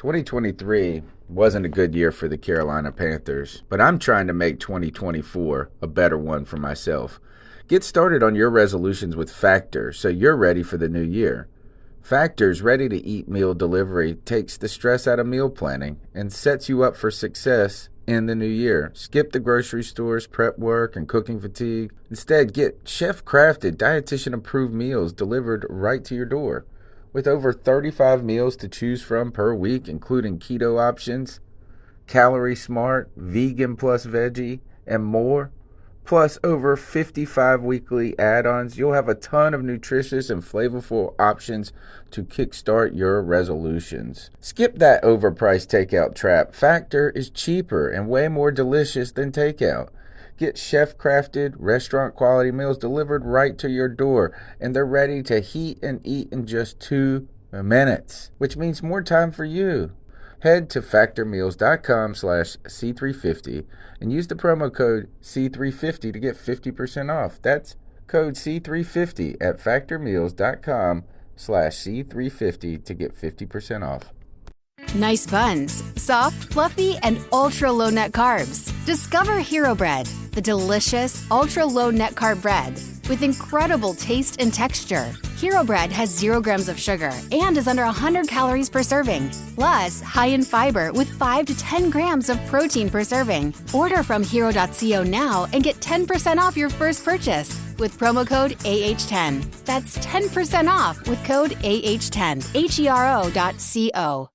2023 wasn't a good year for the Carolina Panthers, but I'm trying to make 2024 a better one for myself. Get started on your resolutions with Factor so you're ready for the new year. Factor's ready-to-eat meal delivery takes the stress out of meal planning and sets you up for success in the new year. Skip the grocery stores, prep work, and cooking fatigue. Instead, get chef-crafted, dietitian-approved meals delivered right to your door. With over 35 meals to choose from per week, including keto options, calorie smart, vegan plus veggie, and more, plus over 55 weekly add-ons, you'll have a ton of nutritious and flavorful options to kickstart your resolutions. Skip that overpriced takeout trap. Factor is cheaper and way more delicious than takeout. Get chef-crafted, restaurant-quality meals delivered right to your door, and they're ready to heat and eat in just 2 minutes, which means more time for you. Head to factormeals.com/C350 and use the promo code C350 to get 50% off. That's code C350 at factormeals.com/C350 to get 50% off. Nice buns, soft, fluffy, and ultra-low net carbs. Discover Hero Bread, the delicious ultra-low net carb bread with incredible taste and texture. Hero Bread has 0 grams of sugar and is under 100 calories per serving. Plus, high in fiber with 5 to 10 grams of protein per serving. Order from hero.co now and get 10% off your first purchase with promo code AH10. That's 10% off with code AH10. HERO.co.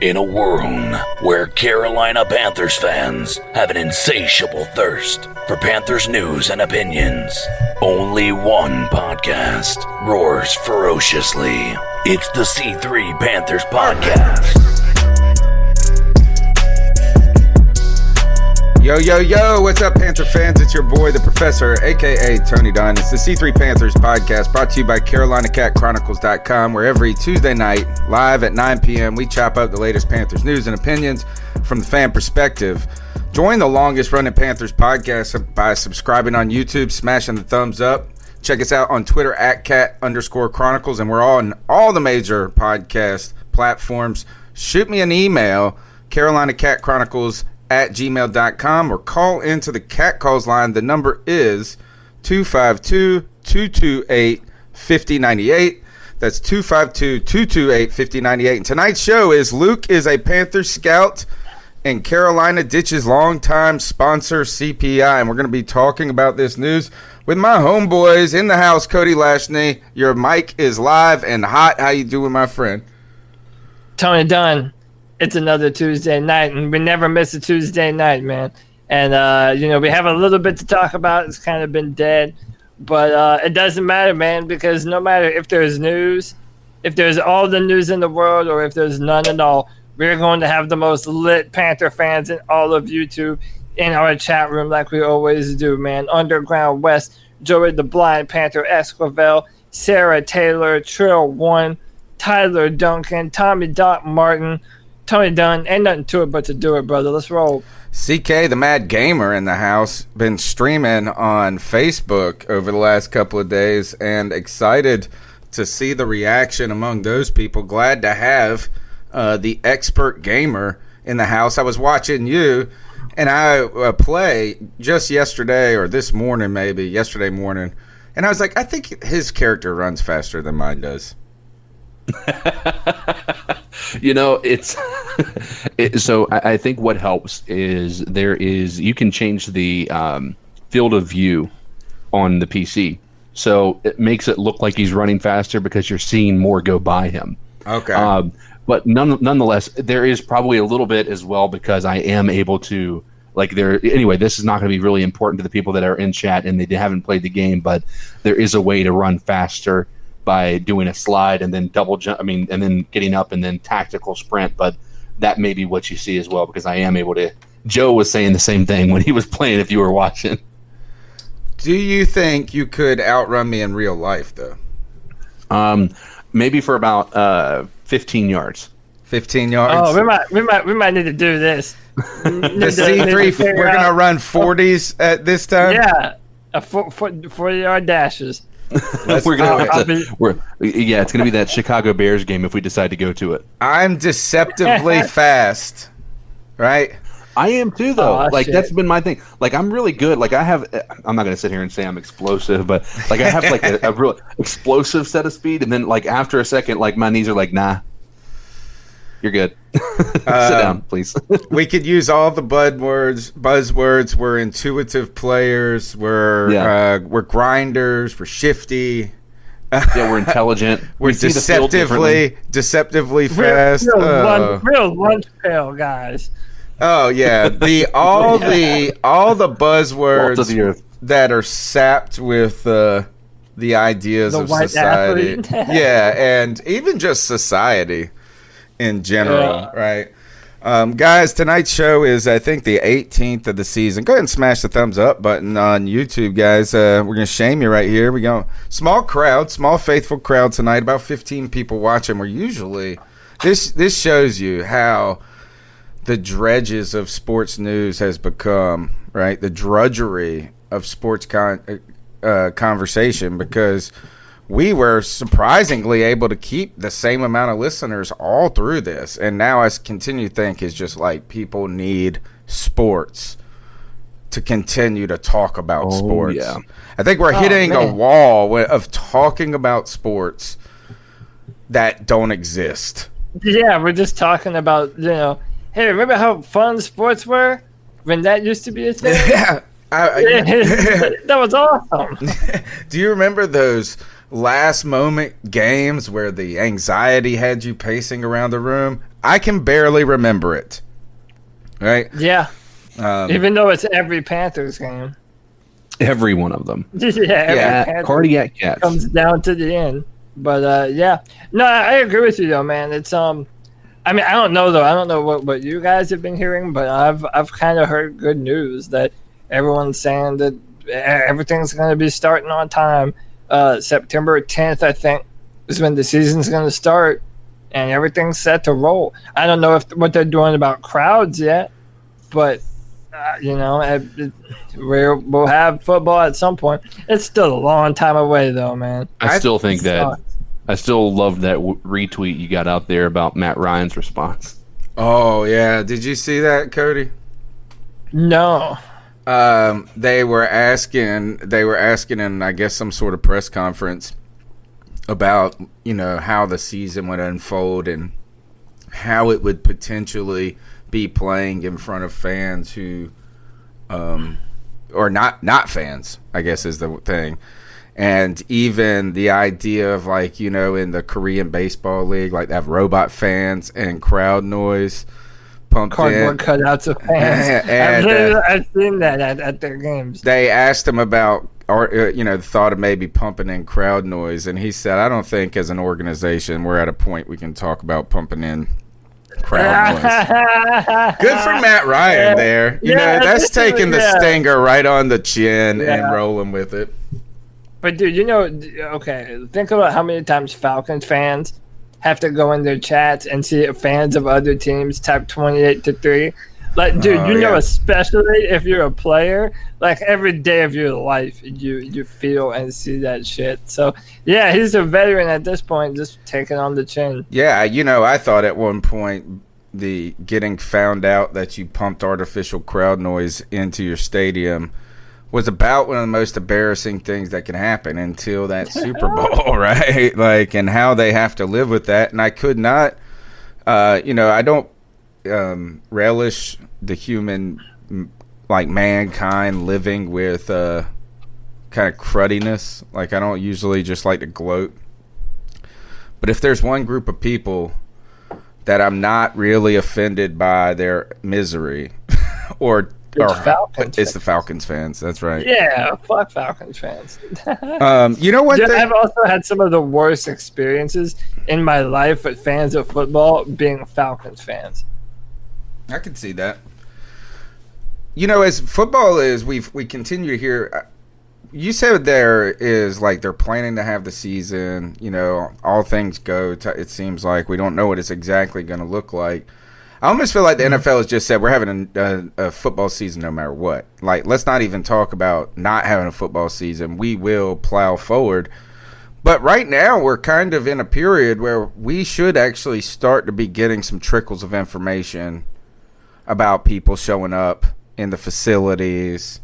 In a world where Carolina Panthers fans have an insatiable thirst for Panthers news and opinions, only one podcast roars ferociously. It's the C3 Panthers Podcast. Yo, yo, yo, what's up, Panther fans? It's your boy, the Professor, a.k.a. Tony Dunn. It's the C3 Panthers Podcast, brought to you by CarolinaCatChronicles.com, where every Tuesday night, live at 9 p.m., we chop up the latest Panthers news and opinions from the fan perspective. Join the longest-running Panthers podcast by subscribing on YouTube, smashing the thumbs up. Check us out on Twitter at @cat_chronicles, and we're on all the major podcast platforms. Shoot me an email, CarolinaCatChronicles@gmail.com, or call into the Cat Calls line. The number is 252-228-5098. That's 252-228-5098. And tonight's show is Luke is a Panther scout and Carolina ditches longtime sponsor CPI. And we're going to be talking about this news with my homeboys in the house. Cody Lashney, your mic is live and hot. How you doing, my friend? Tony Dunn. It's another Tuesday night, and we never miss a Tuesday night, man. And, we have a little bit to talk about. It's kind of been dead. But it doesn't matter, man, because no matter if there's news, if there's all the news in the world, or if there's none at all, we're going to have the most lit Panther fans in all of YouTube in our chat room like we always do, man. Underground West, Joey the Blind Panther Esquivel, Sarah Taylor, Trill One, Tyler Duncan, Tommy Doc Martin, Tony Dunn. Ain't nothing to it but to do it, brother. Let's roll. CK, the Mad Gamer in the house, been streaming on Facebook over the last couple of days, and excited to see the reaction among those people. Glad to have the expert gamer in the house. I was watching you, and I play just yesterday, or this morning maybe, yesterday morning, and I was like, I think his character runs faster than mine does. So I think what helps is you can change the field of view on the PC, so it makes it look like he's running faster because you're seeing more go by him. Okay. But nonetheless, there is probably a little bit as well because I am able to anyway. This is not going to be really important to the people that are in chat and they haven't played the game, but there is a way to run faster by doing a slide and then double jump, and then getting up and then tactical sprint. But that may be what you see as well, because I am able to. Joe was saying the same thing when he was playing, if you were watching. Do you think you could outrun me in real life, though? Maybe for about 15 yards. 15 yards? Oh, we might need to do this. The C3, we're going to run 40s at this time? Yeah, 40-yard dashes. We're gonna have to. It's gonna be that Chicago Bears game if we decide to go to it. I'm deceptively fast, right? I am too, though. Shit. That's been my thing. I'm really good. I'm not gonna sit here and say I'm explosive, but I have a real explosive set of speed, and then after a second, my knees are like, nah, you're good. Sit down, please. We could use all the buzzwords. We're intuitive players. We're grinders. We're shifty. Yeah, we're intelligent. We're deceptively fast. Real lunch pail guys. Oh yeah, all the buzzwords that are sapped with the ideas of society. Yeah, and even just society in general, right? Guys, tonight's show is, I think, the 18th of the season. Go ahead and smash the thumbs up button on YouTube, guys. We're going to shame you right here. We go small faithful crowd tonight, about 15 people watching. We're usually this shows you how the dredges of sports news has become, right? The drudgery of sports conversation, because we were surprisingly able to keep the same amount of listeners all through this. And now I continue to think is just people need sports to continue to talk about sports. Yeah. I think we're hitting a wall of talking about sports that don't exist. Yeah, we're just talking about, hey, remember how fun sports were when that used to be a thing? Yeah. That was awesome. Do you remember those last moment games where the anxiety had you pacing around the room? I can barely remember it. Right? Yeah. Even though it's every Panthers game. Every one of them. Yeah. Cardiac cats. Comes down to the end. But yeah. No, I agree with you though, man. It's I don't know though. I don't know what you guys have been hearing, but I've kind of heard good news that everyone's saying that everything's going to be starting on time. September 10th, I think, is when the season's going to start, and everything's set to roll. I don't know what they're doing about crowds yet, but we'll have football at some point. It's still a long time away, though, man. I still think that. I still love that retweet you got out there about Matt Ryan's response. Oh yeah, did you see that, Cody? No. They were asking in, I guess, some sort of press conference about, how the season would unfold and how it would potentially be playing in front of fans who, or not fans, I guess is the thing. And even the idea of in the Korean baseball league, they have robot fans and crowd noise. Cardboard cutouts of fans. And, I've seen that at their games. They asked him about, the thought of maybe pumping in crowd noise, and he said, "I don't think as an organization we're at a point we can talk about pumping in crowd noise." Good for Matt Ryan there. That's taking the stinger right on the chin and rolling with it. But dude, okay, think about how many times Falcons fans have to go in their chats and see fans of other teams type 28-3. Especially if you're a player, every day of your life, you feel and see that shit. So, yeah, he's a veteran at this point, just taking on the chin. Yeah, I thought at one point the getting found out that you pumped artificial crowd noise into your stadium was about one of the most embarrassing things that can happen until that Super Bowl, right? And how they have to live with that. And I could not, I don't relish the human, mankind living with kind of cruddiness. I don't usually just like to gloat. But if there's one group of people that I'm not really offended by their misery it's the Falcons fans. That's right. Yeah, fuck Falcons fans. You know what? I've also had some of the worst experiences in my life with fans of football being Falcons fans. I can see that. As football is, we continue to hear. You said there is they're planning to have the season. All things go. It seems like we don't know what it's exactly going to look like. I almost feel like the NFL has just said we're having a football season no matter what. Let's not even talk about not having a football season. We will plow forward. But right now, we're kind of in a period where we should actually start to be getting some trickles of information about people showing up in the facilities.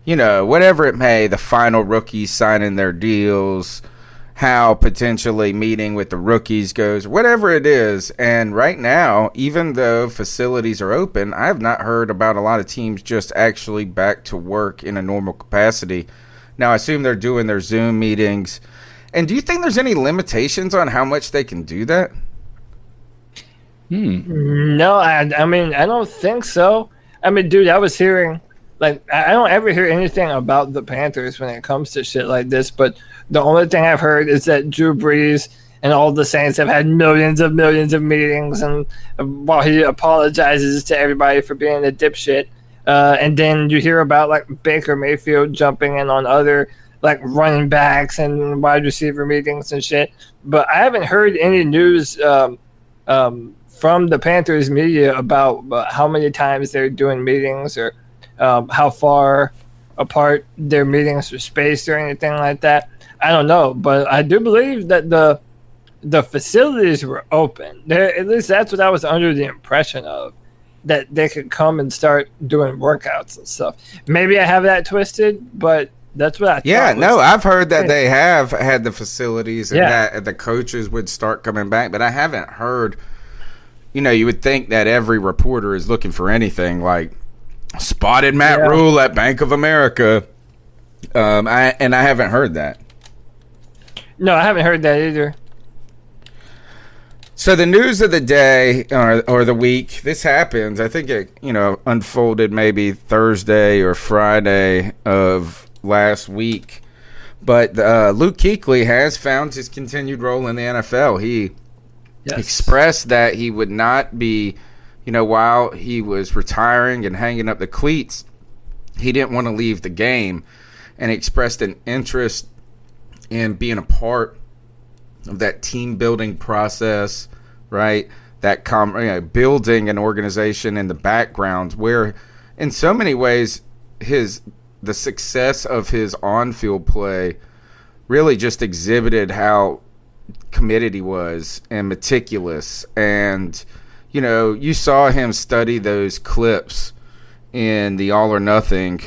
Whatever it may, the final rookies signing their deals, how potentially meeting with the rookies goes, whatever it is. And right now, even though facilities are open, I have not heard about a lot of teams just actually back to work in a normal capacity. Now, I assume they're doing their Zoom meetings. And do you think there's any limitations on how much they can do that? No, I mean, I don't think so. I mean, dude, I was hearing, like, I don't ever hear anything about the Panthers when it comes to shit like this, but the only thing I've heard is that Drew Brees and all the Saints have had millions of meetings, and while he apologizes to everybody for being a dipshit, and then you hear about, like, Baker Mayfield jumping in on other, like, running backs and wide receiver meetings and shit, but I haven't heard any news from the Panthers media about how many times they're doing meetings or how far apart their meetings are spaced or anything like that. I don't know, but I do believe that the facilities were open. At least that's what I was under the impression of, that they could come and start doing workouts and stuff. Maybe I have that twisted, but that's what I thought. Yeah, no, I've heard that they have had the facilities and that the coaches would start coming back, but I haven't heard. You would think that every reporter is looking for anything like spotted Matt Rule at Bank of America. I haven't heard that. No, I haven't heard that either. So the news of the day or the week, this happens. I think it, unfolded maybe Thursday or Friday of last week. But Luke Kuechly has found his continued role in the NFL. He expressed that he would not be, while he was retiring and hanging up the cleats, he didn't want to leave the game, and expressed an interest in being a part of that team building process, right? That building an organization in the background, where in so many ways the success of his on-field play really just exhibited how committed he was and meticulous. And you saw him study those clips in the All or Nothing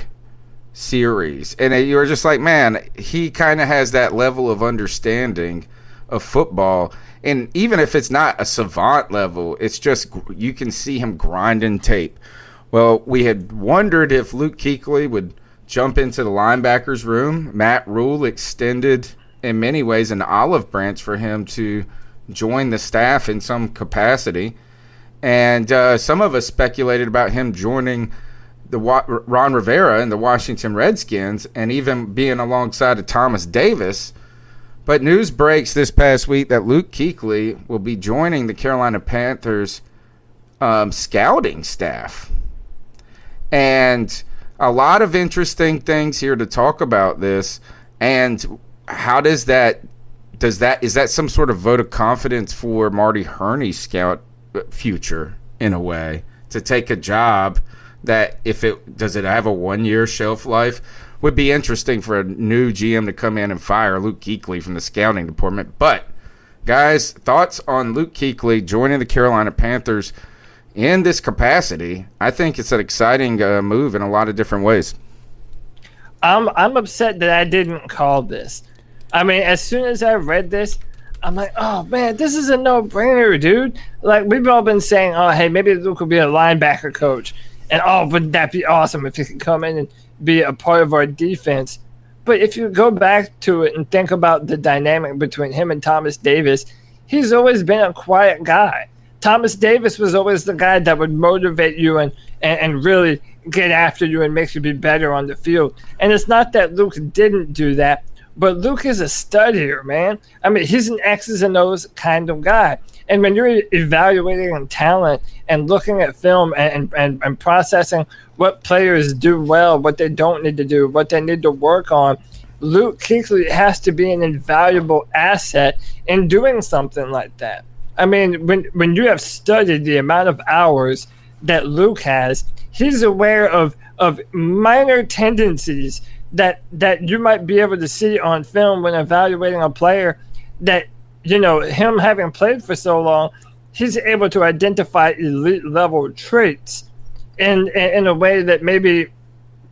series, and you were just like, man, he kind of has that level of understanding of football. And even if it's not a savant level, it's just you can see him grinding tape. Well, we had wondered if Luke Kuechly would jump into the linebackers room. Matt Rule extended in many ways an olive branch for him to join the staff in some capacity. And some of us speculated about him joining Ron Rivera and the Washington Redskins, and even being alongside of Thomas Davis. But news breaks this past week that Luke Kuechly will be joining the Carolina Panthers scouting staff. And a lot of interesting things here to talk about this. And how is that some sort of vote of confidence for Marty Herney's scout future, in a way, to take a job that, does it have a 1-year shelf life? Would be interesting for a new GM to come in and fire Luke Kuechly from the scouting department. But guys, thoughts on Luke Kuechly joining the Carolina Panthers in this capacity? I think it's an exciting move in a lot of different ways. I'm upset that I didn't call this. I mean, as soon as I read this, I'm like, oh, man, this is a no-brainer, dude. Like, we've all been saying, oh, hey, maybe Luke will be a linebacker coach. And, oh, wouldn't that be awesome if he could come in and be a part of our defense. But if you go back to it and think about the dynamic between him and Thomas Davis, he's always been a quiet guy. Thomas Davis was always the guy that would motivate you and really get after you and make you be better on the field. And it's not that Luke didn't do that, but Luke is a studier, man. I mean, he's an X's and O's kind of guy. And when you're evaluating talent and looking at film and processing what players do well, what they don't need to do, what they need to work on, Luke Kuechly has to be an invaluable asset in doing something like that. I mean, when you have studied the amount of hours that Luke has, he's aware of minor tendencies that you might be able to see on film when evaluating a player, that, him having played for so long, he's able to identify elite level traits in a way that maybe,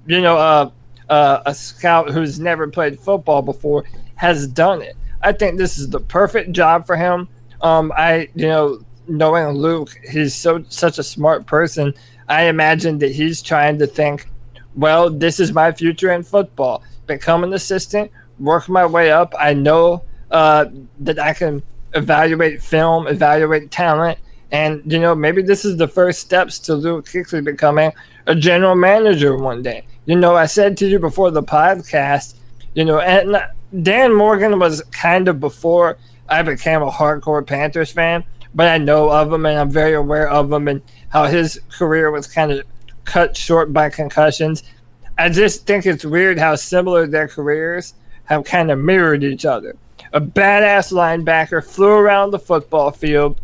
a scout who's never played football before has done it. I think this is the perfect job for him. Knowing Luke, he's such a smart person. I imagine that he's trying to think, well, this is my future in football. Become an assistant, work my way up. I know that I can evaluate film, evaluate talent, and maybe this is the first steps to Luke Kuechly becoming a general manager one day. I said to you before the podcast, and Dan Morgan was kind of before I became a hardcore Panthers fan, but I know of him and I'm very aware of him and how his career was kind of cut short by concussions. I just think it's weird how similar their careers have kind of mirrored each other. A badass linebacker flew around the football field,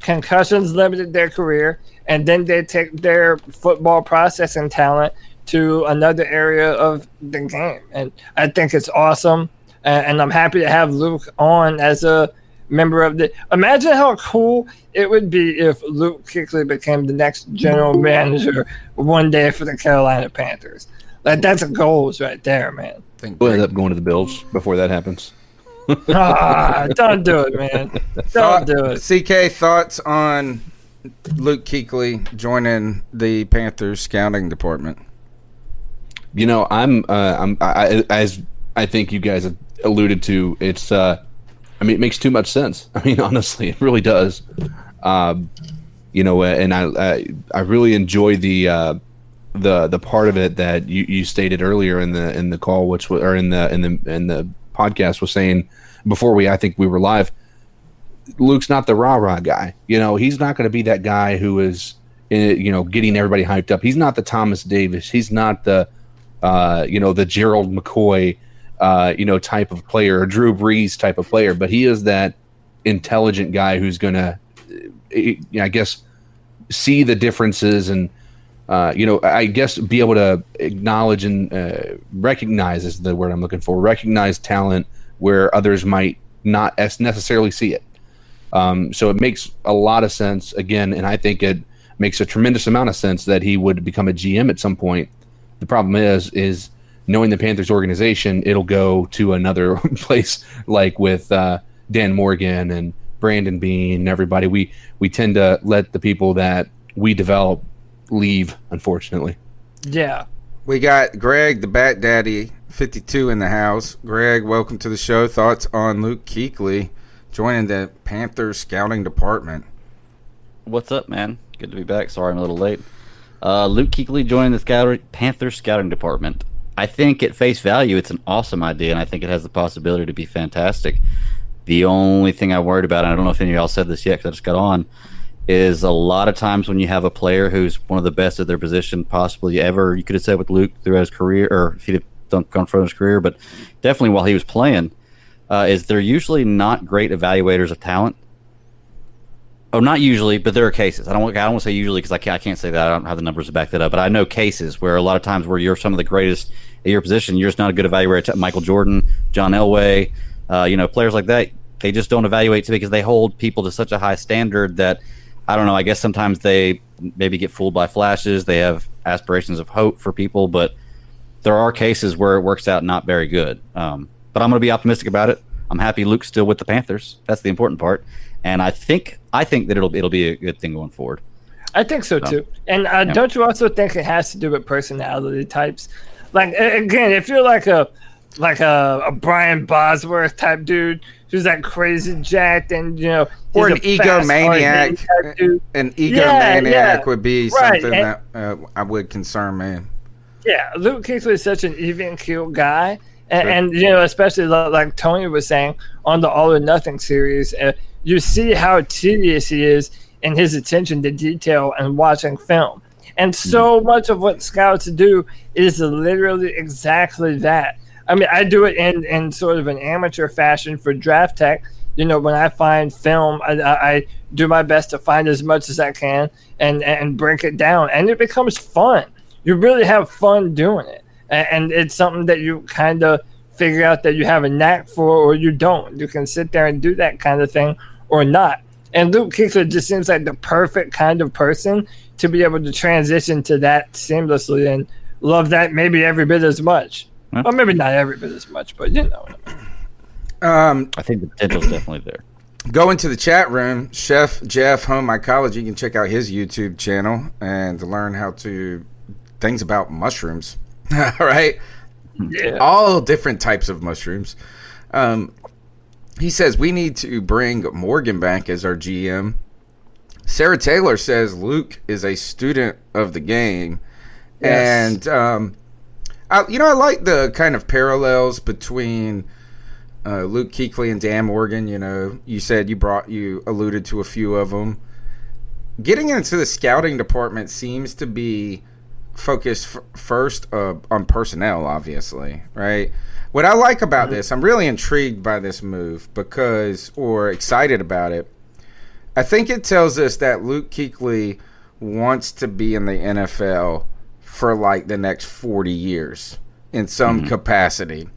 concussions limited their career, and then they take their football processing talent to another area of the game. And I think it's awesome. And I'm happy to have Luke on as a member of the... Imagine how cool it would be if Luke Kuechly became the next general manager one day for the Carolina Panthers. That's a goals right there, man. We'll end up going to the Bills before that happens. Don't do it, man. Don't do it. CK, thoughts on Luke Kuechly joining the Panthers scouting department? As I think you guys have alluded to, it's it makes too much sense. Honestly, it really does. And I really enjoy the part of it that you stated earlier in the call, which was, or in the podcast, was saying before I think we were live, Luke's not the rah-rah guy. He's not going to be that guy who is getting everybody hyped up. He's not the Thomas Davis. He's not the the Gerald McCoy type of player, or Drew Brees type of player, but he is that intelligent guy who's going to I guess see the differences and I guess be able to acknowledge and recognize is the word I'm looking for. Recognize talent where others might not necessarily see it. So it makes a lot of sense again, and I think it makes a tremendous amount of sense that he would become a GM at some point. The problem is knowing the Panthers organization, it'll go to another place like with Dan Morgan and Brandon Beane and everybody. We tend to let the people that we develop leave, unfortunately. Yeah. We got Greg, the Bat Daddy 52 in the house. Greg, welcome to the show. Thoughts on Luke Kuechly joining the Panthers scouting department? What's up, man? Good to be back. Sorry I'm a little late. Luke Kuechly joining the Panthers scouting department. I think at face value it's an awesome idea, and I think it has the possibility to be fantastic. The only thing I worried about, and I don't know if any of y'all said this yet because I just got on, is a lot of times when you have a player who's one of the best at their position possibly ever, you could have said with Luke throughout his career, or if he'd have gone from his career, but definitely while he was playing, is they're usually not great evaluators of talent. Oh, not usually, but there are cases. I don't want to say usually because I can't say that. I don't have the numbers to back that up. But I know cases where a lot of times where you're some of the greatest at your position, you're just not a good evaluator. Michael Jordan, John Elway, players like that, they just don't evaluate because they hold people to such a high standard that, I don't know, I guess sometimes they maybe get fooled by flashes. They have aspirations of hope for people, but there are cases where it works out not very good. But I'm going to be optimistic about it. I'm happy Luke's still with the Panthers. That's the important part. And I think that it'll be a good thing going forward. I think so too. And don't you also think it has to do with personality types? Like, again, if you're like a Brian Bosworth type dude who's like crazy jacked and or an egomaniac, would be something that I would concern me. Yeah, Luke Kuechly is such an even keel guy, and especially like Tony was saying on the All or Nothing series. You see how tedious he is in his attention to detail and watching film. And so much of what scouts do is literally exactly that. I mean, I do it in sort of an amateur fashion for Draft Tech. When I find film, I do my best to find as much as I can and break it down. And it becomes fun. You really have fun doing it. and it's something that you kind of figure out that you have a knack for or you don't. You can sit there and do that kind of thing or not. And Luke Kuechly just seems like the perfect kind of person to be able to transition to that seamlessly and love that maybe every bit as much. Or maybe not every bit as much, but you know. I think the potential's definitely there. Go into the chat room, Chef Jeff Home Mycology. You can check out his YouTube channel and learn things about mushrooms. All right? Yeah. All different types of mushrooms. He says we need to bring Morgan back as our GM. Sarah Taylor says Luke is a student of the game. Yes. And, I like the kind of parallels between Luke Kuechly and Dan Morgan. You know, you said you alluded to a few of them. Getting into the scouting department seems to be focused first on personnel, obviously, right? What I like about this, I'm really intrigued by this move or excited about it. I think it tells us that Luke Kuechly wants to be in the NFL for like the next 40 years in some capacity.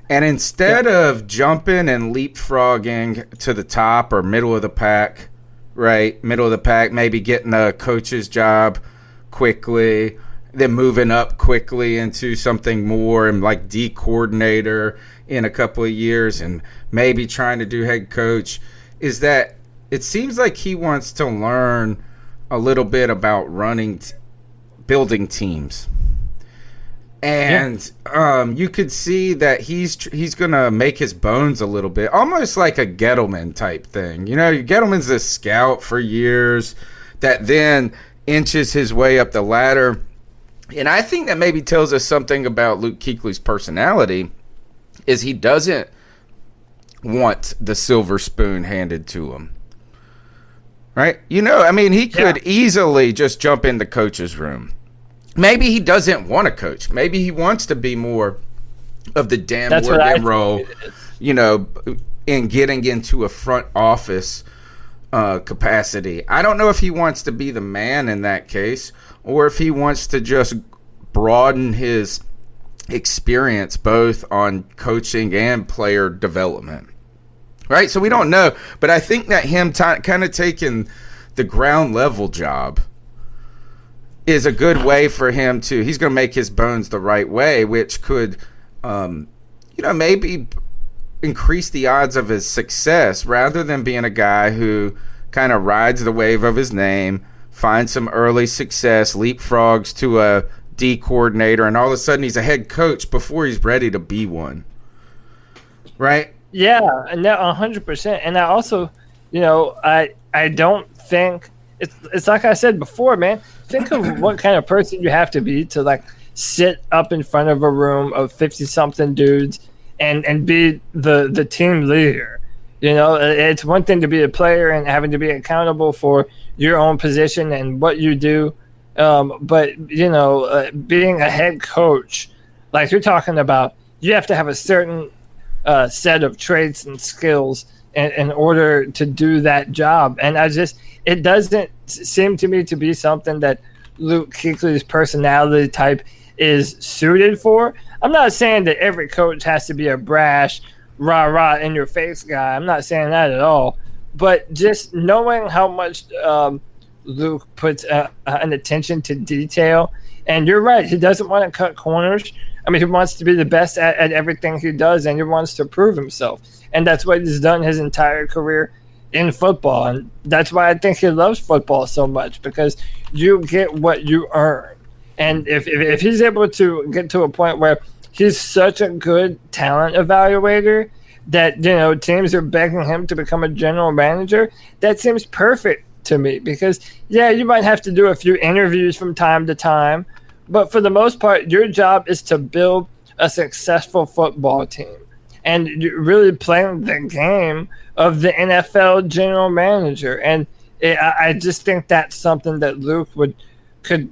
And instead of jumping and leapfrogging to the top or middle of the pack, right? Middle of the pack, maybe getting a coach's job quickly, then moving up quickly into something more and like D coordinator in a couple of years and maybe trying to do head coach, is that it seems like he wants to learn a little bit about building teams. And you could see that he's going to make his bones a little bit, almost like a Gettleman type thing. You know, Gettleman's a scout for years that then inches his way up the ladder. And I think that maybe tells us something about Luke Kuechly's personality is he doesn't want the silver spoon handed to him. Right? You know, I mean, he could easily just jump in the coach's room. Maybe he doesn't want to coach. Maybe he wants to be more of the Dan Morgan role, you know, in getting into a front office capacity. I don't know if he wants to be the man in that case or if he wants to just broaden his experience both on coaching and player development. Right? So we don't know. But I think that him kind of taking the ground level job is a good way for him he's going to make his bones the right way, which could, maybe increase the odds of his success rather than being a guy who kind of rides the wave of his name, finds some early success, leapfrogs to a D coordinator, and all of a sudden he's a head coach before he's ready to be one. Right? Yeah, and that 100%. And I also, I don't think it's like I said before, man. Think of what kind of person you have to be to like sit up in front of a room of 50-something dudes and be the team leader. You know, it's one thing to be a player and having to be accountable for your own position and what you do. But being a head coach, like you're talking about, you have to have a certain set of traits and skills in order to do that job. And it doesn't seem to me to be something that Luke Kuechly's personality type is suited for. I'm not saying that every coach has to be a brash, rah-rah, in-your-face guy. I'm not saying that at all. But just knowing how much Luke puts an attention to detail, and you're right, he doesn't want to cut corners. I mean, he wants to be the best at everything he does, and he wants to prove himself. And that's what he's done his entire career in football. And that's why I think he loves football so much, because you get what you earn. And if he's able to get to a point where he's such a good talent evaluator that, teams are begging him to become a general manager, that seems perfect to me. Because, you might have to do a few interviews from time to time, but for the most part, your job is to build a successful football team. And you're really playing the game of the NFL general manager. And I just think that's something that Luke could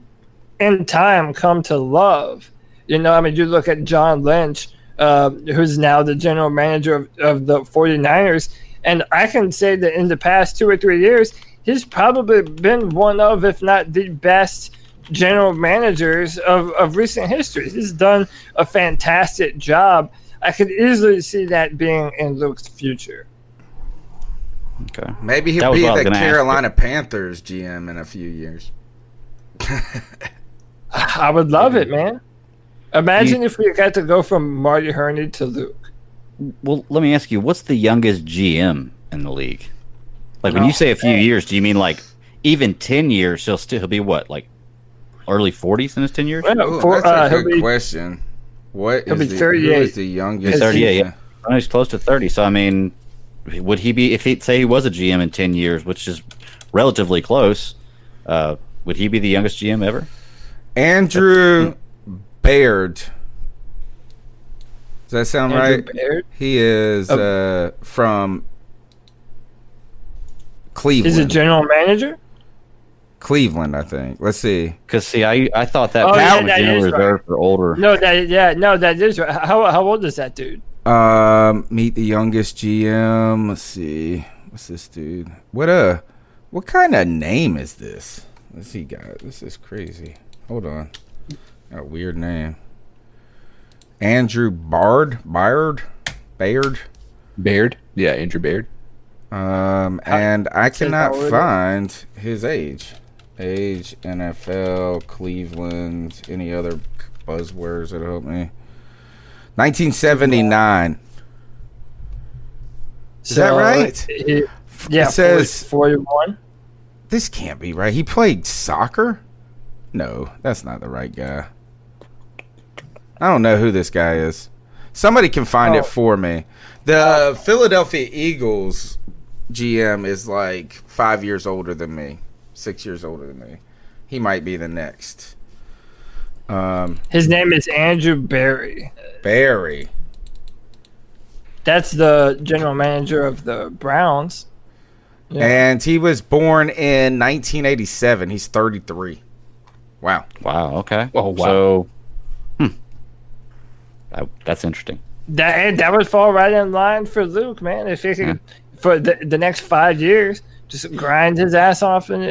in time come to love. You look at John Lynch, who's now the general manager of the 49ers. And I can say that in the past 2 or 3 years, he's probably been one of, if not the best general managers of recent history. He's done a fantastic job. I could easily see that being in Luke's future. Okay. Maybe he'll be the Carolina Panthers GM in a few years. I would love it, man. Imagine if we got to go from Marty Herney to Luke. Well, let me ask you, what's the youngest GM in the league? Like, when you say a few years, do you mean like even 10 years? He'll be what, like early 40s in his 10 years? Ooh, that's a good question. What he'll is be 38. Who is the youngest? 38. Yeah, he's close to 30. So I mean, would he be, if he say he was a GM in 10 years, which is relatively close? Would he be the youngest GM ever? Andrew Baird. Does that sound right? Baird? He is from Cleveland. Is it general manager? Cleveland, I think. Let's see. Because see, I thought that that was is reserved for older. No, that is right. How old is that dude? Meet the youngest GM. Let's see. What's this dude? What kind of name is this? Let's see, guys. This is crazy. Hold on. Got a weird name. Andrew Baird. Yeah, Andrew Baird. And I cannot find his age. Age, NFL, Cleveland, any other buzzwords that help me. 1979. Is that right? It says 41. This can't be right. He played soccer? No, that's not the right guy. I don't know who this guy is. Somebody can find it for me. The Philadelphia Eagles GM is like 5 years older than me. 6 years older than me. He might be the next. His name is Andrew Barry. Barry. That's the general manager of the Browns. Yeah. And he was born in 1987. He's 33. Wow. Wow. Okay. Oh, wow. So, that's interesting. That would fall right in line for Luke, man. If he could, for the next 5 years, just grind his ass off, and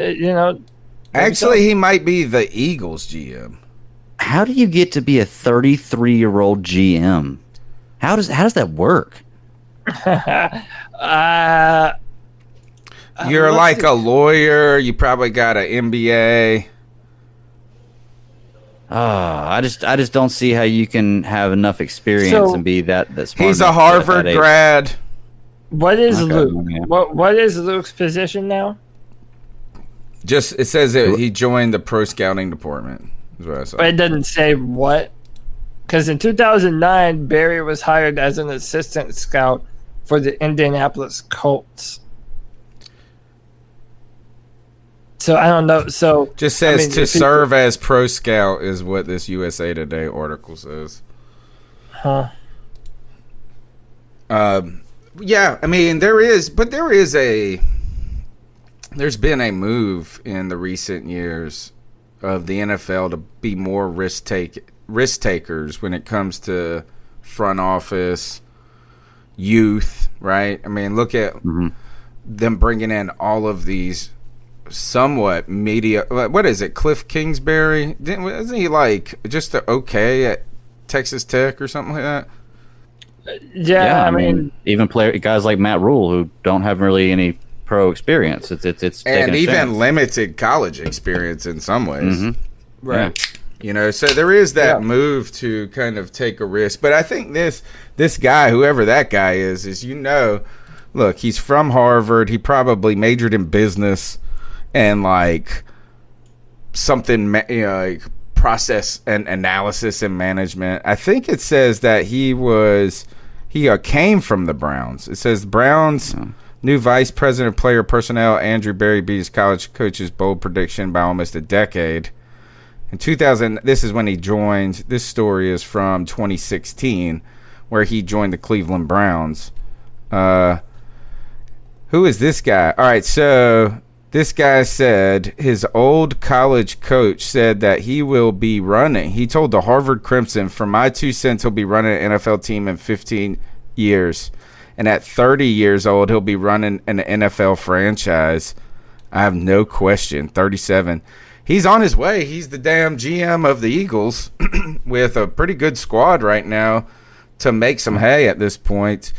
Actually, he might be the Eagles GM. How do you get to be a 33-year-old GM? How does that work? You're like a lawyer. You probably got an MBA. I just don't see how you can have enough experience and be that smart. He's a Harvard grad. What is Luke? Yeah. What is Luke's position now? Just it says that he joined the pro scouting department. Is what I saw. But it doesn't say what. Because in 2009, Barry was hired as an assistant scout for the Indianapolis Colts. So I don't know. So just says to serve as pro scout is what this USA Today article says. Huh. Yeah, I mean there's been a move in the recent years of the NFL to be more risk takers when it comes to front office, youth, right? I mean, look at them bringing in all of these somewhat media. What is it? Cliff Kingsbury? Isn't he like just okay at Texas Tech or something like that? Yeah, I mean, even guys like Matt Rule who don't have really any pro experience. It's and even limited college experience in some ways, right? Yeah. So there is that move to kind of take a risk. But I think this guy, whoever that guy is look, he's from Harvard. He probably majored in business and like something, like process and analysis and management. I think it says that he came from the Browns. It says Browns new vice president of player personnel Andrew Barry beat his college coach's bold prediction by almost a decade. In 2000, this is when he joined. This story is from 2016, where he joined the Cleveland Browns. Who is this guy? All right, so this guy said his old college coach said that he will be running. He told the Harvard Crimson, for my 2 cents, he'll be running an NFL team in 15 years. And at 30 years old, he'll be running an NFL franchise. I have no question. 37. he's on his way. He's the damn GM of the Eagles with a pretty good squad right now to make some hay at this point.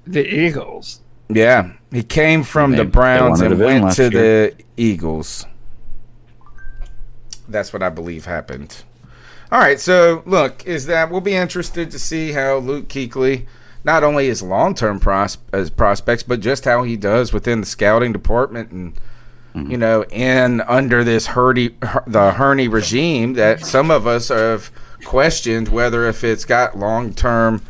The Eagles. Yeah, he came from the Browns and went to the Eagles. That's what I believe happened. All right, so look, we'll be interested to see how Luke Kuechly, not only his long-term prospects, but just how he does within the scouting department and, you know, under this the Hurney regime that some of us have questioned whether if it's got long-term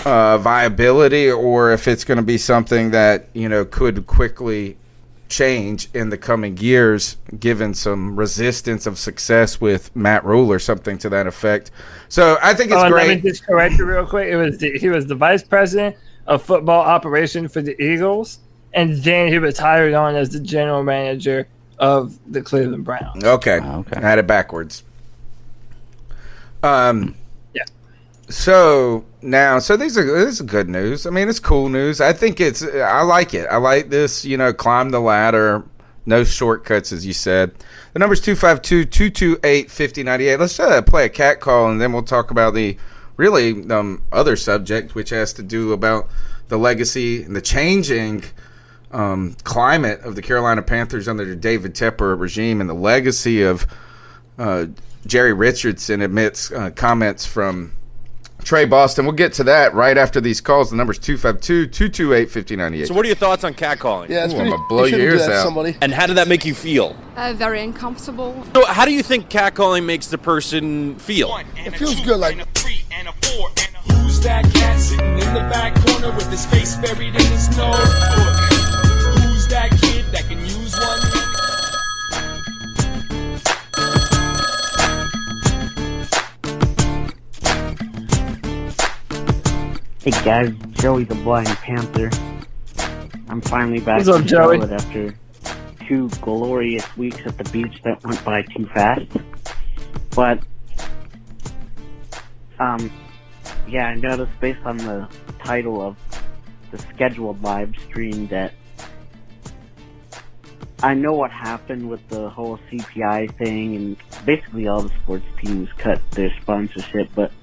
viability or if it's going to be something that, you know, could quickly change in the coming years, given some resistance of success with Matt Rule or something to that effect. So I think it's great. Let me just correct you real quick. He was the vice president of football operation for the Eagles, and then he was hired on as the general manager of the Cleveland Browns. Okay. I had it backwards. Yeah. So this is good news. I mean, it's cool news. I think I like it. I like this, you know, climb the ladder, no shortcuts, as you said. The number's 252-228-5098. Let's play a cat call, and then we'll talk about the really other subject, which has to do about the legacy and the changing climate of the Carolina Panthers under the David Tepper regime and the legacy of Jerry Richardson amidst comments from Trey Boston. We'll get to that right after these calls. The number's 252-228-5098. So what are your thoughts on catcalling? Yeah, it's I'm going to blow your ears out. And how did that make you feel? Very uncomfortable. So how do you think catcalling makes the person feel? It feels good, like... Who's that cat sitting in the back corner with his face buried in his notebook? Who's that kid that can use one? Hey guys, Joey the Blind Panther. I'm finally back What's up, in Joey? Charlotte after 2 glorious weeks at the beach that went by too fast. But, yeah, I noticed based on the title of the scheduled live stream that I know what happened with the whole CPI thing, and basically all the sports teams cut their sponsorship, but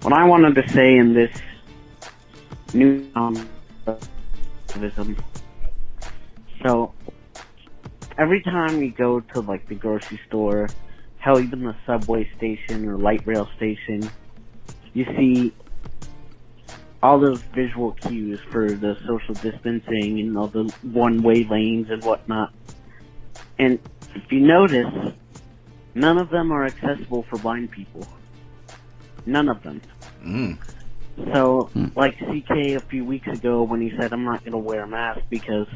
what I wanted to say in this new activism, so every time we go to like the grocery store, hell, even the subway station or light rail station, you see all those visual cues for the social distancing and all the one-way lanes and whatnot. And if you notice, none of them are accessible for blind people. None of them. So, like CK a few weeks ago when he said, I'm not going to wear a mask because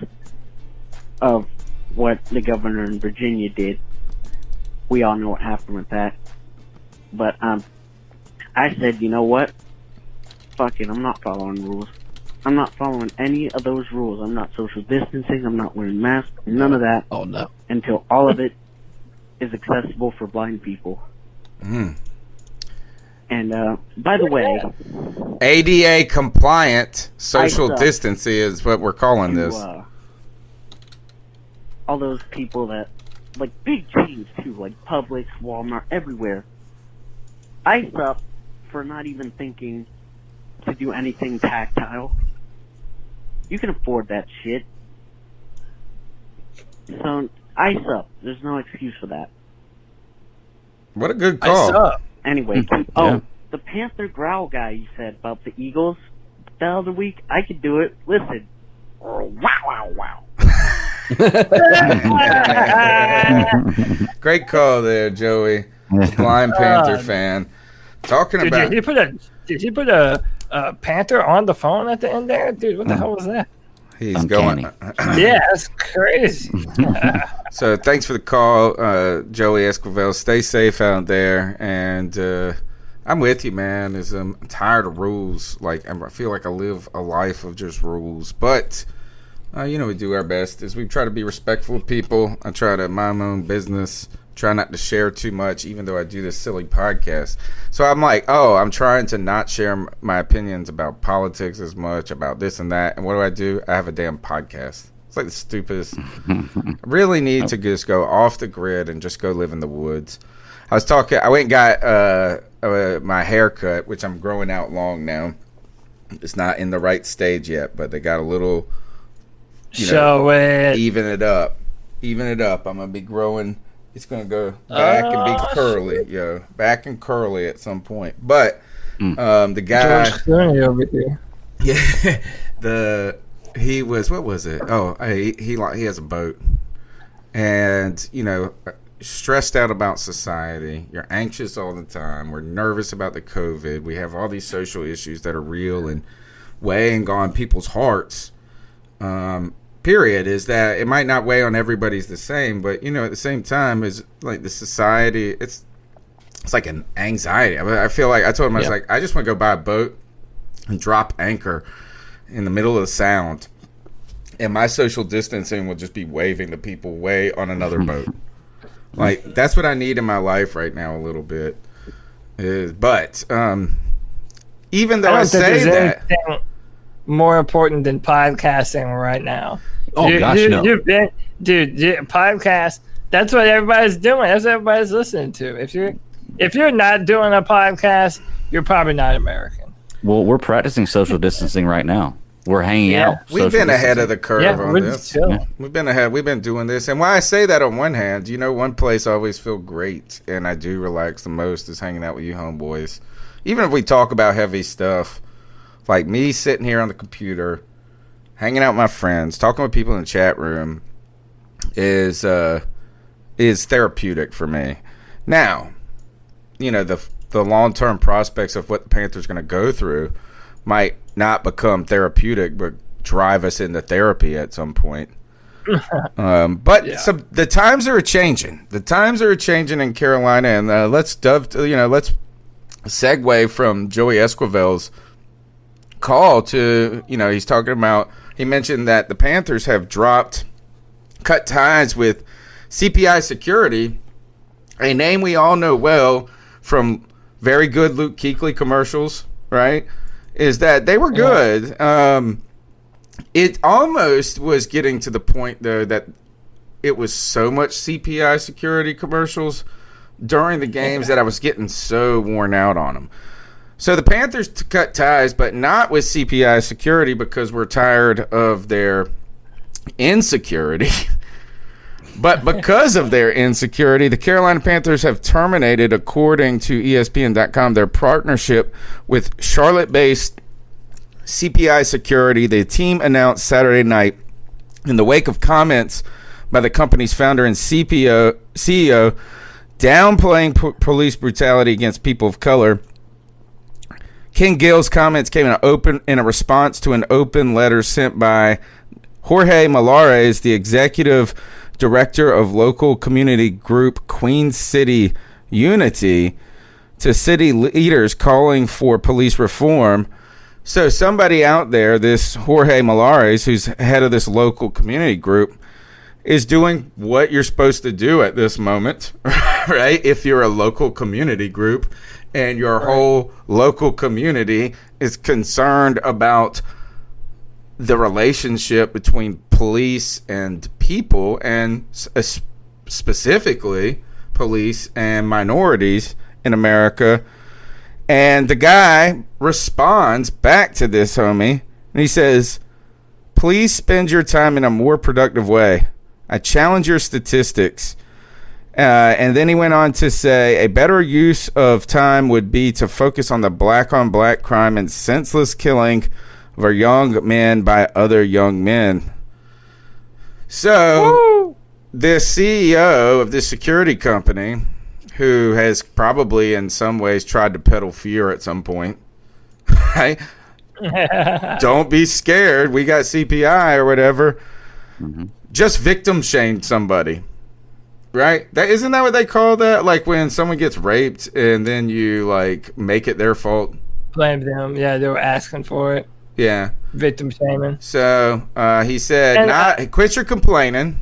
of what the governor in Virginia did. We all know what happened with that. But, I said, you know what? Fuck it, I'm not following rules. I'm not following any of those rules. I'm not social distancing, I'm not wearing masks, none of that. Oh, no. Until all of it is accessible for blind people. And, by the way... ADA compliant social distancing is what we're calling this. All those people that, like big chains too, like Publix, Walmart, everywhere. I suck for not even thinking to do anything tactile. You can afford that shit. So, I suck. There's no excuse for that. What a good call. Anyway, the Panther growl guy you said about the Eagles the other week, I could do it. Listen. Wow, wow, wow. Great call there, Joey. Blind Panther fan. Talking about... Did he put a Panther on the phone at the end there? Dude, what the hell was that? He's going... Yeah, that's crazy. So thanks for the call, Joey Esquivel. Stay safe out there, and I'm with you, man. I'm tired of rules. Like, I feel like I live a life of just rules, but we do our best as we try to be respectful of people. I try to mind my own business, try not to share too much, even though I do this silly podcast. So I'm like, I'm trying to not share my opinions about politics as much, about this and that. And what do? I have a damn podcast. It's like the stupidest. I really need to just go off the grid and just go live in the woods. I went and got my hair cut, which I'm growing out long now. It's not in the right stage yet, but they got a little, even it up. I'm going to be growing. It's going to go back and be curly, back and curly at some point. But the guy. George Clooney over here. Yeah, he was, what was it? Oh, he has a boat. And, stressed out about society. You're anxious all the time. We're nervous about the COVID. We have all these social issues that are real and weighing on people's hearts. Period. Is that it might not weigh on everybody's the same, but at the same time, is like the society. It's like an anxiety. I feel like I told him I was like, I just want to go buy a boat and drop anchor in the middle of the sound, and my social distancing will just be waving to people way on another boat. Like, that's what I need in my life right now a little bit. But even though I say that, more important than podcasting right now. Oh, gosh, no. Podcast, that's what everybody's doing. That's what everybody's listening to. If you're not doing a podcast, you're probably not American. Well, we're practicing social distancing right now. We're hanging out. We've been ahead of the curve on this. Yeah. We've been ahead. We've been doing this. And why I say that on one hand, one place I always feel great and I do relax the most is hanging out with you homeboys. Even if we talk about heavy stuff, like me sitting here on the computer, hanging out with my friends, talking with people in the chat room is therapeutic for me. Now, the long-term prospects of what the Panthers are going to go through might not become therapeutic, but drive us into therapy at some point. The times are changing. The times are changing in Carolina, and let's segue from Joey Esquivel's call to he's talking about. He mentioned that the Panthers have cut ties with CPI Security, a name we all know well from very good Luke Kuechly commercials, right? Is that they were good. It almost was getting to the point, though, that it was so much CPI Security commercials during the games that I was getting so worn out on them. So the Panthers cut ties, but not with CPI Security because we're tired of their insecurity. But because of their insecurity, the Carolina Panthers have terminated, according to ESPN.com, their partnership with Charlotte-based CPI Security. The team announced Saturday night in the wake of comments by the company's founder and CEO downplaying police brutality against people of color. King Gill's comments came in a response to an open letter sent by Jorge Malares, the executive director of local community group Queen City Unity, to city leaders calling for police reform. So somebody out there, this Jorge Malares, who's head of this local community group, is doing what you're supposed to do at this moment, right? If you're a local community group and your whole local community is concerned about the relationship between police and people, and specifically police and minorities in America. And the guy responds back to this homie, and he says, "Please spend your time in a more productive way. I challenge your statistics." And then he went on to say, a better use of time would be to focus on the black-on-black crime and senseless killing of our young men by other young men. So, the CEO of this security company, who has probably in some ways tried to peddle fear at some point, right? Don't be scared. We got CPI or whatever. Mm-hmm. Just victim shamed somebody, right? Isn't that what they call that? Like when someone gets raped and then you like make it their fault. Blame them. Yeah, they were asking for it. Yeah. Victim shaming. So he said, quit your complaining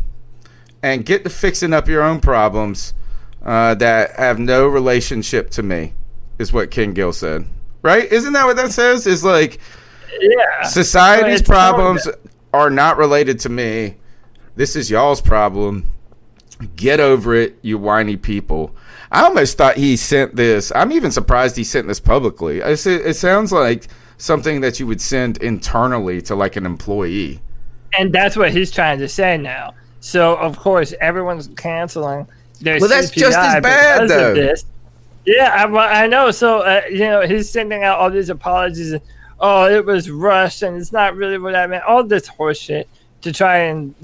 and get to fixing up your own problems that have no relationship to me, is what King Gill said. Right? Isn't that what that says? Is like, yeah, society's problems are not related to me. This is y'all's problem. Get over it, you whiny people. I almost thought he sent this. I'm even surprised he sent this publicly. It sounds like something that you would send internally to like an employee. And that's what he's trying to say now. So, of course, everyone's canceling their Well, that's CPI just as bad, though. of this. Yeah, I know. So, he's sending out all these apologies. And, it was rushed, and it's not really what I meant. All this horseshit to try and,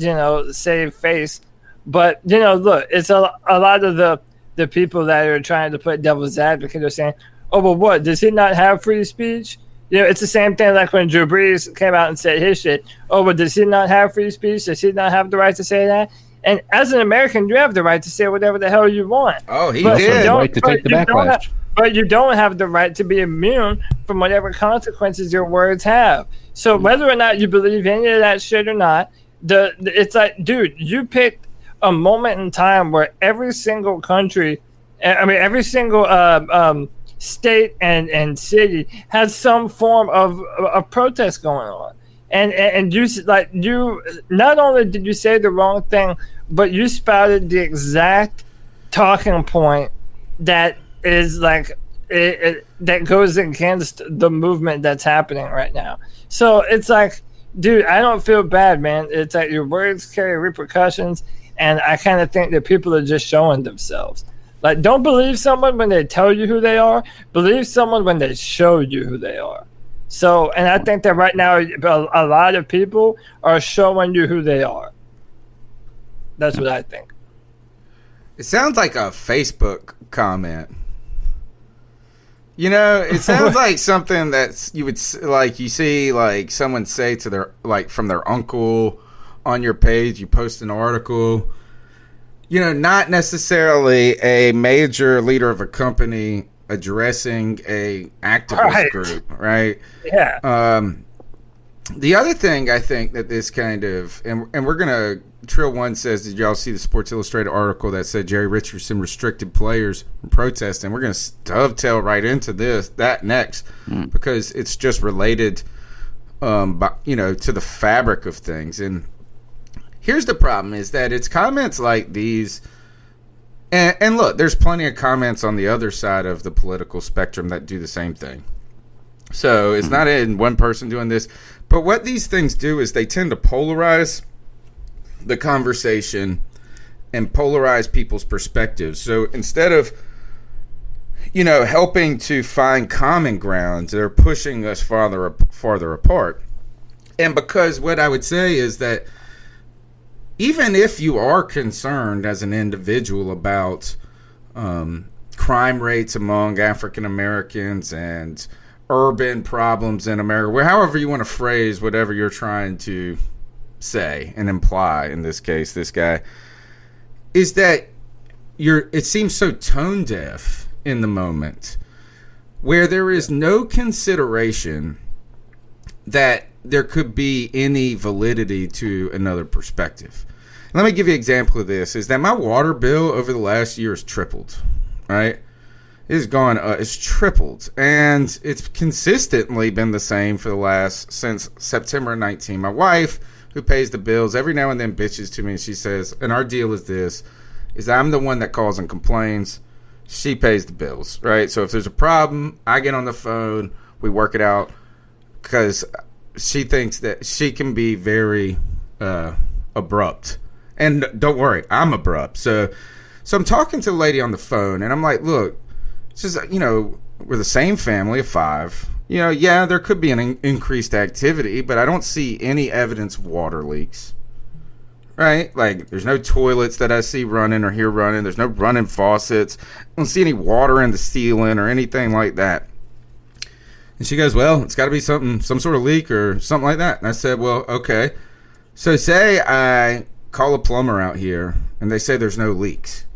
save face. But, look, it's a lot of the people that are trying to put devil's advocate are saying, oh, well, what? Does he not have free speech? It's the same thing like when Drew Brees came out and said his shit. Oh, but does he not have free speech? Does he not have the right to say that? And as an American, you have the right to say whatever the hell you want. Oh, he did. The right to take the backlash. But you don't have the right to be immune from whatever consequences your words have. So whether or not you believe any of that shit or not, it's like, dude, you picked a moment in time where every single country, every single state and city has some form of protest going on. And you not only did you say the wrong thing, but you spouted the exact talking point that is like that goes against the movement that's happening right now. So it's like, dude, I don't feel bad, man. It's like your words carry repercussions, and I kind of think that people are just showing themselves. Like, don't believe someone when they tell you who they are. Believe someone when they show you who they are. So, and I think that right now a lot of people are showing you who they are. That's what I think. It sounds like a Facebook comment. It sounds like something that you would like. You see, like someone say to their from their uncle on your page. You post an article. Not necessarily a major leader of a company addressing a activist group, right? Yeah. The other thing I think that this kind of, and we're going to, Trill One says, did y'all see the Sports Illustrated article that said Jerry Richardson restricted players from protesting? We're going to dovetail right into that next, because it's just related, to the fabric of things. And here's the problem is that it's comments like these, and look, there's plenty of comments on the other side of the political spectrum that do the same thing. So it's not in one person doing this. But what these things do is they tend to polarize the conversation and polarize people's perspectives. So instead of, helping to find common ground, they're pushing us farther apart. And because what I would say is that even if you are concerned as an individual about crime rates among African Americans and urban problems in America, however you want to phrase whatever you're trying to say and imply, in this case, this guy, is that it seems so tone deaf in the moment, where there is no consideration that there could be any validity to another perspective. Let me give you an example of this, is that my water bill over the last year has tripled, right? It's tripled, and it's consistently been the same since September 19. My wife, who pays the bills, every now and then bitches to me, and she says, and our deal is this, is I'm the one that calls and complains, she pays the bills, right? So if there's a problem, I get on the phone, we work it out, because she thinks that she can be very abrupt. And don't worry, I'm abrupt. So I'm talking to the lady on the phone, and I'm like, look, this is, we're the same family of 5. Yeah, there could be an increased activity, but I don't see any evidence of water leaks, right? Like, there's no toilets that I see running or hear running. There's no running faucets. I don't see any water in the ceiling or anything like that. And she goes, well, it's got to be some sort of leak or something like that. And I said, well, okay. So say I call a plumber out here and they say there's no leaks,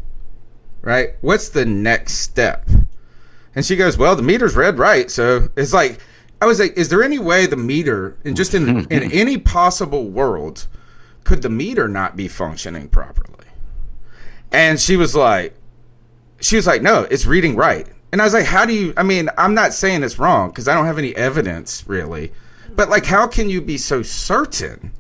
right? What's the next step? And she goes, well, the meter's read right. So it's like, I was like, is there any way the meter, and just in any possible world, could the meter not be functioning properly? And she was like, no, it's reading right. And I was like, I'm not saying it's wrong because I don't have any evidence really, but like, how can you be so certain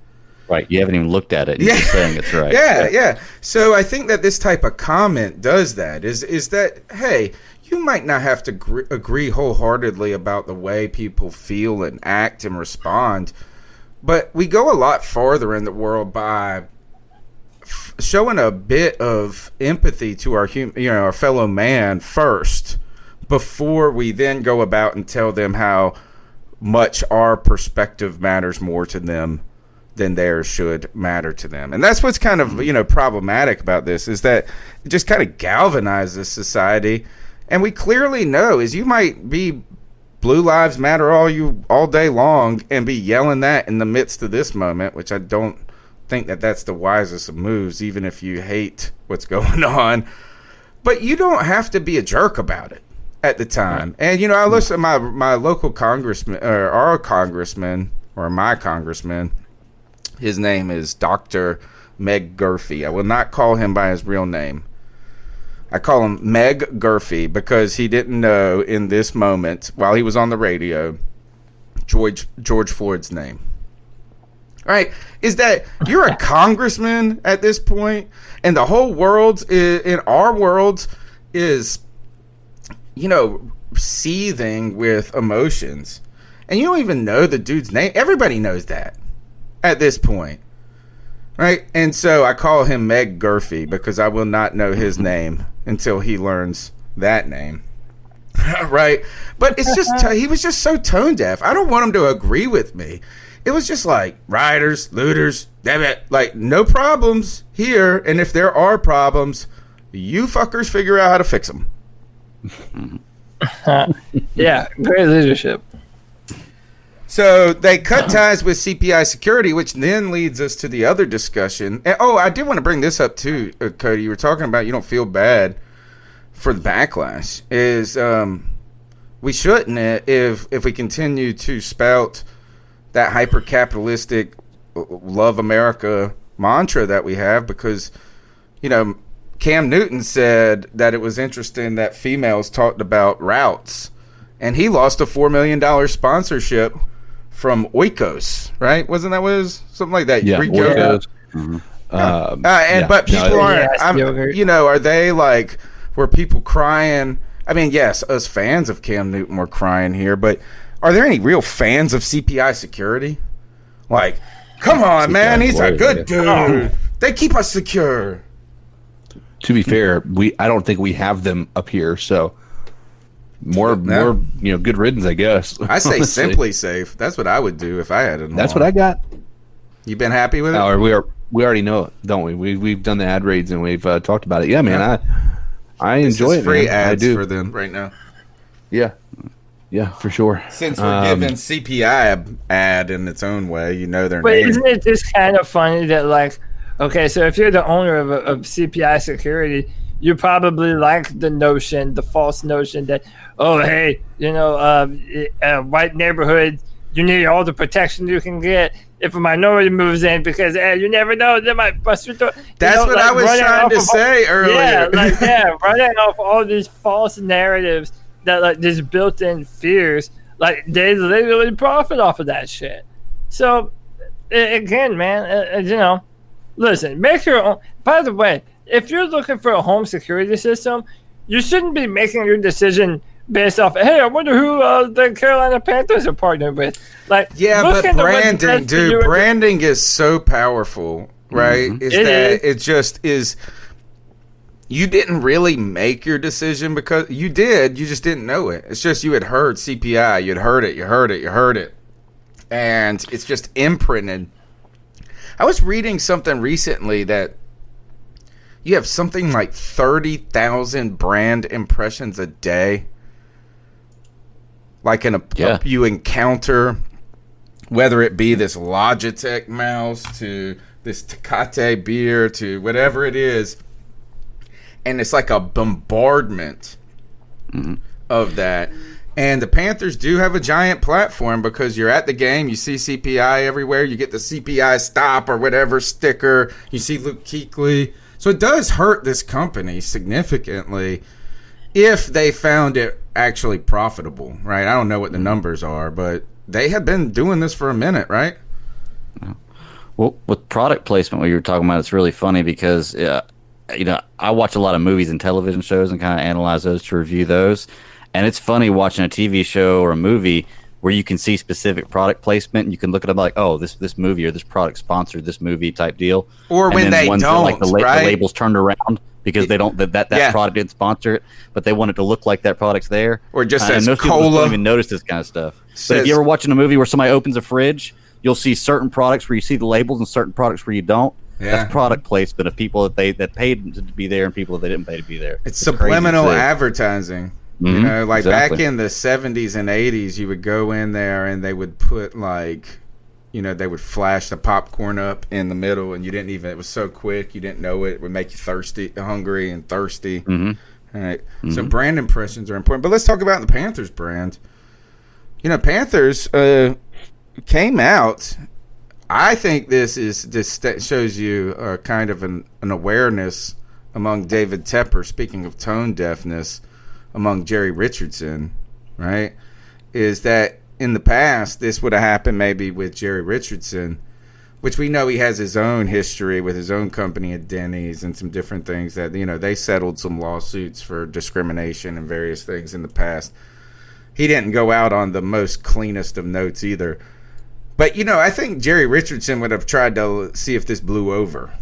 Right. You haven't even looked at it. And you're saying it's right. Yeah. So I think that this type of comment does that. Is that, hey, you might not have to agree wholeheartedly about the way people feel and act and respond, but we go a lot farther in the world by showing a bit of empathy to our fellow man first, before we then go about and tell them how much our perspective matters more to them than theirs should matter to them. And that's what's kind of, problematic about this, is that it just kind of galvanizes society. And we clearly know is you might be Blue Lives Matter all day long and be yelling that in the midst of this moment, which I don't think that that's the wisest of moves, even if you hate what's going on. But you don't have to be a jerk about it at the time. And, I listen to my local congressman, or our congressman, or my congressman. His name is Dr. Meg Gurfee. I will not call him by his real name. I call him Meg Gurfee because he didn't know in this moment, while he was on the radio, George Floyd's name. Right? Is that you're a congressman at this point, and the whole world, in our world, is, seething with emotions. And you don't even know the dude's name. Everybody knows that at this point. Right? And so I call him Meg Gurfee because I will not know his name until he learns that name. Right? But it's just, he was just so tone deaf. I don't want him to agree with me. It was just like rioters, looters, like no problems here. And if there are problems, you fuckers figure out how to fix them. Yeah, great leadership. So they cut ties with CPI security, which then leads us to the other discussion. And, I did want to bring this up too, Cody. You were talking about you don't feel bad for the backlash. Is we shouldn't if we continue to spout that hyper-capitalistic love America mantra that we have, because, Cam Newton said that it was interesting that females talked about routes, and he lost a $4 million sponsorship from Oikos, right? Wasn't that what it was? Something like that. Yeah, Oikos. Mm-hmm. But people aren't, are they like, were people crying? I mean, yes, us fans of Cam Newton were crying here, but are there any real fans of CPI security? Like, come on, man, he's a good dude. They keep us secure. To be fair, I don't think we have them up here, so more good riddance, I guess. I say simply safe. That's what I would do if I had it. That's what I got. You been happy with it? Or we already know it, don't we? We've done the ad raids and we've talked about it. Yeah, man, I enjoy it. Free man. ads for them right now. Yeah, for sure. Since we're giving CPI ad in its own way, their name. But isn't it just kind of funny that, like, okay, so if you're the owner of CPI security, you probably like the false notion that, white neighborhood, you need all the protection you can get if a minority moves in, because you never know, they might bust your door. That's what I was trying to say earlier. Running off all these false narratives that, like, these built-in fears, like, they literally profit off of that shit. So, again, man, listen, make your own. By the way, if you're looking for a home security system, you shouldn't be making your decision based off, hey, I wonder who the Carolina Panthers are partnered with. Like, yeah, but branding, dude, branding is so powerful, right? Mm-hmm. It just is. You didn't really make your decision because you did. You just didn't know it. It's just you had heard CPI. You'd heard it. And it's just imprinted. I was reading something recently that you have something like 30,000 brand impressions a day. Like you encounter, whether it be this Logitech mouse to this Tecate beer to whatever it is. And it's like a bombardment of that. And the Panthers do have a giant platform because you're at the game. You see CPI everywhere. You get the CPI stop or whatever sticker. You see Luke Kuechly. So it does hurt this company significantly if they found it actually profitable, right? I don't know what the numbers are, but they have been doing this for a minute, right? Well, with product placement, what you were talking about, it's really funny because, I watch a lot of movies and television shows and kind of analyze those to review those. And it's funny watching a TV show or a movie where you can see specific product placement and you can look at it like, oh, this movie or this product sponsored this movie type deal. Or and when they ones don't, that, like the right? label's turned around because they don't that product didn't sponsor it, but they want it to look like that product's there. Or just and says most people cola. don't even notice this kind of stuff. Says, but if you're ever watching a movie where somebody opens a fridge, you'll see certain products where you see the labels and certain products where you don't. Yeah. That's product placement of people that paid to be there and people that they didn't pay to be there. It's subliminal advertising. Mm-hmm. You know, like Exactly. back in the 70s and 80s, you would go in there and they would put they would flash the popcorn up in the middle and it was so quick, you didn't know it. It would make you hungry and thirsty. Mm-hmm. All right. So brand impressions are important. But let's talk about the Panthers brand. Panthers came out. I think this shows you kind of an awareness among David Tepper, speaking of tone deafness, among Jerry Richardson, right? Is that in the past, this would have happened maybe with Jerry Richardson, which we know he has his own history with his own company at Denny's and some different things that, they settled some lawsuits for discrimination and various things in the past. He didn't go out on the most cleanest of notes either. But, I think Jerry Richardson would have tried to see if this blew over.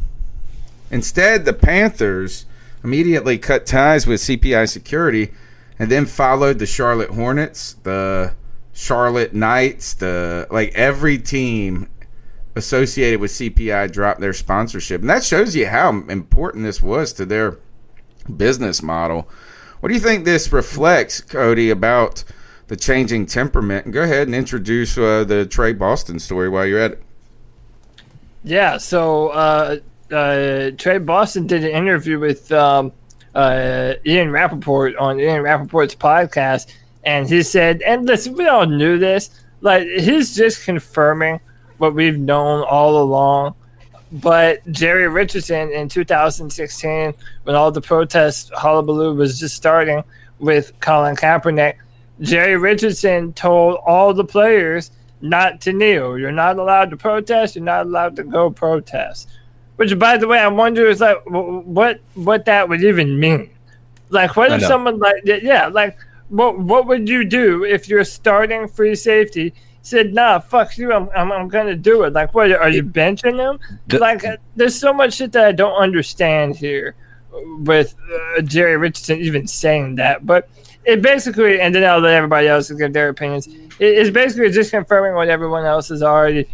Instead, the Panthers immediately cut ties with CPI Security and then followed the Charlotte Hornets, the Charlotte Knights, every team associated with CPI dropped their sponsorship. And that shows you how important this was to their business model. What do you think this reflects, Cody, about the changing temperament? And go ahead and introduce the Trey Boston story while you're at it. Yeah, so Trey Boston did an interview with Ian Rappaport on Ian Rappaport's podcast, and he said, and listen, we all knew this, he's just confirming what we've known all along. But Jerry Richardson in 2016, when all the protest hullabaloo was just starting with Colin Kaepernick, Jerry Richardson told all the players not to kneel. You're not allowed to protest. You're not allowed to go protest. Which, by the way, I wonder is what that would even mean. What if someone what would you do if your starting free safety said, "Nah, fuck you, I'm gonna do it"? What are you benching him? There's so much shit that I don't understand here with Jerry Richardson even saying that, but. It basically, and then I'll let everybody else give their opinions. It's basically just confirming what everyone else has already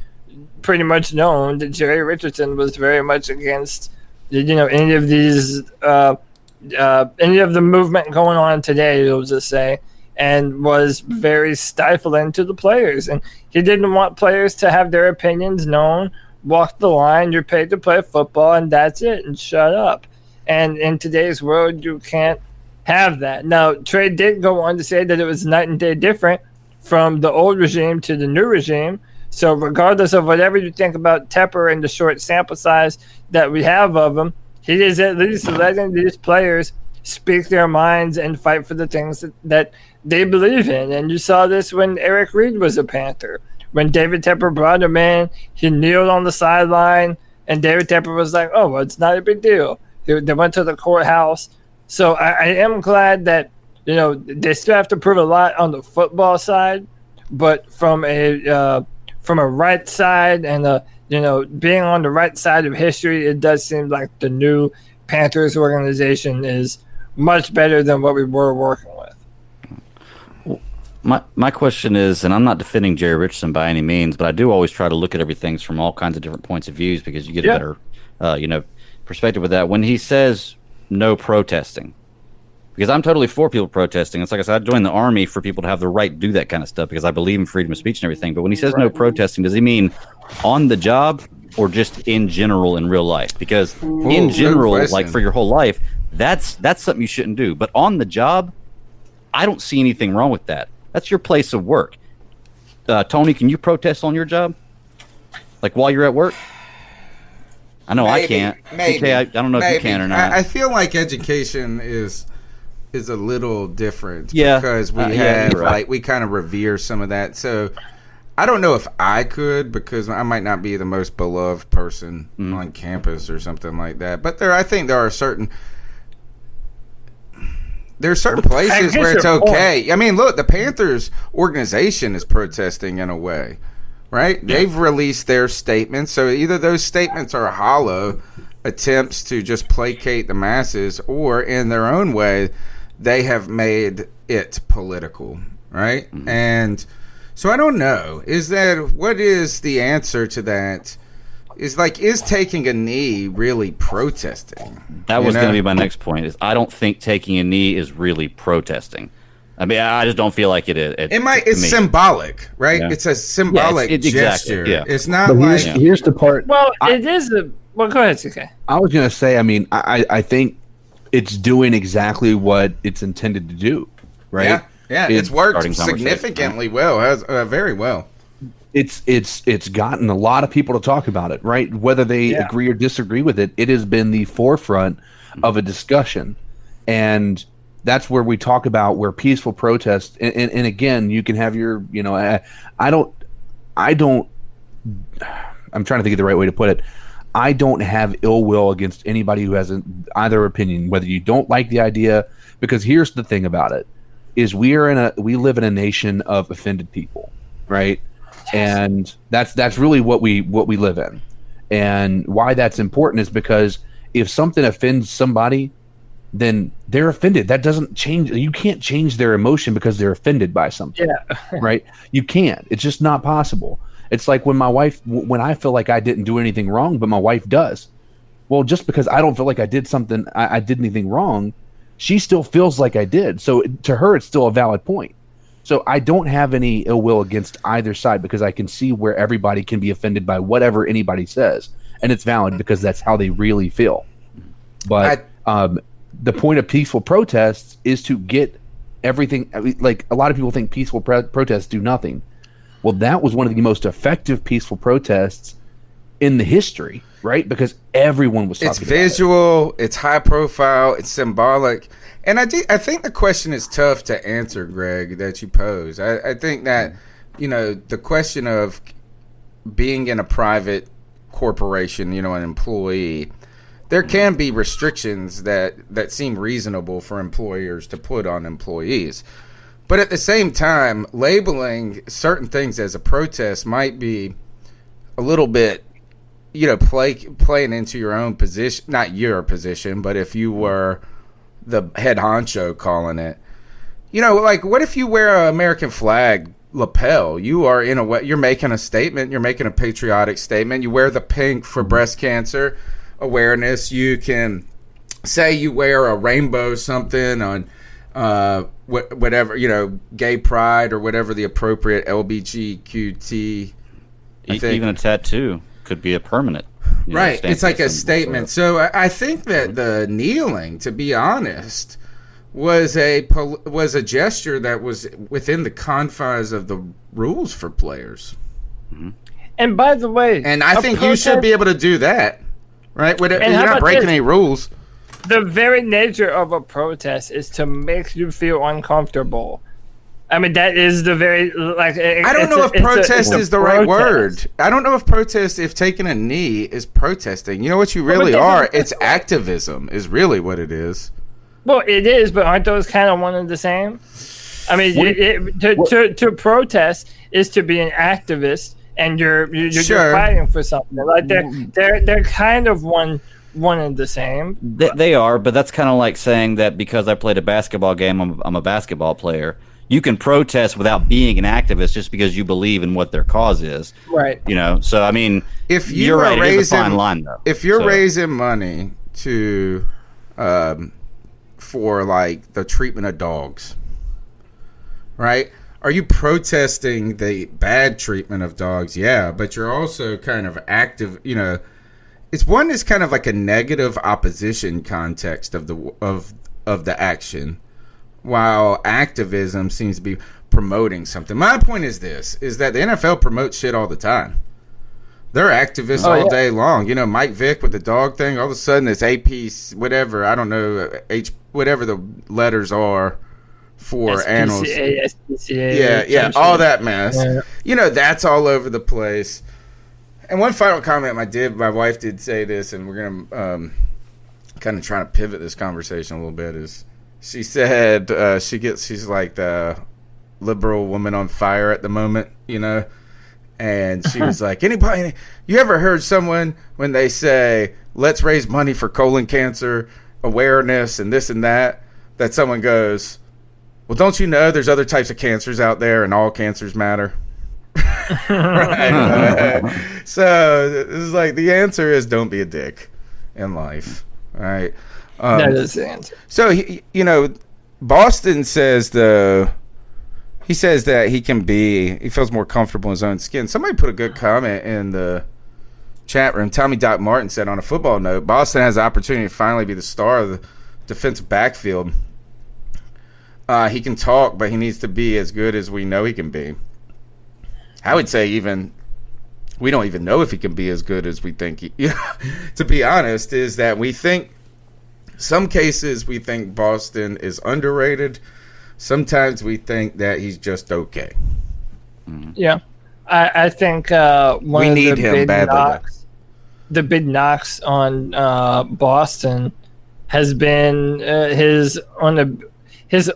pretty much known, that Jerry Richardson was very much against, any of these, any of the movement going on today, we'll just say, and was very stifling to the players. And he didn't want players to have their opinions known, walk the line, you're paid to play football, and that's it, and shut up. And in today's world, you can't have that. Now, Trey did go on to say that it was night and day different from the old regime to the new regime. So regardless of whatever you think about Tepper and the short sample size that we have of him, he is at least letting these players speak their minds and fight for the things that they believe in. And you saw this when Eric Reed was a Panther. When David Tepper brought him in, he kneeled on the sideline, and David Tepper was like, oh, well, it's not a big deal. They went to the courthouse. So I am glad that, they still have to prove a lot on the football side, but from a right side and, being on the right side of history, it does seem like the new Panthers organization is much better than what we were working with. My question is, and I'm not defending Jerry Richardson by any means, but I do always try to look at everything from all kinds of different points of views because you get a better, perspective with that. When he says no protesting, because I'm totally for people protesting. It's like I said, I joined the army for people to have the right to do that kind of stuff because I believe in freedom of speech and everything. But when he says no protesting, does he mean on the job or just in general in real life? Because in general, for your whole life, that's something you shouldn't do. But on the job, I don't see anything wrong with that. That's your place of work. Tony, can you protest on your job? While you're at work? I know maybe, I can't. Maybe. I don't know if you can or not. I feel like education is a little different because we have we kind of revere some of that. So I don't know if I could, because I might not be the most beloved person on campus or something like that. But I think there are certain places where it's okay. I mean, look, the Panthers organization is protesting in a way, right? Yeah. They've released their statements, so either those statements are hollow attempts to just placate the masses, or in their own way, they have made it political, right? Mm-hmm. And so I don't know. What is the answer to that? Is taking a knee really protesting? That was going to be my next point. I don't think taking a knee is really protesting. I mean, I just don't feel like it is. It's symbolic, right? Yeah. It's a symbolic gesture. Exactly, yeah. It's not here's the part. Well, it is a. Well, go ahead, CK. I was going to say. I mean, I think it's doing exactly what it's intended to do, right? Yeah. It's worked significantly well. Very well. It's gotten a lot of people to talk about it, right? Whether they agree or disagree with it, it has been the forefront of a discussion, and that's where we talk about where peaceful protest. And again, you can have your, I'm trying to think of the right way to put it. I don't have ill will against anybody who has either opinion, whether you don't like the idea, because here's the thing about it, is we live in a nation of offended people, right? And that's really what we live in. And why that's important is because if something offends somebody, then they're offended. That doesn't change. You can't change their emotion because they're offended by something. Yeah. Right? You can't. It's just not possible. It's like when I feel like I didn't do anything wrong, but my wife does. Well, just because I don't feel like I did anything wrong, she still feels like I did. So to her, it's still a valid point. So I don't have any ill will against either side, because I can see where everybody can be offended by whatever anybody says, and it's valid because that's how they really feel. But the point of peaceful protests is to get everything. Like, a lot of people think peaceful protests do nothing. Well, that was one of the most effective peaceful protests in the history, right? Because everyone was talking about it. It's visual, it's high profile, it's symbolic. And I think the question is tough to answer, Greg, that you pose. I think that, the question of being in a private corporation, an employee, there can be restrictions that seem reasonable for employers to put on employees. But at the same time, labeling certain things as a protest might be a little bit, playing into your own position, not your position, but if you were the head honcho calling it, what if you wear an American flag lapel? You're making a statement, you're making a patriotic statement. You wear the pink for breast cancer awareness. You can say you wear a rainbow something on whatever, gay pride or whatever the appropriate LGBTQT. Even a tattoo could be a permanent. Right. It's like a statement. So I think that the kneeling, to be honest, was a gesture that was within the confines of the rules for players. Mm-hmm. And by the way, and I think you should be able to do that, right? You're not breaking any rules. The very nature of a protest is to make you feel uncomfortable. I mean, that is the very, I don't know if protest is the right word. I don't know if taking a knee is protesting. You know what you really are? It's activism is really what it is. Well, it is, but aren't those kind of one and the same? I mean, to protest is to be an activist, and you're fighting for something. Like they're kind of one and the same. They are, but that's kind of like saying that because I played a basketball game, I'm a basketball player. You can protest without being an activist just because you believe in what their cause is. Right. So I mean, if you're right, it is a fine line, though. If you're raising money to for the treatment of dogs, right? Are you protesting the bad treatment of dogs? Yeah, but you're also kind of active, it's kind of like a negative opposition context of the action, while activism seems to be promoting something. My point is is that the NFL promotes shit all the time. They're activists all day long. Mike Vick with the dog thing, all of a sudden it's AP, whatever, I don't know, whatever the letters are, for analysts. SPCA, Yeah, all that mess. Yeah. That's all over the place. And one final comment my wife did say this, and we're gonna kind of trying to pivot this conversation a little bit. Is she said she's like the liberal woman on fire at the moment, and she was like, anybody, you ever heard someone when they say let's raise money for colon cancer awareness and this and that someone goes, well, don't you know there's other types of cancers out there and all cancers matter? Right. So this is like, the answer is don't be a dick in life. All right. That is the answer. So, Boston says he says that he feels more comfortable in his own skin. Somebody put a good comment in the chat room. Tommy Doc Martin said, on a football note, Boston has the opportunity to finally be the star of the defensive backfield. He can talk, but he needs to be as good as we know he can be. I would say we don't even know if he can be as good as we think. To be honest, is that we think some cases we think Boston is underrated. Sometimes we think that he's just okay. Yeah, I think one of the big knocks on Boston has been his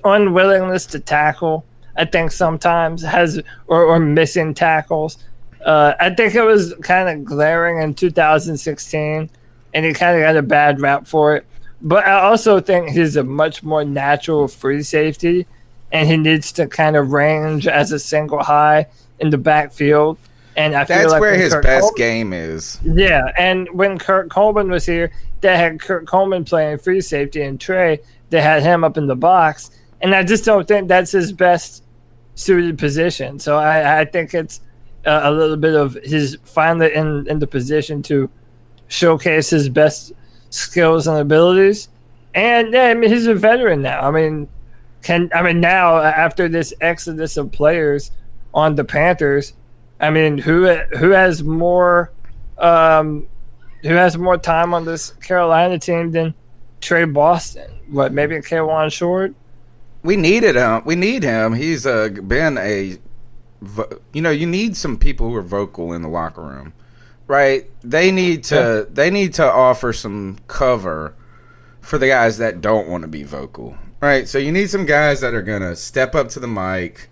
unwillingness to tackle. I think sometimes or missing tackles. I think it was kind of glaring in 2016, and he kind of got a bad rap for it. But I also think he's a much more natural free safety, and he needs to kind of range as a single high in the backfield. And I feel like where his best game is. Yeah, and when Kurt Coleman was here, they had Kurt Coleman playing free safety, and Trey, they had him up in the box. And I just don't think that's his best suited position. So I think it's a little bit of his finally in the position to showcase his best skills and abilities. And yeah, I mean, he's a veteran now. Now after this exodus of players on the Panthers, I mean, who has more time on this Carolina team than Trey Boston? What, maybe K'Wan Short? We needed him. We need him. He's been you need some people who are vocal in the locker room, right? They need to offer some cover for the guys that don't want to be vocal, right? So you need some guys that are going to step up to the mic.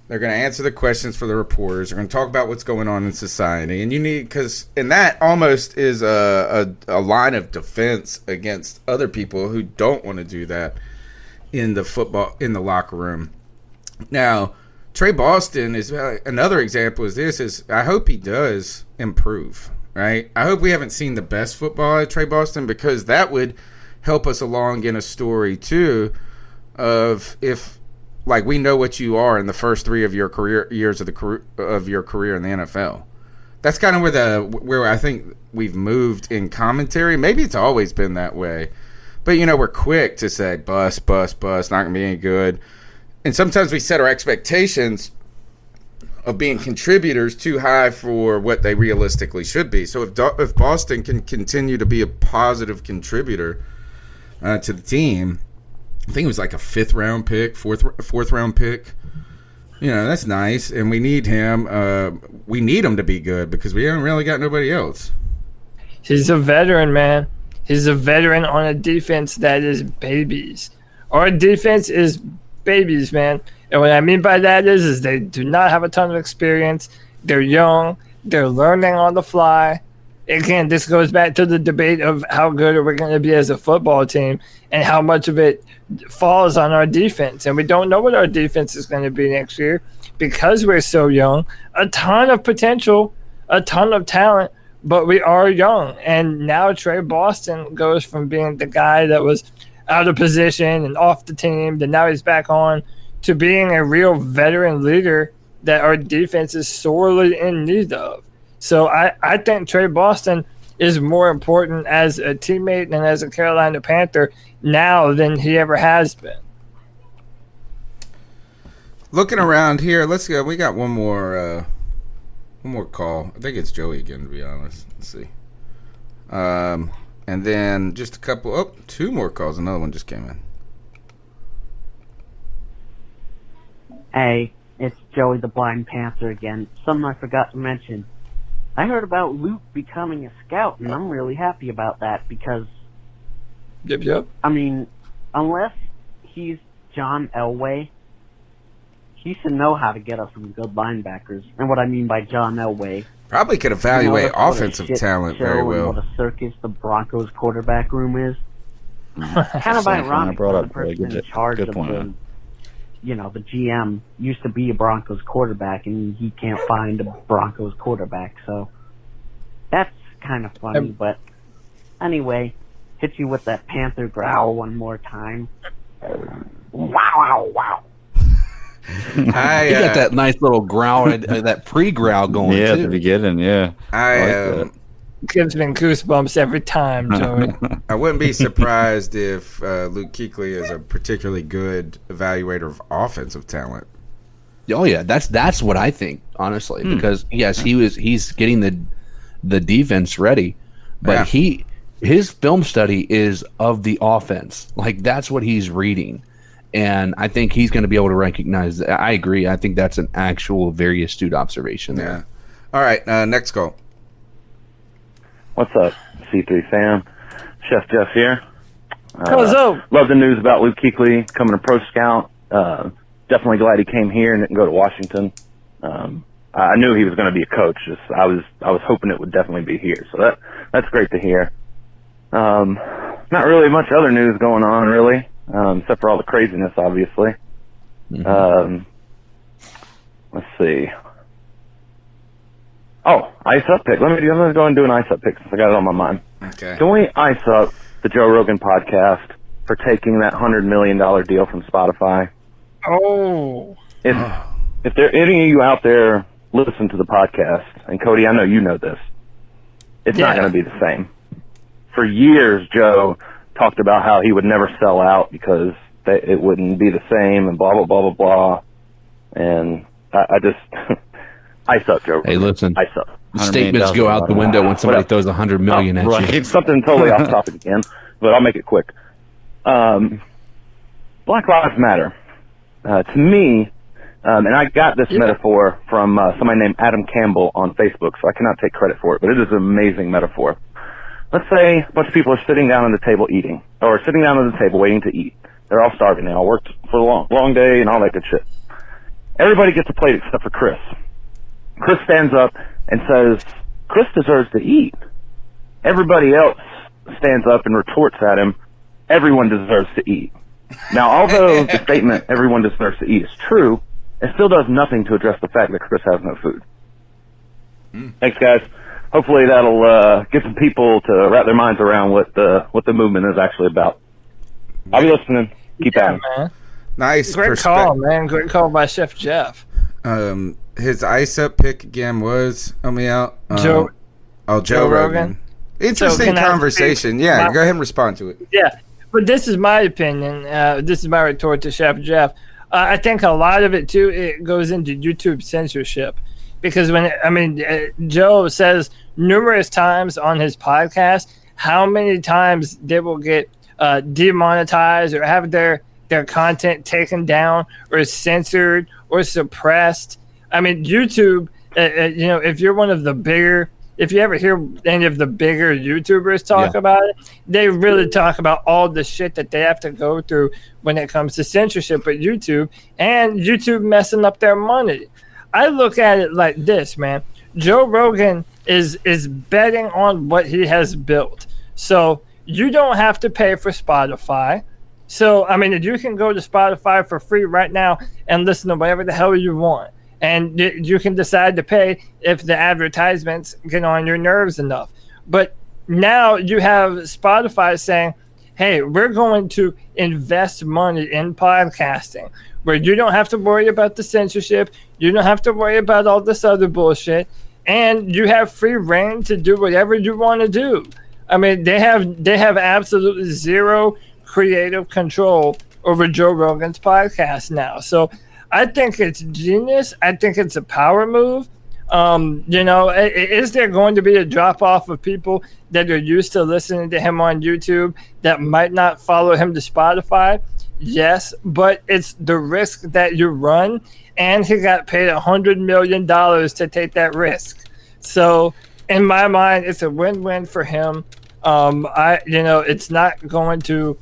They're going to answer the questions for the reporters. They're going to talk about what's going on in society. And and that almost is a line of defense against other people who don't want to do that in the locker room. Now, Trey Boston is another example. Is I hope he does improve, right? I hope we haven't seen the best football at Trey Boston, because that would help us along in a story too of if, like, we know what you are in the first 3 of your years of your career in the NFL. That's kind of where I think we've moved in commentary. Maybe it's always been that way. But, we're quick to say, bust, not going to be any good. And sometimes we set our expectations of being contributors too high for what they realistically should be. So if Boston can continue to be a positive contributor to the team, I think it was like a fourth round pick. That's nice. And we need him. We need him to be good because we haven't really got nobody else. He's a veteran, man. He's a veteran on a defense that is babies. Our defense is babies, man. And what I mean by that is they do not have a ton of experience. They're young. They're learning on the fly. Again, this goes back to the debate of how good are we going to be as a football team and how much of it falls on our defense. And we don't know what our defense is going to be next year because we're so young. A ton of potential, a ton of talent, but we are young. And now Trey Boston goes from being the guy that was out of position and off the team, to now he's back on, to being a real veteran leader that our defense is sorely in need of. So I think Trey Boston is more important as a teammate and as a Carolina Panther now than he ever has been. Looking around here, let's go. We got one more call. I think it's Joey again, to be honest. Let's see. And then just two more calls. Another one just came in. Hey, it's Joey the Blind Panther again. Something I forgot to mention. I heard about Luke becoming a scout, and I'm really happy about that because, Yep. I mean, unless he's John Elway, he should know how to get us some good linebackers. And what I mean by John Elway, Probably could evaluate what a offensive shit talent show very and well. what a circus the Broncos quarterback room is. Kind of Something I ironic brought that up, the person really in good- charge good of point, the, man. the GM used to be a Broncos quarterback, and he can't find a Broncos quarterback. So that's kind of funny. But anyway, hit you with that Panther growl one more time. Wow. You got that nice little growl, that pre-growl going Yeah, at too. the beginning, yeah. I Gives me goosebumps every time, Joey. I wouldn't be surprised if Luke Kuechly is a particularly good evaluator of offensive talent. Oh yeah, that's what I think, honestly. Because yes, he's getting the defense ready, but his film study is of the offense. Like that's what he's reading. And I think he's going to be able to recognize that. I agree. I think that's an actual very astute observation there. All right, next call. What's up, C3 fam? Chef Jeff here. What's up? Love the news about Luke Kuechly coming to Pro Scout. Definitely glad he came here and didn't go to Washington. I knew he was going to be a coach. I was hoping it would definitely be here. So that's great to hear. Not really much other news going on, really, except for all the craziness, obviously. Let's see. Oh, ice up pick. Let me go and do an ice up pick since I got it on my mind. Okay. Can we ice up the Joe Rogan podcast for taking that $100 million deal from Spotify? Oh. If there any of you out there listen to the podcast, and Cody, I know you know this, it's not going to be the same. For years, Joe talked about how he would never sell out because it wouldn't be the same and blah, blah, blah, blah, blah. And I just... Ice up, Joe. Hey, listen. Ice up. Statements go out the window when somebody throws $100 million at you. It's something totally off topic again, but I'll make it quick. Black Lives Matter. To me, and I got this metaphor from somebody named Adam Campbell on Facebook, so I cannot take credit for it, but it is an amazing metaphor. Let's say a bunch of people are sitting down at the table eating, or sitting down at the table waiting to eat. They're all starving. They all worked for a long day and all that good shit. Everybody gets a plate except for Chris. Chris stands up and says, Chris deserves to eat. Everybody else stands up and retorts at him, everyone deserves to eat. Now, although the statement, everyone deserves to eat, is true, it still does nothing to address the fact that Chris has no food. Thanks, guys. Hopefully that'll get some people to wrap their minds around what the movement is actually about. I'll be listening. Keep at it. Man. Nice Great call, man. Great call by Chef Jeff. His ice up pick again was, help me out. Joe Rogan. Interesting conversation. Go ahead and respond to it. Yeah, but this is my opinion. This is my retort to Chef Jeff. I think a lot of it too, it goes into YouTube censorship, because Joe says numerous times on his podcast how many times they will get demonetized or have their content taken down or censored or suppressed. I mean, YouTube, if you're one of the bigger, if you ever hear any of the bigger YouTubers talk about it, they really talk about all the shit that they have to go through when it comes to censorship at YouTube and YouTube messing up their money. I look at it like this, man. Joe Rogan is betting on what he has built. So you don't have to pay for Spotify. So, I mean, you can go to Spotify for free right now and listen to whatever the hell you want. And you can decide to pay if the advertisements get on your nerves enough. But now you have Spotify saying, hey, we're going to invest money in podcasting where you don't have to worry about the censorship. You don't have to worry about all this other bullshit. And you have free reign to do whatever you want to do. I mean, they have absolutely zero creative control over Joe Rogan's podcast now. So I think it's genius. I think it's a power move. Is there going to be a drop off of people that are used to listening to him on YouTube that might not follow him to Spotify? Yes, but it's the risk that you run, and he got paid $100 million to take that risk. So, in my mind, it's a win-win for him. It's not going to.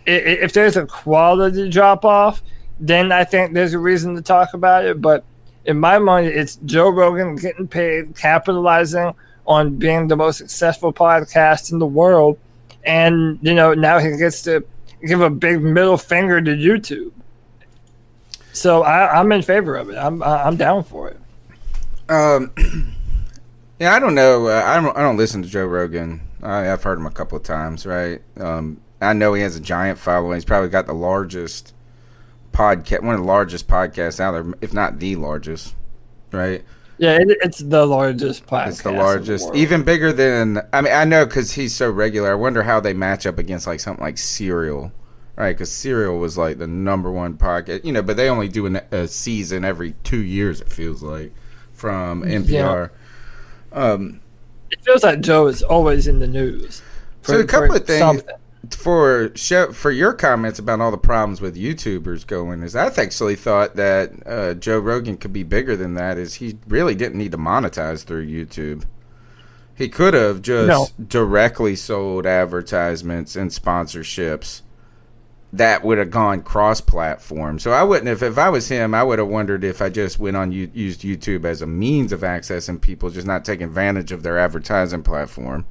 If there's a quality drop-off, then I think there's a reason to talk about it. But in my mind, it's Joe Rogan getting paid, capitalizing on being the most successful podcast in the world, and now he gets to give a big middle finger to YouTube. So I'm in favor of it. I'm down for it. Yeah, I don't know. I don't listen to Joe Rogan. I've heard him a couple of times, right? I know he has a giant following. He's probably got the largest podcast, one of the largest podcasts out there, if not the largest, right? Yeah, it's the largest podcast. It's the largest, even bigger than. I mean, I know because he's so regular. I wonder how they match up against like something like Serial, right? Because Serial was like the number one podcast, but they only do a season every 2 years. It feels like from NPR. Yeah. It feels like Joe is always in the news. So a couple of things for your comments about all the problems with YouTubers going is I've actually thought that Joe Rogan could be bigger than that. Is he really didn't need to monetize through YouTube. He could have just directly sold advertisements and sponsorships that would have gone cross-platform. So I wouldn't have, if I was him, I would have wondered if I just went on used YouTube as a means of accessing people, just not taking advantage of their advertising platform.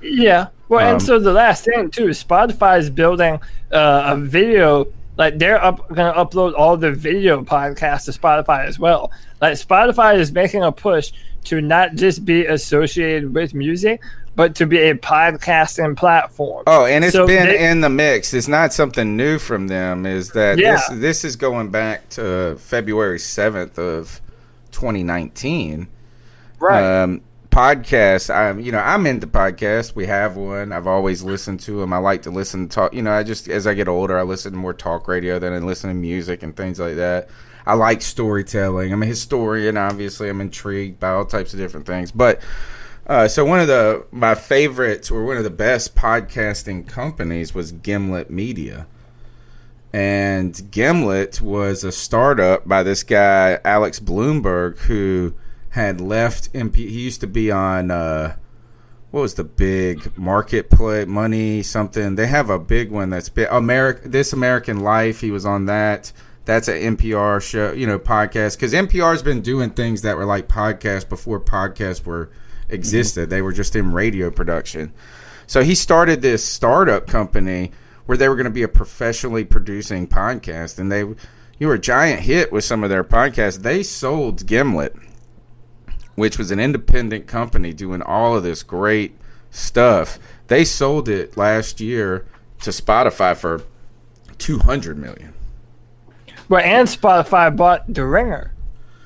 Yeah. Well, and so the last thing, too, Spotify is building a video. Like, they're going to upload all the video podcasts to Spotify as well. Like, Spotify is making a push to not just be associated with music, but to be a podcasting platform. Oh, and it's been in the mix. It's not something new from them. Is that this is going back to February 7th of 2019. Right. Podcasts. I'm into podcasts. We have one. I've always listened to them. I like to listen to talk. As I get older, I listen to more talk radio than I listen to music and things like that. I like storytelling. I'm a historian. Obviously, I'm intrigued by all types of different things. But so one of my favorites, or one of the best podcasting companies, was Gimlet Media. And Gimlet was a startup by this guy, Alex Bloomberg, who had left MP. He used to be on what was the big marketplace, Money something. They have a big one that's been This American Life. He was on that. That's an NPR show, podcast. Because NPR's been doing things that were like podcasts before podcasts were existed. They were just in radio production. So he started this startup company where they were going to be a professionally producing podcast, and you were a giant hit with some of their podcasts. They sold Gimlet, which was an independent company doing all of this great stuff. They sold it last year to Spotify for $200 million. Well, and Spotify bought The Ringer.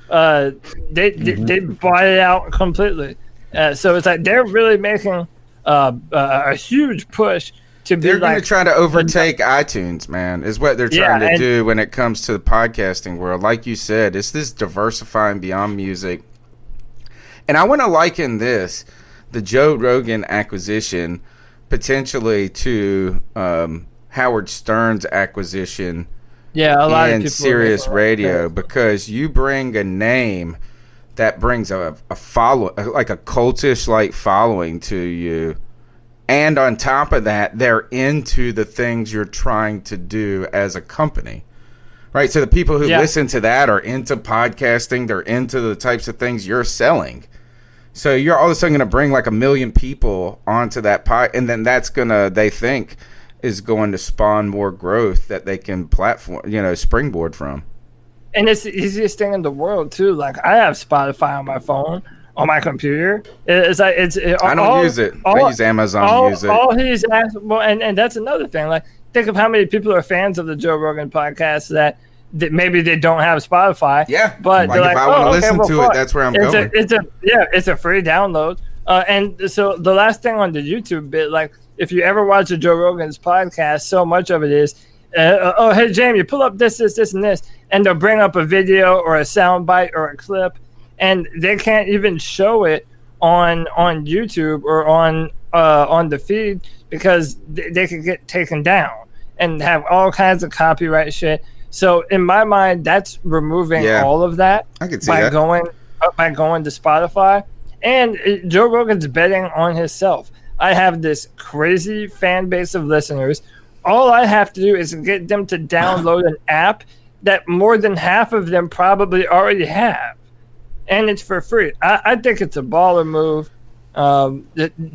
They bought it out completely. So it's like they're really making a huge push to be. They're going to try to overtake iTunes, man, is what they're trying to do when it comes to the podcasting world. Like you said, it's this diversifying beyond music. And I want to liken the Joe Rogan acquisition, potentially to Howard Stern's acquisition in Sirius Radio, because you bring a name that brings a follow, like a cultish like following to you, and on top of that, they're into the things you're trying to do as a company. Right, so the people who listen to that are into podcasting. They're into the types of things you're selling. So you're all of a sudden going to bring like 1 million people onto that pod, and then that's they think, is going to spawn more growth that they can springboard from. And it's the easiest thing in the world too. Like, I have Spotify on my phone, on my computer. I don't use it. I use Amazon Music. And that's another thing. Like, think of how many people are fans of the Joe Rogan podcast that maybe they don't have Spotify. Yeah, but like if I want to listen to it, that's where I'm going. It's a free download. And so the last thing on the YouTube bit, like, if you ever watch a Joe Rogan's podcast, so much of it is, hey Jamie, pull up this, and this, and they'll bring up a video or a sound bite or a clip, and they can't even show it on YouTube or on the feed because they could get taken down. and have all kinds of copyright shit. So in my mind, that's removing all of that I can see by that. going to Spotify. And Joe Rogan's betting on himself. I have this crazy fan base of listeners. All I have to do is get them to download an app that more than half of them probably already have. And it's for free. I think it's a baller move.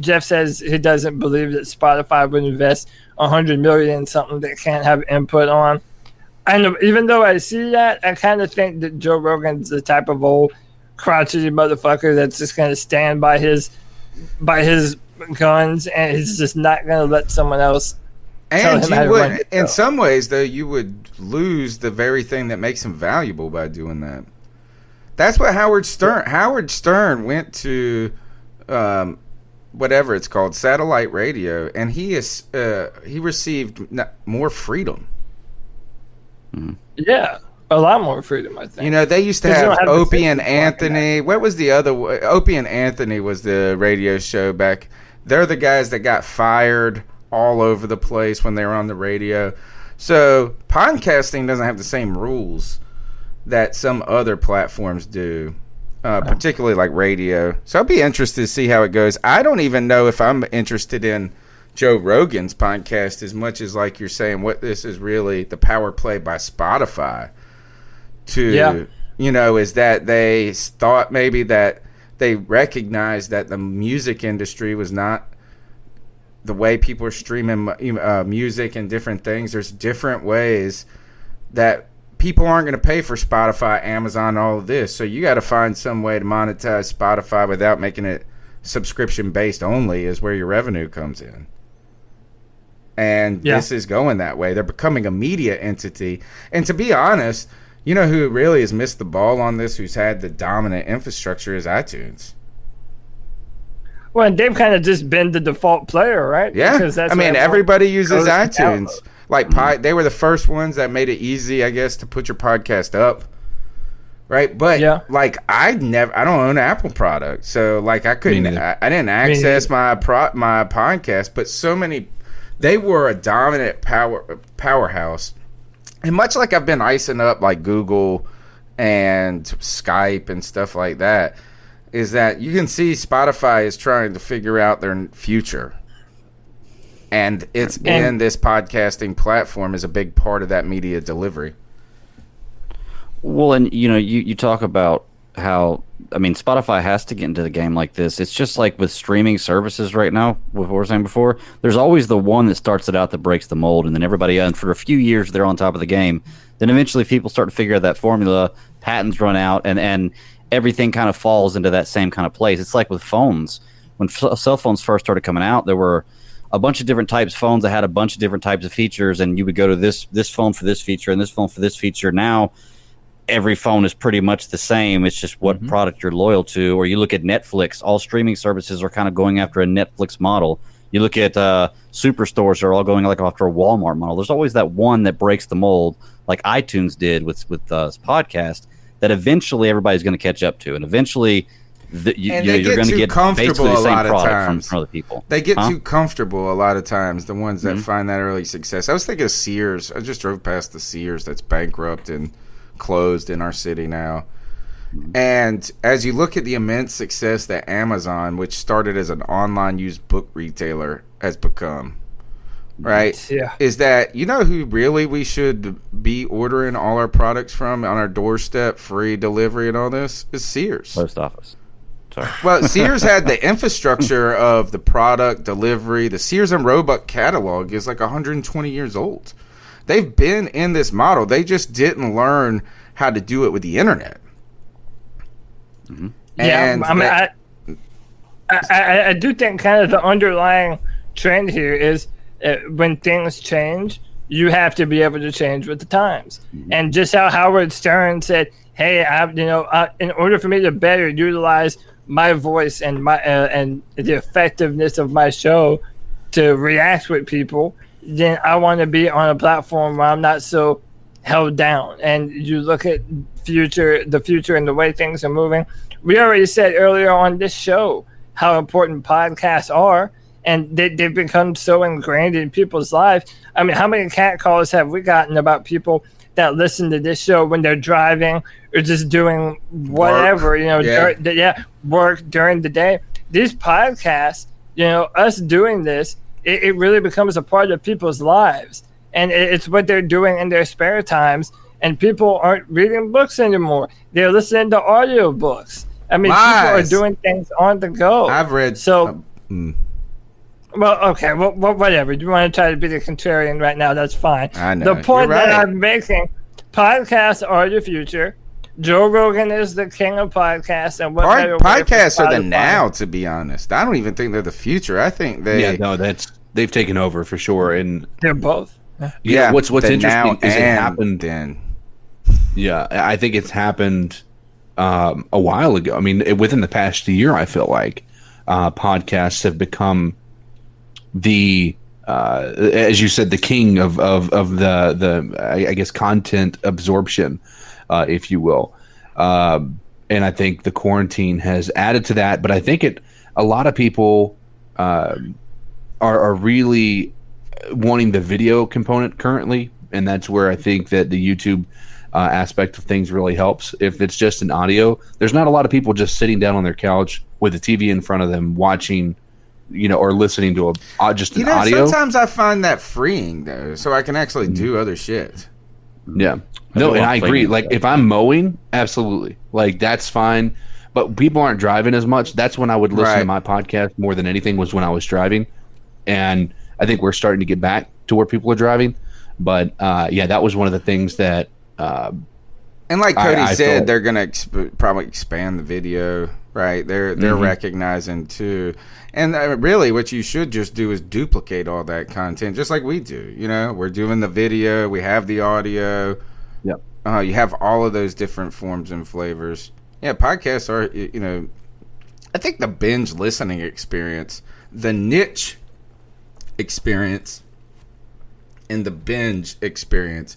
Jeff says he doesn't believe that Spotify would invest $100 million in something they can't have input on. And even though I see that, I kind of think that Joe Rogan's the type of old crotchety motherfucker that's just going to stand by his guns, and he's just not going to let someone else tell And him how you to run would, it. in some ways, though, you would lose the very thing that makes him valuable by doing that. That's what Howard Stern went to, whatever it's called, satellite radio, and he received more freedom. Yeah, a lot more freedom, I think. You know, they used to 'Cause you have don't have the Opie and safety Anthony. What was the other? Opie and Anthony was the radio show back. They're the guys that got fired all over the place when they were on the radio. So podcasting doesn't have the same rules that some other platforms do, particularly like radio. So I'd be interested to see how it goes. I don't even know if I'm interested in Joe Rogan's podcast as much as, like you're saying, what this is really the power play by Spotify to, is that they thought maybe that they recognized that the music industry was not the way people are streaming music and different things. There's different ways that people aren't going to pay for Spotify, Amazon, all of this. So you got to find some way to monetize Spotify without making it subscription based only is where your revenue comes in. And this is going that way. They're becoming a media entity. And to be honest, you know who really has missed the ball on this, who's had the dominant infrastructure, is iTunes. Well, and they've kind of just been the default player, right? Yeah. Because that's everybody uses iTunes. Download. Like, they were the first ones that made it easy, I guess, to put your podcast up. Right? But, like, I don't own an Apple product. So, like, I couldn't, I didn't access my podcast. But so many, they were a dominant powerhouse. And much like I've been icing up, like, Google and Skype and stuff like that, is that you can see Spotify is trying to figure out their future. And it's in this podcasting platform is a big part of that media delivery. Well, and, you talk about how, Spotify has to get into the game like this. It's just like with streaming services right now, what we were saying before. There's always the one that starts it out that breaks the mold, and then everybody, and for a few years, they're on top of the game. Then eventually people start to figure out that formula, patents run out, and everything kind of falls into that same kind of place. It's like with phones. When cell phones first started coming out, there were a bunch of different types of phones that had a bunch of different types of features, and you would go to this phone for this feature and this phone for this feature. Now, every phone is pretty much the same. It's just what product you're loyal to. Or you look at Netflix. All streaming services are kind of going after a Netflix model. You look at superstores are all going like after a Walmart model. There's always that one that breaks the mold, like iTunes did with this podcast, that eventually everybody's going to catch up to, and eventually you're going to get basically the same product from other people. They get too comfortable a lot of times, the ones that find that early success. I was thinking of Sears. I just drove past the Sears that's bankrupt and closed in our city now. And as you look at the immense success that Amazon, which started as an online used book retailer, has become, right? Yeah. Is that, who really we should be ordering all our products from on our doorstep, free delivery and all this? Is Sears. Post office. Sorry. Well, Sears had the infrastructure of the product delivery. The Sears and Roebuck catalog is like 120 years old. They've been in this model. They just didn't learn how to do it with the internet. Yeah, I do think kind of the underlying trend here is when things change, you have to be able to change with the times. And just how Howard Stern said, "Hey, in order for me to better utilize my voice and my and the effectiveness of my show to react with people, then I want to be on a platform where I'm not so held down." And you look at the future and the way things are moving. We already said earlier on this show how important podcasts are, and they've become so ingrained in people's lives. I mean, how many cat calls have we gotten about people that listen to this show when they're driving or just doing whatever, work during the day? These podcasts, us doing this, it really becomes a part of people's lives. And it's what they're doing in their spare times. And people aren't reading books anymore. They're listening to audiobooks. I mean, people are doing things on the go. I've read. So, well, okay, well, whatever. You want to try to be the contrarian right now, that's fine. I know. The point You're right. that I'm making, podcasts are the future. Joe Rogan is the king of podcasts. And podcasts are the now, to be honest. I don't even think they're the future. I think they've taken over for sure. And they're both. Yeah, what's interesting is it happened then. Yeah, I think it's happened a while ago. I mean, within the past year, I feel like podcasts have become the as you said, the king of the I guess content absorption, if you will. And I think the quarantine has added to that. But I think a lot of people are really wanting the video component currently, and that's where I think that the YouTube aspect of things really helps. If it's just an audio, there's not a lot of people just sitting down on their couch with a TV in front of them watching, or listening to just an audio. Sometimes I find that freeing though, so I can actually do other shit. Yeah, no, and I agree. Like if I'm mowing, absolutely, like that's fine. But people aren't driving as much. That's when I would listen to my podcast more than anything, was when I was driving, and I think we're starting to get back to where people are driving. But that was one of the things that. And like Cody said, they're going to probably expand the video, right? They're recognizing too. And really what you should just do is duplicate all that content, just like we do. We're doing the video, we have the audio. Yep. You have all of those different forms and flavors. Yeah, podcasts are, I think the binge listening experience, the niche experience, and the binge experience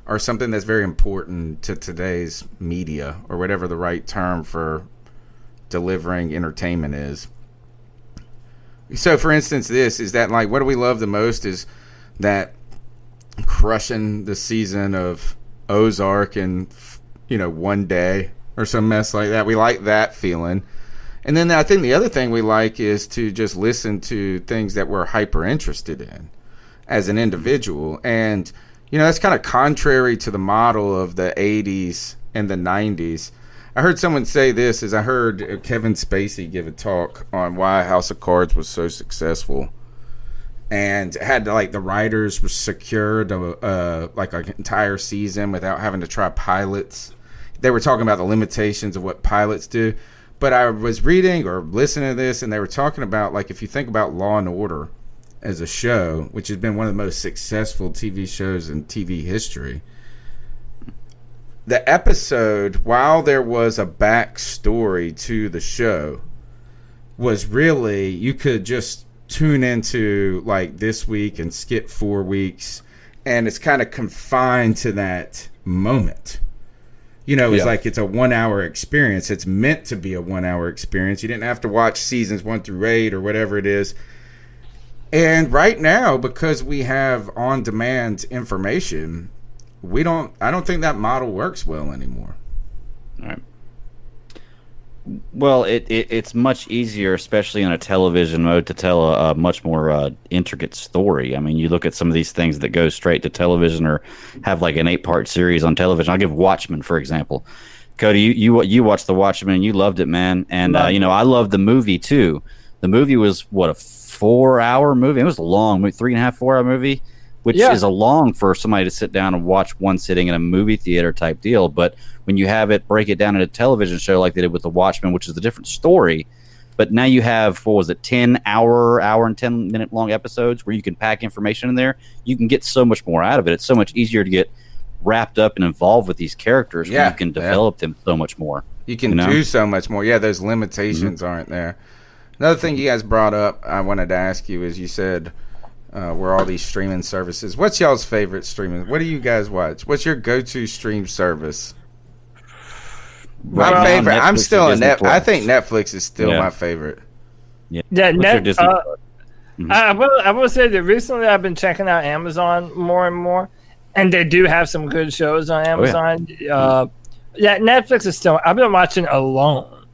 are something that's very important to today's media, or whatever the right term for delivering entertainment is. So, for instance, this is that, like, what do we love the most is that crushing the season of Ozark in, one day or some mess like that. We like that feeling. And then I think the other thing we like is to just listen to things that we're hyper interested in as an individual. And that's kind of contrary to the model of the 80s and the 90s. I heard someone say this, I heard Kevin Spacey give a talk on why House of Cards was so successful. And had the writers were secured like an entire season without having to try pilots. They were talking about the limitations of what pilots do. But I was reading or listening to this, and they were talking about, like, if you think about Law and Order as a show, which has been one of the most successful TV shows in TV history, the episode, while there was a backstory to the show, was really, you could just tune into like this week and skip 4 weeks, and it's kind of confined to that moment. It's like it's a 1 hour experience. It's meant to be a 1 hour experience. You didn't have to watch seasons 1 through 8 or whatever it is. And right now, because we have on-demand information, I don't think that model works well anymore. All right. Well, it's much easier, especially in a television mode, to tell a much more intricate story. I mean, you look at some of these things that go straight to television or have like an 8-part series on television. I'll give Watchmen, for example. Cody, you watched The Watchmen and you loved it, man. And, I loved the movie, too. The movie was, a 4-hour movie? It was a long movie, 3.5, 4-hour movie, which is a long for somebody to sit down and watch one sitting in a movie theater type deal. But when you have it, break it down in a television show like they did with The Watchmen, which is a different story. But now you have, 10 hour and 10 minute long episodes where you can pack information in there. You can get so much more out of it. It's so much easier to get wrapped up and involved with these characters when you can develop them so much more. You can do so much more. Yeah, those limitations aren't there. Another thing you guys brought up, I wanted to ask you, is you said where all these streaming services. What's y'all's favorite streaming? What do you guys watch? What's your go-to stream service? My favorite. I'm still a Netflix. I think Netflix is still my favorite. Yeah. I will say that recently I've been checking out Amazon more and more, and they do have some good shows on Amazon. Yeah, Netflix is still. I've been watching Alone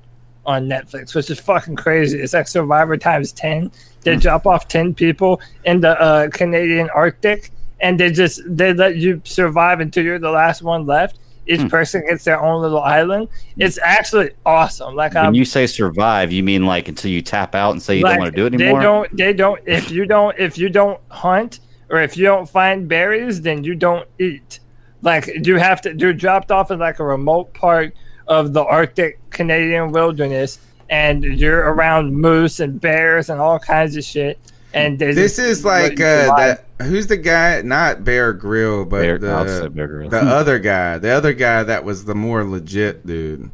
on Netflix, which is fucking crazy. It's like Survivor times 10. They drop off 10 people in the Canadian Arctic, and they let you survive until you're the last one left. Each person gets their own little island. It's actually awesome. Like when you say survive, you mean like until you tap out and say you don't want to do it anymore? They don't. If you don't hunt or if you don't find berries, then you don't eat. Like you're dropped off in like a remote part of the Arctic Canadian wilderness, and you're around moose and bears and all kinds of shit. And this is like that. Who's the guy? Not Bear Grylls, but the other guy. The other guy that was the more legit dude.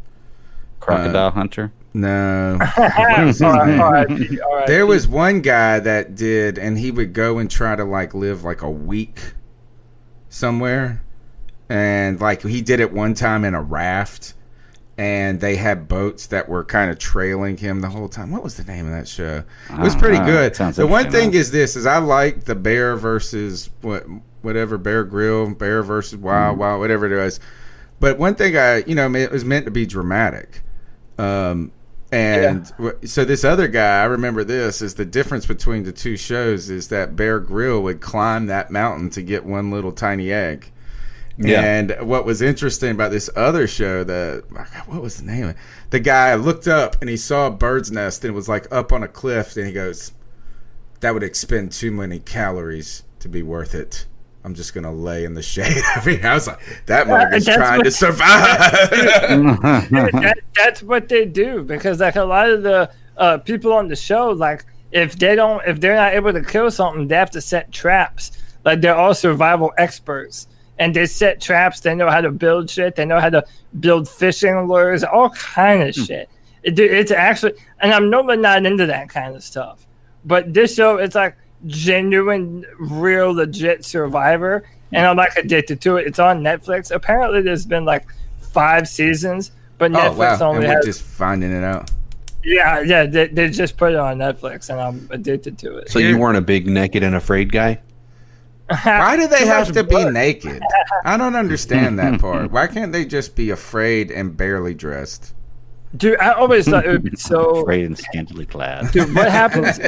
Crocodile Hunter. No. There was one guy that did, and he would go and try to like live like a week somewhere, and like he did it one time in a raft. And they had boats that were kind of trailing him the whole time. What was the name of that show? It was pretty good. The one thing is I like the bear versus whatever Bear Grylls, bear versus wild, whatever it was. But one thing it was meant to be dramatic. So this other guy, I remember this, is the difference between the two shows is that Bear Grylls would climb that mountain to get one little tiny egg. Yeah. And what was interesting about this other show, what was the name of it? The guy looked up and he saw a bird's nest and it was like up on a cliff, and he goes, that would expend too many calories to be worth it. I'm just going to lay in the shade. I was like, that motherfucker's trying to survive. That's what they do, because like a lot of the people on the show, like if they're not able to kill something, they have to set traps. Like they're all survival experts. And they set traps. They know how to build shit. They know how to build fishing lures, all kind of shit. It's actually, and I'm normally not into that kind of stuff. But this show, it's like genuine, real, legit Survivor. And I'm like addicted to it. It's on Netflix. Apparently there's been like 5 seasons, but Netflix only has... just finding it out. Yeah, they just put it on Netflix, and I'm addicted to it. So you weren't a big naked and afraid guy? Why do they have to be naked? I don't understand that part. Why can't they just be afraid and barely dressed? Dude, I always thought it would be so... afraid and scantily clad. Dude, what happens...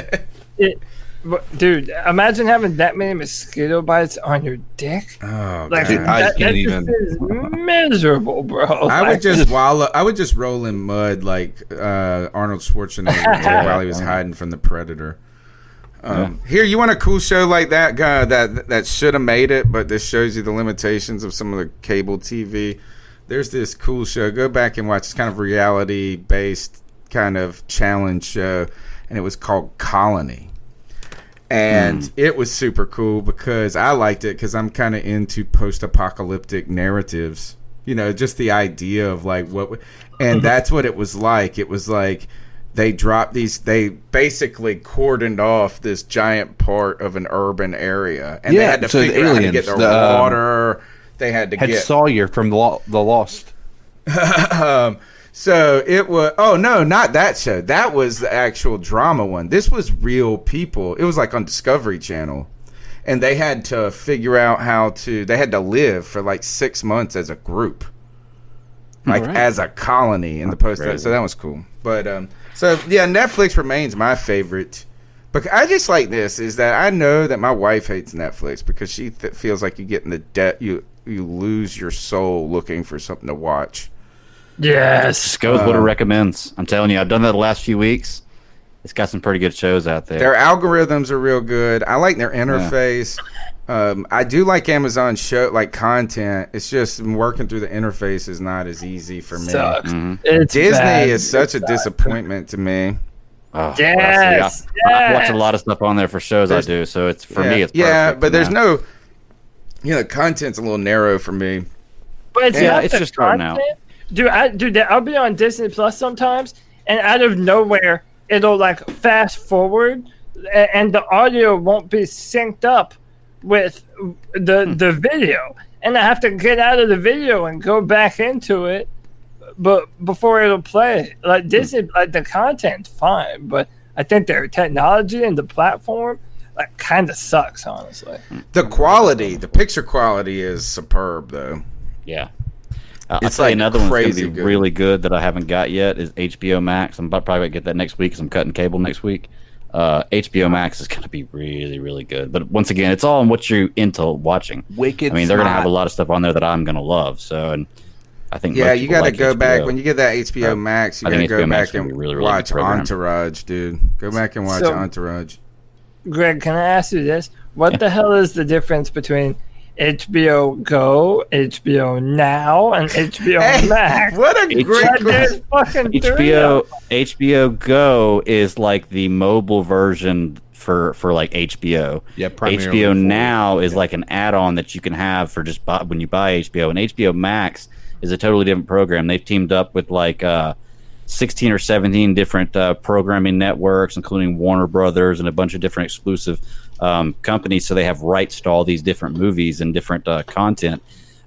Dude, imagine having that many mosquito bites on your dick. Oh, like, God. I can't even... is miserable, bro. I would just roll in mud like Arnold Schwarzenegger did while he was hiding from the Predator. Here, you want a cool show like that, guy that should have made it, but this shows you the limitations of some of the cable TV. There's this cool show. Go back and watch. It's kind of reality-based kind of challenge show, and it was called Colony. And it was super cool because I liked it because I'm kind of into post-apocalyptic narratives. You know, just the idea of like what... And that's what it was like. It was like... They basically cordoned off this giant part of an urban area, and they had to figure out how to get their water. They had to get Sawyer from the Lost. So it was. Oh no, not that show. That was the actual drama one. This was real people. It was like on Discovery Channel, and they had to figure out how to. They had to live for like 6 months as a group, like as a colony in the post. So that was cool. But so yeah, Netflix remains my favorite. But I just like this is that I know that my wife hates Netflix because she feels like you get in the debt, you lose your soul looking for something to watch. Yes, just go with what it recommends. I'm telling you, I've done that the last few weeks. It's got some pretty good shows out there. Their algorithms are real good. I like their interface. I do like Amazon show content. It's just working through the interface is not as easy for me. Disney is such a disappointment to me. Oh, yes, I watch a lot of stuff on there for shows I do, so it's for me. It's perfect but there's no, content's a little narrow for me. But it's just starting out. Dude, I'll be on Disney Plus sometimes, and out of nowhere, it'll like fast forward, and the audio won't be synced up with the video, and I have to get out of the video and go back into it, but before it'll play. Like Disney, like the content's fine, but I think their technology and the platform kind of sucks, honestly. The quality, the picture quality is superb, though. Yeah. It's like another one's going to be good. really good that I haven't got yet is HBO Max. I'm probably going to get that next week because I'm cutting cable next week. HBO Max is going to be really, really good. But once again, it's all on what you're into watching. Wicked. I mean, they're going to have a lot of stuff on there that I'm going to love. So, and I think you got to go back when you get that HBO Max. You got to go back and really watch Entourage, dude. Go back and watch Entourage. Greg, can I ask you this? What the hell is the difference between HBO Go, HBO Now, and HBO Max? What a great question. HBO Go is like the mobile version for like HBO. Yeah, HBO Now is like an add-on that you can have for just when you buy HBO, and HBO Max is a totally different program. They've teamed up with like 16 or 17 different programming networks, including Warner Brothers and a bunch of different exclusive companies. So they have rights to all these different movies and different content.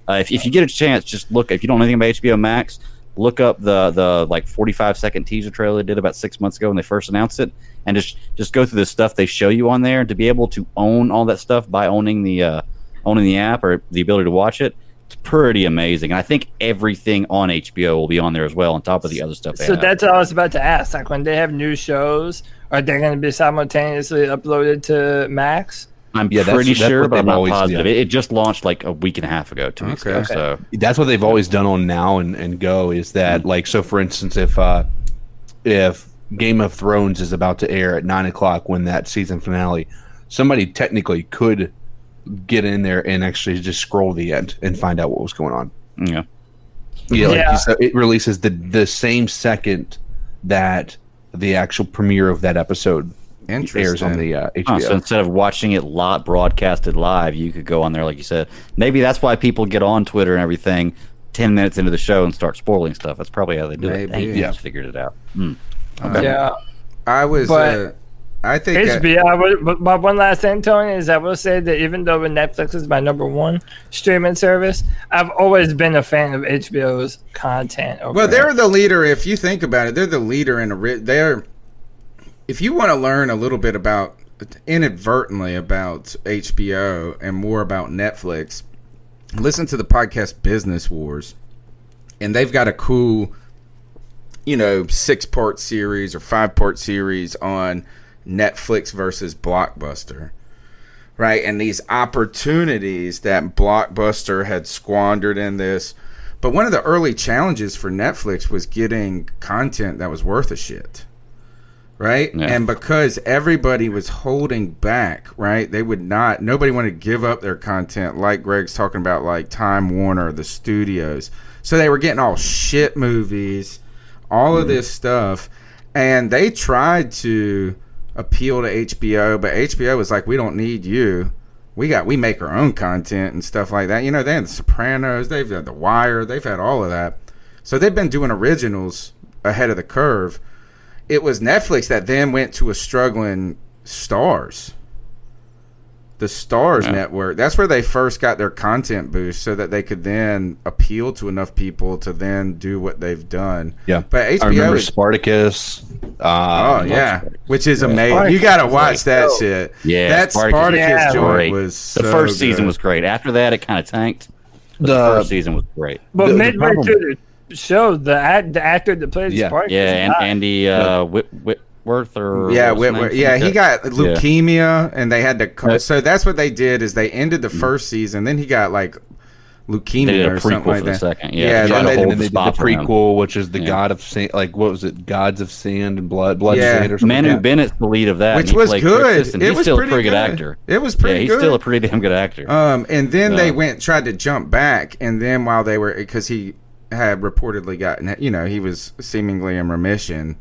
If you get a chance, just look. If you don't know anything about HBO Max, look up the like 45-second teaser trailer they did about 6 months ago when they first announced it, and just go through the stuff they show you on there. To be able to own all that stuff by owning the app or the ability to watch it, it's pretty amazing. And I think everything on HBO will be on there as well, on top of the other stuff they have. So that's what I was about to ask. Like, when they have new shows, are they going to be simultaneously uploaded to Max? I'm pretty sure, but I'm not positive. It just launched like a week and a half ago, 2 weeks ago. So that's what they've always done on Now and Go. Is that like, so? For instance, if Game of Thrones is about to air at 9:00 when that season finale, somebody technically could get in there and actually just scroll the end and find out what was going on. Yeah. Like you said, it releases the same second that the actual premiere of that episode airs on the HBO. So instead of watching it broadcasted live, you could go on there, like you said. Maybe that's why people get on Twitter and everything 10 minutes into the show and start spoiling stuff. That's probably how they do it. They just figured it out. Okay. Yeah. I think HBO. But one last thing, Tony, is I will say that even though Netflix is my number one streaming service, I've always been a fan of HBO's content. They're the leader. If you think about it, they're the leader if you want to learn a little bit inadvertently about HBO and more about Netflix, listen to the podcast Business Wars, and they've got a cool, 6-part series or 5-part series on Netflix versus Blockbuster, right? And these opportunities that Blockbuster had squandered in this. But one of the early challenges for Netflix was getting content that was worth a shit, right? Yeah. And because everybody was holding back, right? Nobody wanted to give up their content, like Greg's talking about, like Time Warner, the studios. So they were getting all shit movies, all of this stuff. And they tried to appeal to HBO, but HBO was like, we don't need you. We make our own content and stuff like that. They had The Sopranos, they've had The Wire, they've had all of that. So they've been doing originals ahead of the curve. It was Netflix that then went to a struggling Starz. The Starz network. That's where they first got their content boost so that they could then appeal to enough people to then do what they've done. Yeah. But HBO I remember Spartacus. Which is amazing. Spartacus, you got to watch that shit. Yeah. That Spartacus joint was so the first season was great. After that, it kind of tanked. But the first season was great. But midway through the show, the actor that plays Spartacus. Yeah, Andy Whitworth or Whitworth. Yeah, he got leukemia, and they had to. So that's what they did is they ended the first season. Then he got like leukemia or something like that. Second. Then they did the prequel, which is the God of Sand, like what was it? Gods of Sand and Blood and Sand or something. Manu Bennett's the lead of that, which was good. He's still a pretty good actor. It was pretty good. He's still a pretty damn good actor. And then they tried to jump back, and then while they were, because he had reportedly gotten, he was seemingly in remission.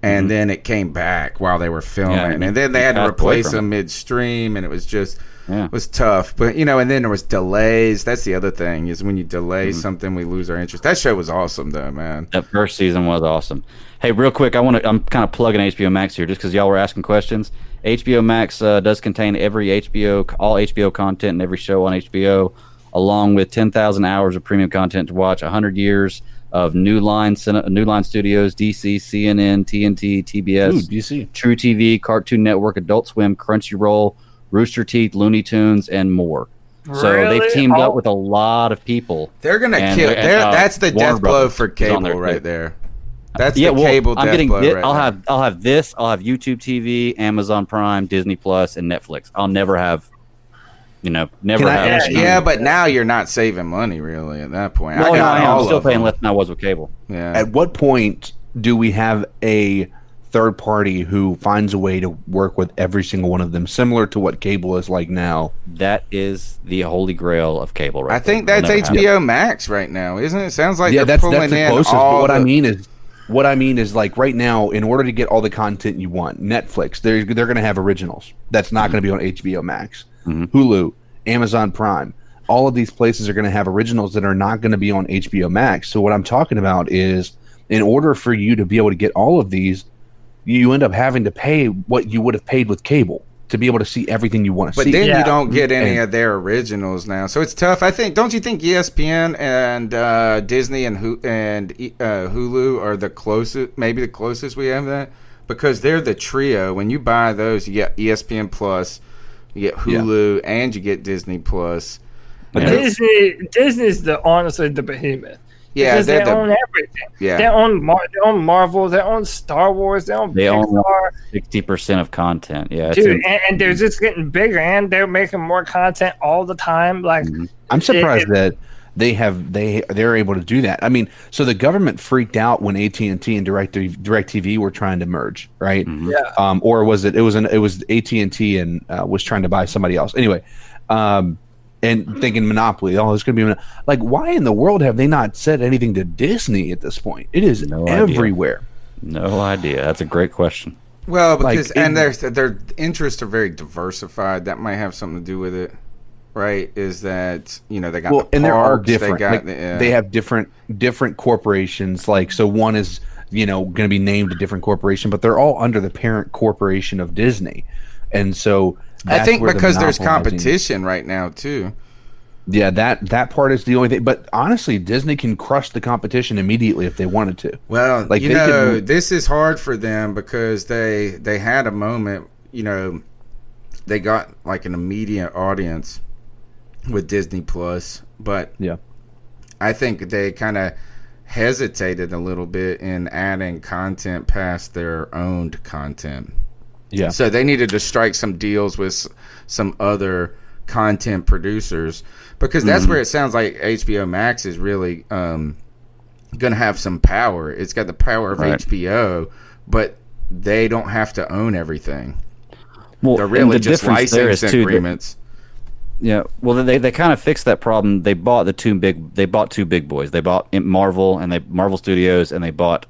And then it came back while they were filming, and then they had to replace him midstream, and it was just was tough. But and then there was delays. That's the other thing is when you delay something, we lose our interest. That show was awesome, though, man. That first season was awesome. Hey, real quick, I'm kind of plugging HBO Max here just because y'all were asking questions. HBO Max does contain all HBO content and every show on HBO, along with 10,000 hours of premium content to watch, 100 years of New Line Studios, DC, CNN, TNT, TBS, Ooh, DC. True TV, Cartoon Network, Adult Swim, Crunchyroll, Rooster Teeth, Looney Tunes, and more. So Really? they've teamed up with a lot of people. They're gonna And- kill. and, That's the Warner death blow Brothers for is on there, cable right too. there. That's the cable I'm death getting. blow right I'll there. have this. I'll have YouTube TV, Amazon Prime, Disney Plus, and Netflix. I'll never have. Never Can I have. ask Yeah, but now you're not saving money really at that point. Well, I got I am. all I'm still of paying them. less than I was with cable. Yeah. At what point do we have a third party who finds a way to work with every single one of them, similar to what cable is like now? That is the holy grail of cable, right? I think there. that's It'll never HBO happen. Max right now, isn't it? Sounds like Yeah, they're that's pulling the in closest. all But the- what I mean is like right now, in order to get all the content you want, Netflix, they're going to have originals. That's not going to be on HBO Max, Hulu, Amazon Prime. All of these places are going to have originals that are not going to be on HBO Max. So what I'm talking about is, in order for you to be able to get all of these, you end up having to pay what you would have paid with cable to be able to see everything you want to But see. then Yeah. you don't get any of their originals now, so it's tough. I think. Don't you think ESPN and Disney and Hulu are the closest? Maybe the closest we have that, because they're the trio. When you buy those, you get ESPN Plus, you get Hulu, and you get Disney Plus. Yeah. Disney's honestly the behemoth. Yeah, Because they they're the- own everything. Yeah. They own Marvel, they own Star Wars, they own They own Pixar. 60% of content. Yeah, it's Dude, and they're just getting bigger, and they're making more content all the time. Like, I'm surprised that they're able to do that. I mean, so the government freaked out when AT&T and DirecTV were trying to merge, right? Yeah. Or was it was AT&T and was trying to buy somebody else. Anyway, and thinking monopoly. Oh, it's going to be like, why in the world have they not said anything to Disney at this point? It is No idea. everywhere. No idea. That's a great question. Well, because Like, their interests are very diversified. That might have something to do with it, right? Is that they got the and they're all parks, different. They got Like, they have different corporations. Like, so one is going to be named a different corporation, but they're all under the parent corporation of Disney, and so I think where the because there's monopolizing- competition right now too. Yeah, that part is the only thing. But honestly, Disney can crush the competition immediately if they wanted to. Well, Like, they could- this is hard for them because they had a moment. They got like an immediate audience with Disney Plus, but Yeah. I think they kind of hesitated a little bit in adding content past their owned content. Yeah. So they needed to strike some deals with some other content producers, because that's where it sounds like HBO Max is really going to have some power. It's got the power of Right. HBO, but they don't have to own everything. Well, They're and really the just difference there is, licensing too, that- agreements. Yeah, well, they kind of fixed that problem. They bought two big boys. They bought Marvel and Marvel Studios, and they bought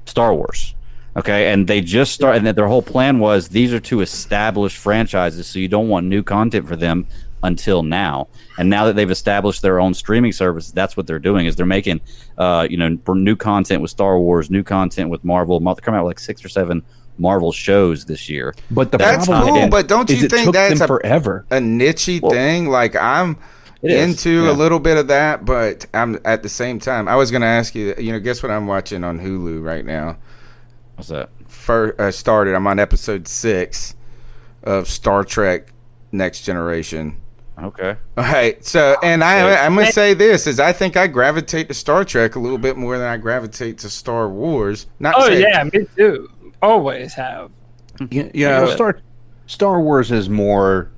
Star Wars. Okay, and they just started, and that their whole plan was these are two established franchises, so you don't want new content for them until now. And now that they've established their own streaming service, that's what they're doing is they're making, for new content with Star Wars, new content with Marvel. They're coming out with like 6 or 7 Marvel shows this year. But That's cool, but don't you think that's forever a niche thing? Like, I'm It is, into yeah. a little bit of that, but I'm at the same time. I was going to ask you, guess what I'm watching on Hulu right now? What's that? I'm on episode 6 of Star Trek Next Generation. Okay. All right, so, and I'm going to say this, is I think I gravitate to Star Trek a little bit more than I gravitate to Star Wars. Not oh saying- yeah, me too. Always have. Star Wars is more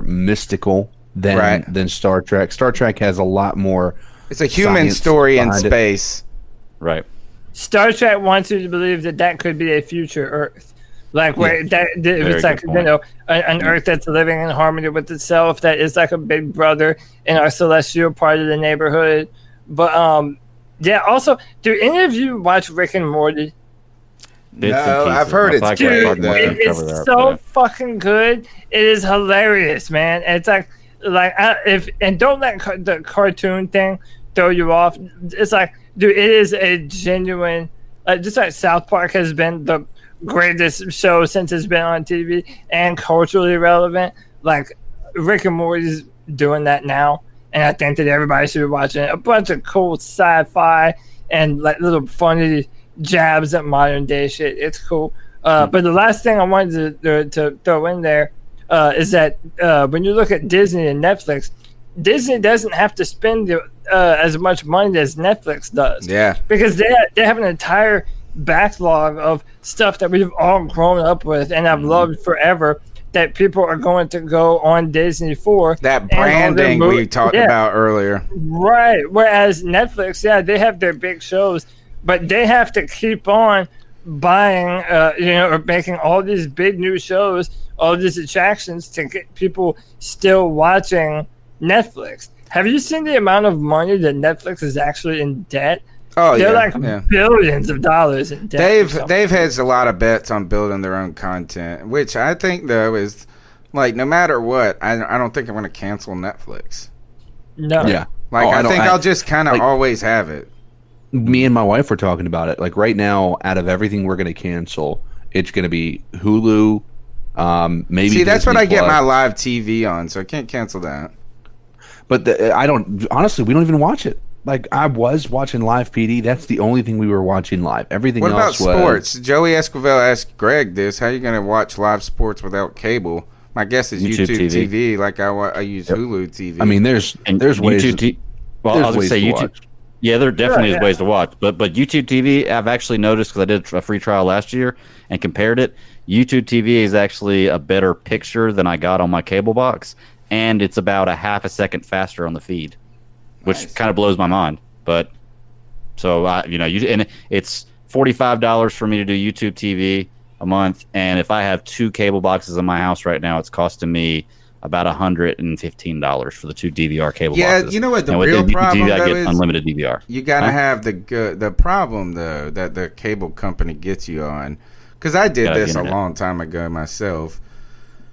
mystical than Star Trek. Star Trek has a lot more. It's a human science story in behind it. space. Right. Star Trek wants you to believe that could be a future Earth, like where if it's like good point. an Earth that's living in harmony with itself, that is like a big brother in our celestial part of the neighborhood. But yeah. Also, do any of you watch Rick and Morty? Bits and No, I've pieces. heard My it's podcast good, partner though. can cover It's that, so yeah. fucking good. It is hilarious, man. It's like don't let the cartoon thing throw you off. It's like, dude, it is a genuine. Just like South Park has been the greatest show since it's been on TV and culturally relevant. Like Rick and Morty's doing that now, and I think that everybody should be watching it. A bunch of cool sci-fi and like little funny jabs at modern day shit. It's cool. But the last thing I wanted to throw in there is that when you look at Disney and Netflix, Disney doesn't have to spend as much money as Netflix does. Yeah. Because they have an entire backlog of stuff that we've all grown up with and have loved forever that people are going to go on Disney for. That branding we talked about earlier. Right. Whereas Netflix, they have their big shows, but they have to keep on buying, or making all these big new shows, all these attractions to get people still watching Netflix. Have you seen the amount of money that Netflix is actually in debt? Oh, They're yeah, billions of dollars in debt. They've hedged a lot of bets on building their own content, which I think though is like no matter what, I don't think I'm going to cancel Netflix. No. Yeah. Like I think I'll just kind of always have it. Me and my wife were talking about it. Like right now, out of everything we're going to cancel, it's going to be Hulu. Maybe. See, that's Disney what I get Plus. my live TV on, so I can't cancel that. But I don't. Honestly, we don't even watch it. Like I was watching live PD. That's the only thing we were watching live. Everything What about else was sports? Joey Esquivel asked Greg this: how are you going to watch live sports without cable? My guess is YouTube TV. Like I use Hulu TV. I mean, there's ways. Well, I was going to say YouTube. Yeah, there definitely is ways to watch, but YouTube TV, I've actually noticed because I did a free trial last year and compared it. YouTube TV is actually a better picture than I got on my cable box, and it's about a half a second faster on the feed, which kind of blows my mind. But so and it's $45 for me to do YouTube TV a month, and if I have 2 cable boxes in my house right now, it's costing me about $115 for the 2 DVR cable boxes. Yeah, you know what the real problem I get is? Unlimited DVR. You got to have the problem though that the cable company gets you on. Because I did this a long time ago myself,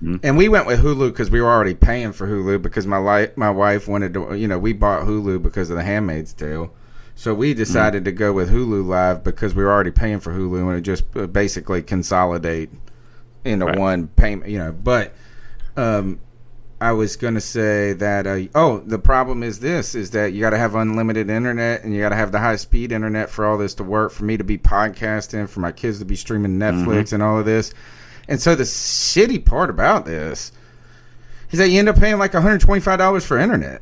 and we went with Hulu because we were already paying for Hulu because my wife wanted to. We bought Hulu because of The Handmaid's Tale, so we decided to go with Hulu Live because we were already paying for Hulu and it just basically consolidate into one payment. But I was going to say that, the problem is that you got to have unlimited internet and you got to have the high speed internet for all this to work, for me to be podcasting, for my kids to be streaming Netflix and all of this. And so the shitty part about this is that you end up paying like $125 for internet.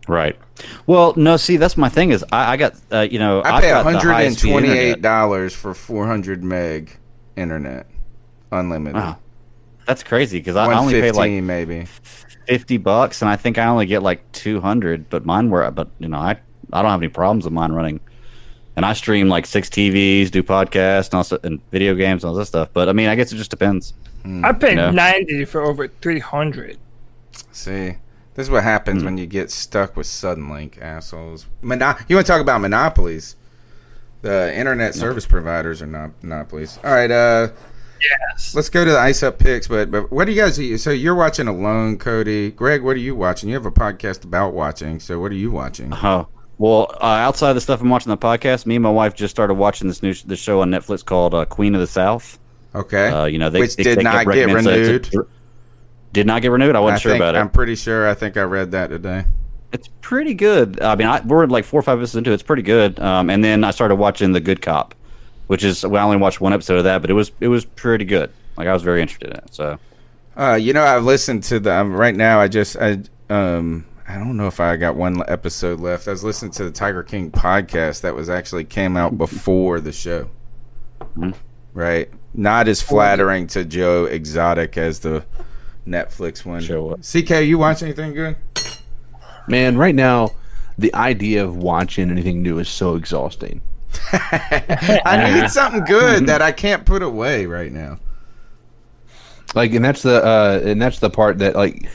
Right. Well, no, see, that's my thing is I got, I pay $128 for 400 meg internet, unlimited. Wow. That's crazy because I only pay like maybe $50, and I think I only get like 200. But mine were, I don't have any problems with mine running, and I stream like 6 TVs, do podcasts, and video games and all this stuff. But I mean, I guess it just depends. I paid $90 for over 300. See, this is what happens when you get stuck with Suddenlink, assholes. You want to talk about monopolies? The internet service providers are not monopolies. All right, yes. Let's go to the Ice Up picks, but what do you guys? So you're watching alone, Cody. Greg, what are you watching? You have a podcast about watching, so what are you watching? Well, outside of the stuff I'm watching on the podcast, me and my wife just started watching this show on Netflix called Queen of the South. Okay. Which did not get renewed. Did not get renewed? I wasn't sure about it. I'm pretty sure. I think I read that today. It's pretty good. I mean, we're like 4 or 5 episodes into it. It's pretty good. And then I started watching The Good Cop, which is, I only watched 1 episode of that, but it was pretty good. Like, I was very interested in it. So, I've listened to the right now. I don't know if I got 1 episode left. I was listening to the Tiger King podcast that was actually came out before the show. Right, not as flattering to Joe Exotic as the Netflix one. Sure. CK, you watch anything good? Man, right now, the idea of watching anything new is so exhausting. I need something good that I can't put away right now. Like, and that's the part that, like,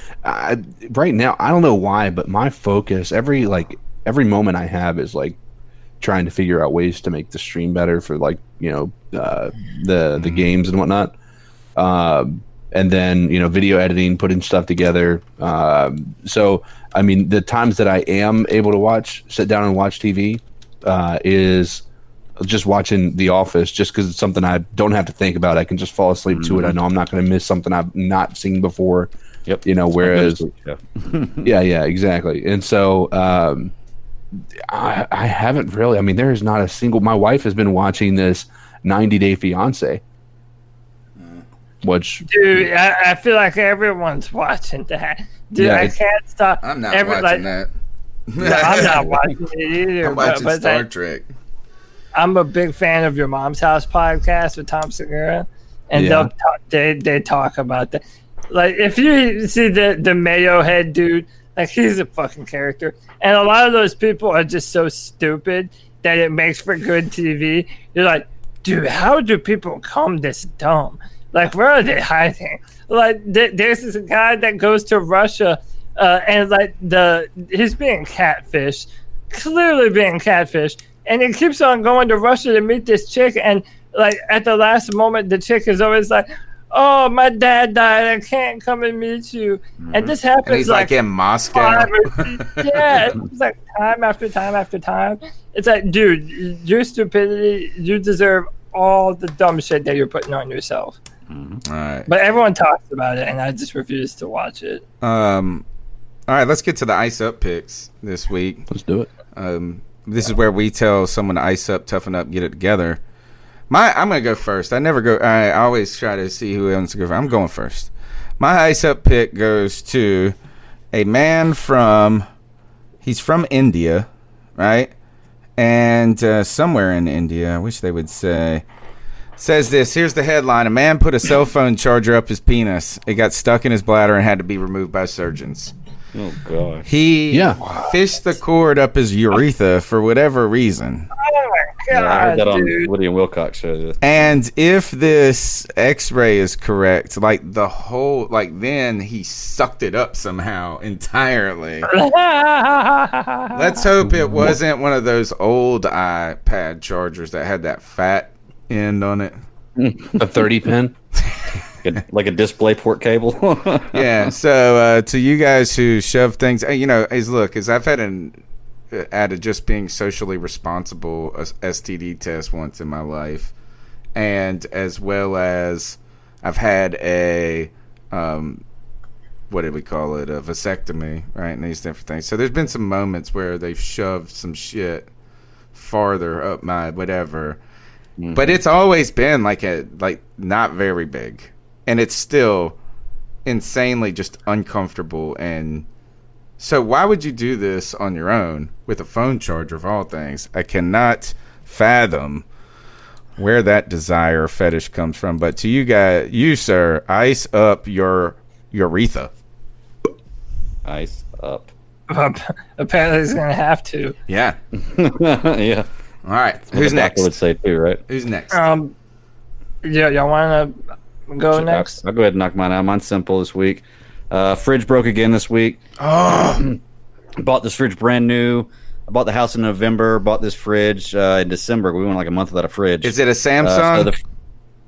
right now, I don't know why, but my focus every moment I have is like trying to figure out ways to make the stream better for, like, the games and whatnot. And then, video editing, putting stuff together. So, I mean, the times that I am able to sit down and watch TV is just watching The Office, just because it's something I don't have to think about. I can just fall asleep to it. I know I'm not going to miss something I've not seen before. Yep. Whereas, yeah, exactly. And so I haven't really. I mean, there is not a single. My wife has been watching this 90 Day Fiance, which dude, I feel like everyone's watching that. Dude, I can't stop. I'm not watching that. No, I'm not watching it either. I'm watching Star Trek. I'm a big fan of Your Mom's House podcast with Tom Segura, and they talk about that. Like, if you see the Mayo head dude, like, he's a fucking character, and a lot of those people are just so stupid that it makes for good TV. You're like, dude, how do people come this dumb? Like, where are they hiding? Like, there's this guy that goes to Russia, and like he's being catfished, clearly being catfished, and he keeps on going to Russia to meet this chick, and like at the last moment, the chick is always like, "Oh, my dad died. I can't come and meet you." And this happens. And he's like in Moscow. Yeah, it's like time after time after time. It's like, dude, your stupidity, you deserve all the dumb shit that you're putting on yourself. All right. But everyone talks about it, and I just refuse to watch it. All right, let's get to the ice up picks this week. Let's do it. This is where we tell someone to ice up, toughen up, get it together. I'm going to go first. I always try to see who wants to go first. I'm going first. My ice up pick goes to a man he's from India, right? And somewhere in India, I wish they would say, says this. Here's the headline. A man put a cell phone charger up his penis. It got stuck in his bladder and had to be removed by surgeons. Oh, gosh. He fished the cord up his urethra for whatever reason. Oh, my God, I heard that dude. on Woody and Wilcox show. And if this x-ray is correct, like then he sucked it up somehow entirely. Let's hope it wasn't one of those old iPad chargers that had that fat end on it. A 30 pin? Like a display port cable. Yeah. So to you guys who shove things, as I've had out of just being socially responsible a STD test once in my life, and as well as I've had a what did we call it, a vasectomy, right, and these different things. So there's been some moments where they've shoved some shit farther up my whatever, but it's always been like not very big, and it's still insanely just uncomfortable. And so why would you do this on your own with a phone charger of all things? I cannot fathom where that desire or fetish comes from. But to you, sir, ice up your urethra. Ice up. Apparently he's going to have to. Yeah. Yeah. All right. That's Who's what the next? doctor would say too, right? Who's next? Yeah, y'all want to go next? I'll go ahead and knock mine out. Mine's simple this week. Fridge broke again this week. Oh. Bought this fridge brand new. I bought the house in November. Bought this fridge in December. We went like a month without a fridge. Is it a Samsung?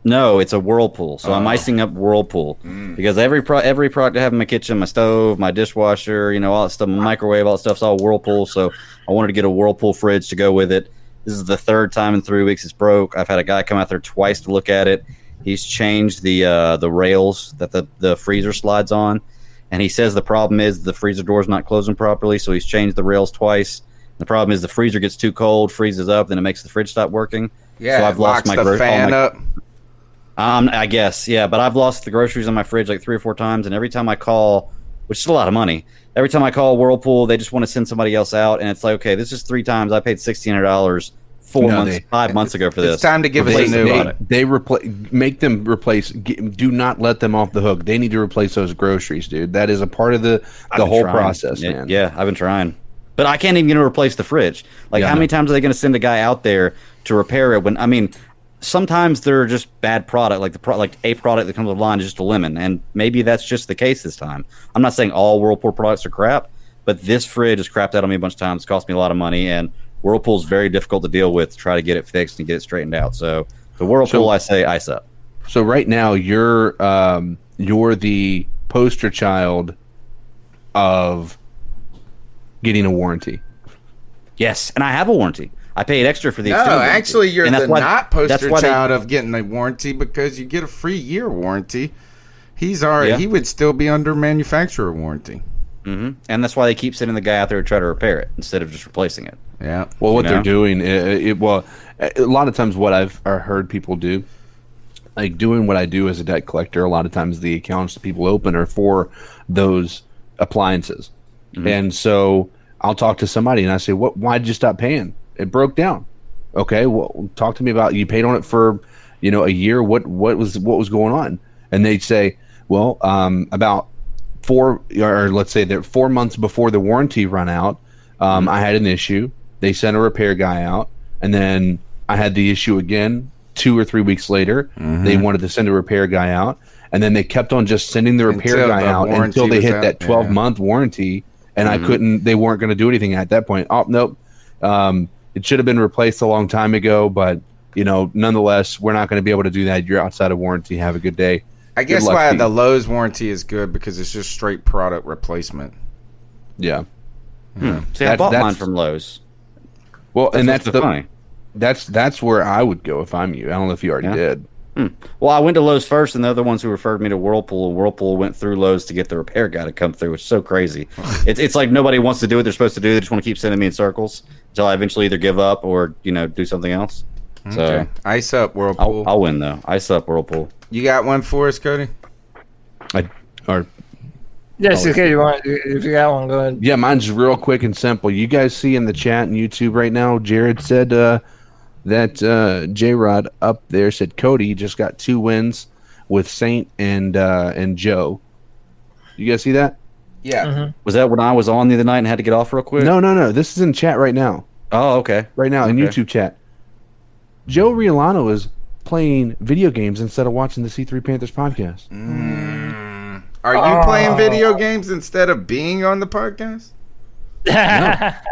No, it's a Whirlpool. So I'm icing up Whirlpool because every product I have in my kitchen, my stove, my dishwasher, all that stuff, my microwave, all that stuff's all Whirlpool. So I wanted to get a Whirlpool fridge to go with it. This is the third time in 3 weeks it's broke. I've had a guy come out there twice to look at it. He's changed the rails that the freezer slides on, and he says the problem is the freezer door's not closing properly, so he's changed the rails twice. The problem is the freezer gets too cold, freezes up, then it makes the fridge stop working. Yeah, so I've lost my fan up. I guess, yeah, but I've lost the groceries on my fridge like 3 or 4 times, and every time I call, which is a lot of money, every time I call Whirlpool, they just want to send somebody else out, and it's like, okay, this is 3 times. I paid $1,600 5 months ago for this. It's time to give us a new one. They make them replace. Do not let them off the hook. They need to replace those groceries, dude. That is a part of the whole process, man. Yeah, I've been trying. But I can't even get to replace the fridge. Like, how many times are they going to send a guy out there to repair it? When sometimes they're just bad product. Like a product that comes with the line is just a lemon, and maybe that's just the case this time. I'm not saying all Whirlpool products are crap, but this fridge has crapped out on me a bunch of times. It's cost me a lot of money, and Whirlpool's very difficult to deal with to try to get it fixed and get it straightened out. So the Whirlpool, I say ice up. So right now you're the poster child of getting a warranty. Yes, and I have a warranty. I paid extra for the No, extended actually, warranty. you're not poster child of getting a warranty because you get a free year warranty. He would still be under manufacturer warranty. Mm-hmm. And that's why they keep sending the guy out there to try to repair it instead of just replacing it. Yeah. Well, what they're doing, a lot of times what I've heard people do, like doing what I do as a debt collector, a lot of times the accounts that people open are for those appliances. Mm-hmm. And so I'll talk to somebody and I say, why did you stop paying? It broke down. Okay, well, talk to me about, you paid on it for, a year. What was going on? And they'd say, well, about 4 months before the warranty run out, I had an issue. They sent a repair guy out, and then I had the issue again 2 or 3 weeks later. Mm-hmm. They wanted to send a repair guy out, and then they kept on just sending the repair guy out until they hit that 12-month warranty, and they weren't going to do anything at that point. Oh, nope. It should have been replaced a long time ago, but nonetheless, we're not going to be able to do that. You're outside of warranty. Have a good day. I guess why the Lowe's warranty is good, because it's just straight product replacement. Yeah. See, I bought mine from Lowe's. Well, and that's where I would go if I'm you. I don't know if you already did. Well, I went to Lowe's first, and they're the ones who referred me to Whirlpool. Whirlpool went through Lowe's to get the repair guy to come through, which is so crazy. It's like nobody wants to do what they're supposed to do. They just want to keep sending me in circles until I eventually either give up or do something else. So okay. Ice up, Whirlpool. I'll win though. Ice up, Whirlpool. You got one for us, Cody? Yes, okay. If you got one, go ahead. Yeah, mine's real quick and simple. You guys see in the chat and YouTube right now, Jared said that J-Rod up there said Cody just got 2 wins with Saint and Joe. You guys see that? Yeah. Mm-hmm. Was that when I was on the other night and had to get off real quick? No. This is in chat right now. Oh, okay. Right now in YouTube chat. Joe Riolano is playing video games instead of watching the C3 Panthers podcast. Are you playing video games instead of being on the podcast? No.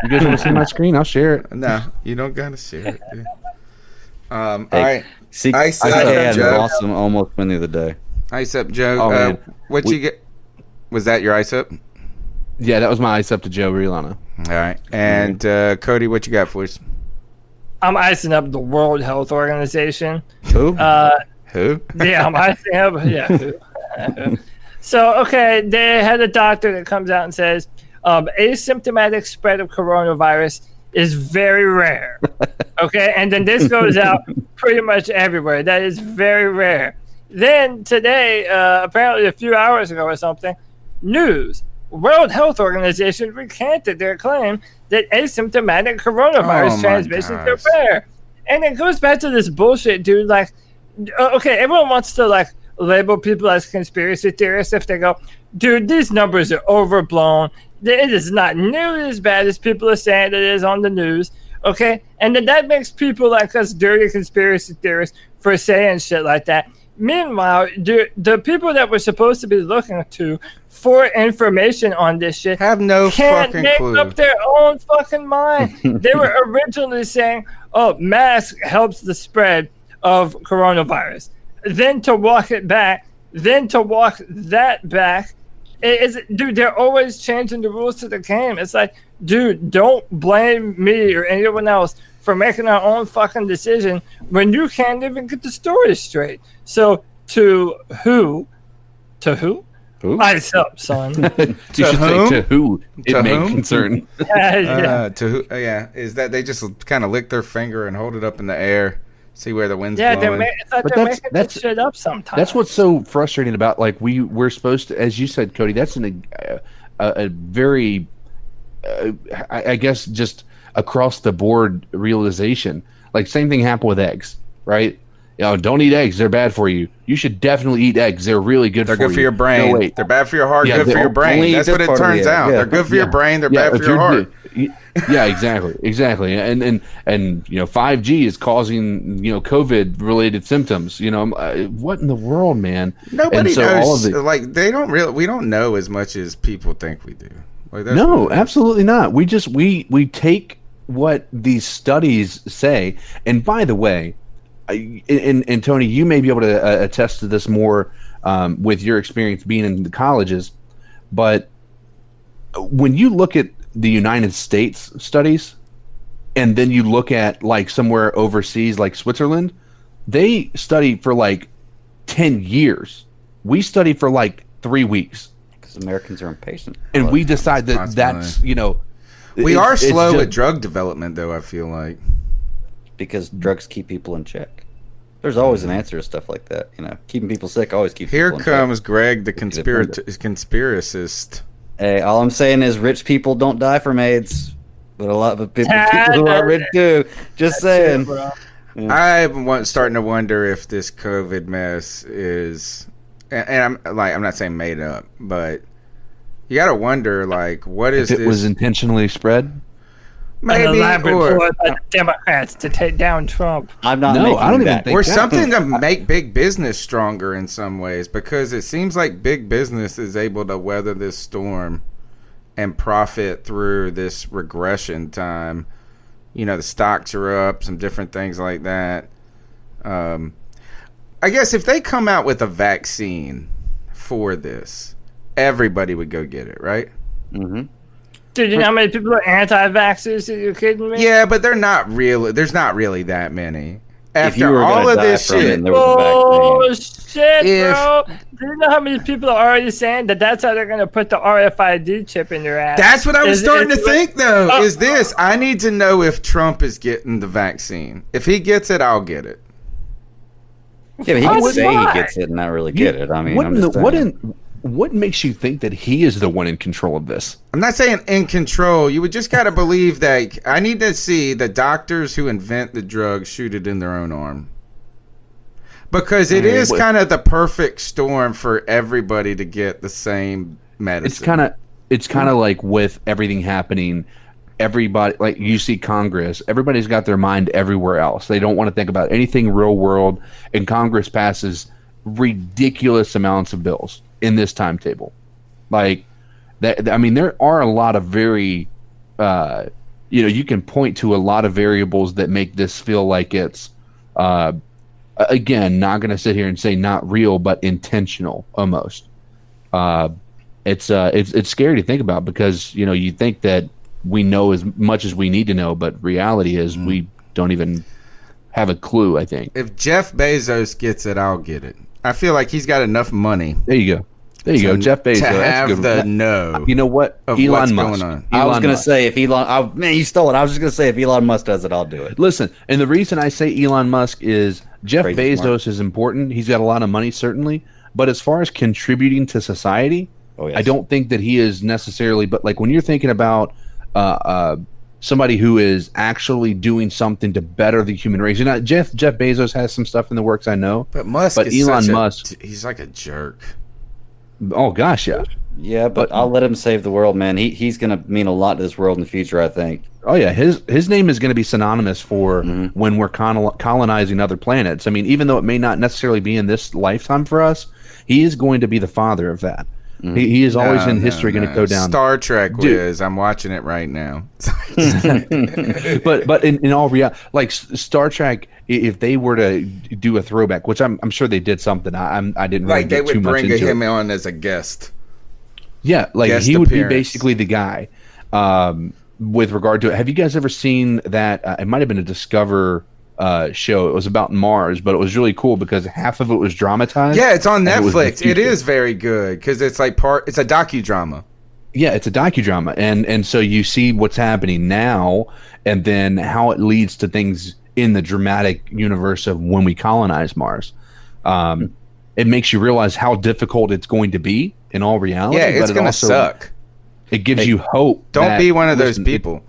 You guys want to see my screen? I'll share it. No, you don't got to share it. Dude. All right. Ice up, Joe. Awesome, almost win the other day. Ice up, Joe. What'd you get? Was that your ice up? Yeah, that was my ice up to Joe Riolano. All right. And Cody, what you got for us? I'm icing up the World Health Organization. Who? Who? Yeah, I'm icing up. Yeah. Who? So, okay, they had a doctor that comes out and says asymptomatic spread of coronavirus is very rare. Okay, and then this goes out pretty much everywhere. That is very rare. Then today, apparently a few hours ago or something, news. World Health Organization recanted their claim that asymptomatic coronavirus transmission is rare. And it goes back to this bullshit, dude. Like, okay, everyone wants to, like, label people as conspiracy theorists if they go, dude, these numbers are overblown. It is not nearly as bad as people are saying it is on the news. Okay? And then that makes people like us dirty conspiracy theorists for saying shit like that. Meanwhile, the people that we're supposed to be looking to for information on this shit have no can't fucking make clue. up their own fucking mind. They were originally saying, oh, mask helps the spread of coronavirus. Then to walk it back, then to walk that back. Dude, they're always changing the rules to the game. It's like, dude, don't blame me or anyone else for making our own fucking decision when you can't even get the story straight. So to who? Ice up, son. You should say to who it may concern. To who? Yeah, is that they just kind of lick their finger and hold it up in the air, see where the wind's blowing? It's like they're making this shit up sometimes. That's what's so frustrating about, like, we're supposed to, as you said, Cody, that's a very, I guess, just across the board realization. Like, same thing happened with eggs, right? Don't eat eggs. They're bad for you. You should definitely eat eggs. They're really good for you. They're good for your brain. No, they're bad for your heart, good for your brain. That's what it turns out. They're good for your brain. They're bad for your heart. Yeah, exactly. And 5G is causing, COVID-related symptoms. What in the world, man? Nobody knows. We don't know as much as people think we do. No, absolutely not. We take what these studies say. And by the way, and Tony, you may be able to attest to this more with your experience being in the colleges, but when you look at the United States studies and then you look at like somewhere overseas like Switzerland, they study for like 10 years We study for like 3 weeks. Because Americans are impatient. And we decide that's, you know. We are slow with drug development, though, I feel like. Because drugs keep people in check. There's always an answer to stuff like that. You know, keeping people sick always keeps people in check. Here comes Greg, the conspiracist. Hey, all I'm saying is rich people don't die from AIDS. But a lot of people who are rich do. Just saying. I'm starting to wonder if this COVID mess is, and I'm not saying made up, but you got to wonder, like, what is if it this? Was intentionally spread? Maybe, an elaborate ploy by the Democrats to take down Trump. I'm not. No, I don't even think or that. something to make big business stronger in some ways, because it seems like big business is able to weather this storm and profit through this regression time. You know, the stocks are up, some different things like that. I guess if they come out with a vaccine for this, everybody would go get it, right? Mm-hmm. Dude, you know how many people are anti-vaxxers? Are you kidding me? Yeah, but they're not really. There's not really that many. If you After were all of this from it shit, and there was a vaccine. Shit, bro. Do you know how many people are already saying that's how they're going to put the RFID chip in your ass? that's what I was starting to think, though, is this. I need to know if Trump is getting the vaccine. If he gets it, I'll get it. Yeah, but he can say he gets it and not really get it. I mean, what makes you think that he is the one in control of this? I'm not saying in control. You would just got to believe that. I need to see the doctors who invent the drug shoot it in their own arm. Because it is kind of the perfect storm for everybody to get the same medicine. It's kind of like with everything happening, everybody, like you see Congress, everybody's got their mind everywhere else. They don't want to think about anything real world, and Congress passes ridiculous amounts of bills in this timetable. Like that, I mean, there are a lot of very, you can point to a lot of variables that make this feel like it's, again, not going to sit here and say not real, but intentional almost. It's scary to think about because, you think that we know as much as we need to know, but reality is we don't even have a clue, I think. If Jeff Bezos gets it, I'll get it. I feel like he's got enough money. There you go. Jeff Bezos. To have the know. You know what? Elon Musk. I was going to say if Elon... man, you stole it. I was just going to say if Elon Musk does it, I'll do it. Listen, and the reason I say Elon Musk is Jeff Bezos is important. He's got a lot of money, certainly. But as far as contributing to society, I don't think that he is necessarily... But like when you're thinking about somebody who is actually doing something to better the human race. Jeff Bezos has some stuff in the works, I know. But Elon Musk, he's like a jerk. Oh gosh, yeah. Yeah, but I'll let him save the world, man. He's going to mean a lot to this world in the future, I think. Oh yeah, his name is going to be synonymous for when we're colonizing other planets. I mean, even though it may not necessarily be in this lifetime for us, he is going to be the father of that. He is always in history going to go down. Star Trek Wiz, I'm watching it right now. but in all reality, like Star Trek, if they were to do a throwback, which I'm sure they did something, I didn't really get too much into it. They would bring him on as a guest. Yeah, like he would be basically the guy. With regard to it, have you guys ever seen that? It might have been a Discover show. It was about Mars, but it was really cool because half of it was dramatized. Yeah, it's on Netflix. It is very good because it's like it's a docudrama. Yeah, it's a docudrama, and so you see what's happening now, and then how it leads to things in the dramatic universe of when we colonize Mars. It makes you realize how difficult it's going to be in all reality. Yeah, it's going to suck. It gives you hope. Don't be one of those people.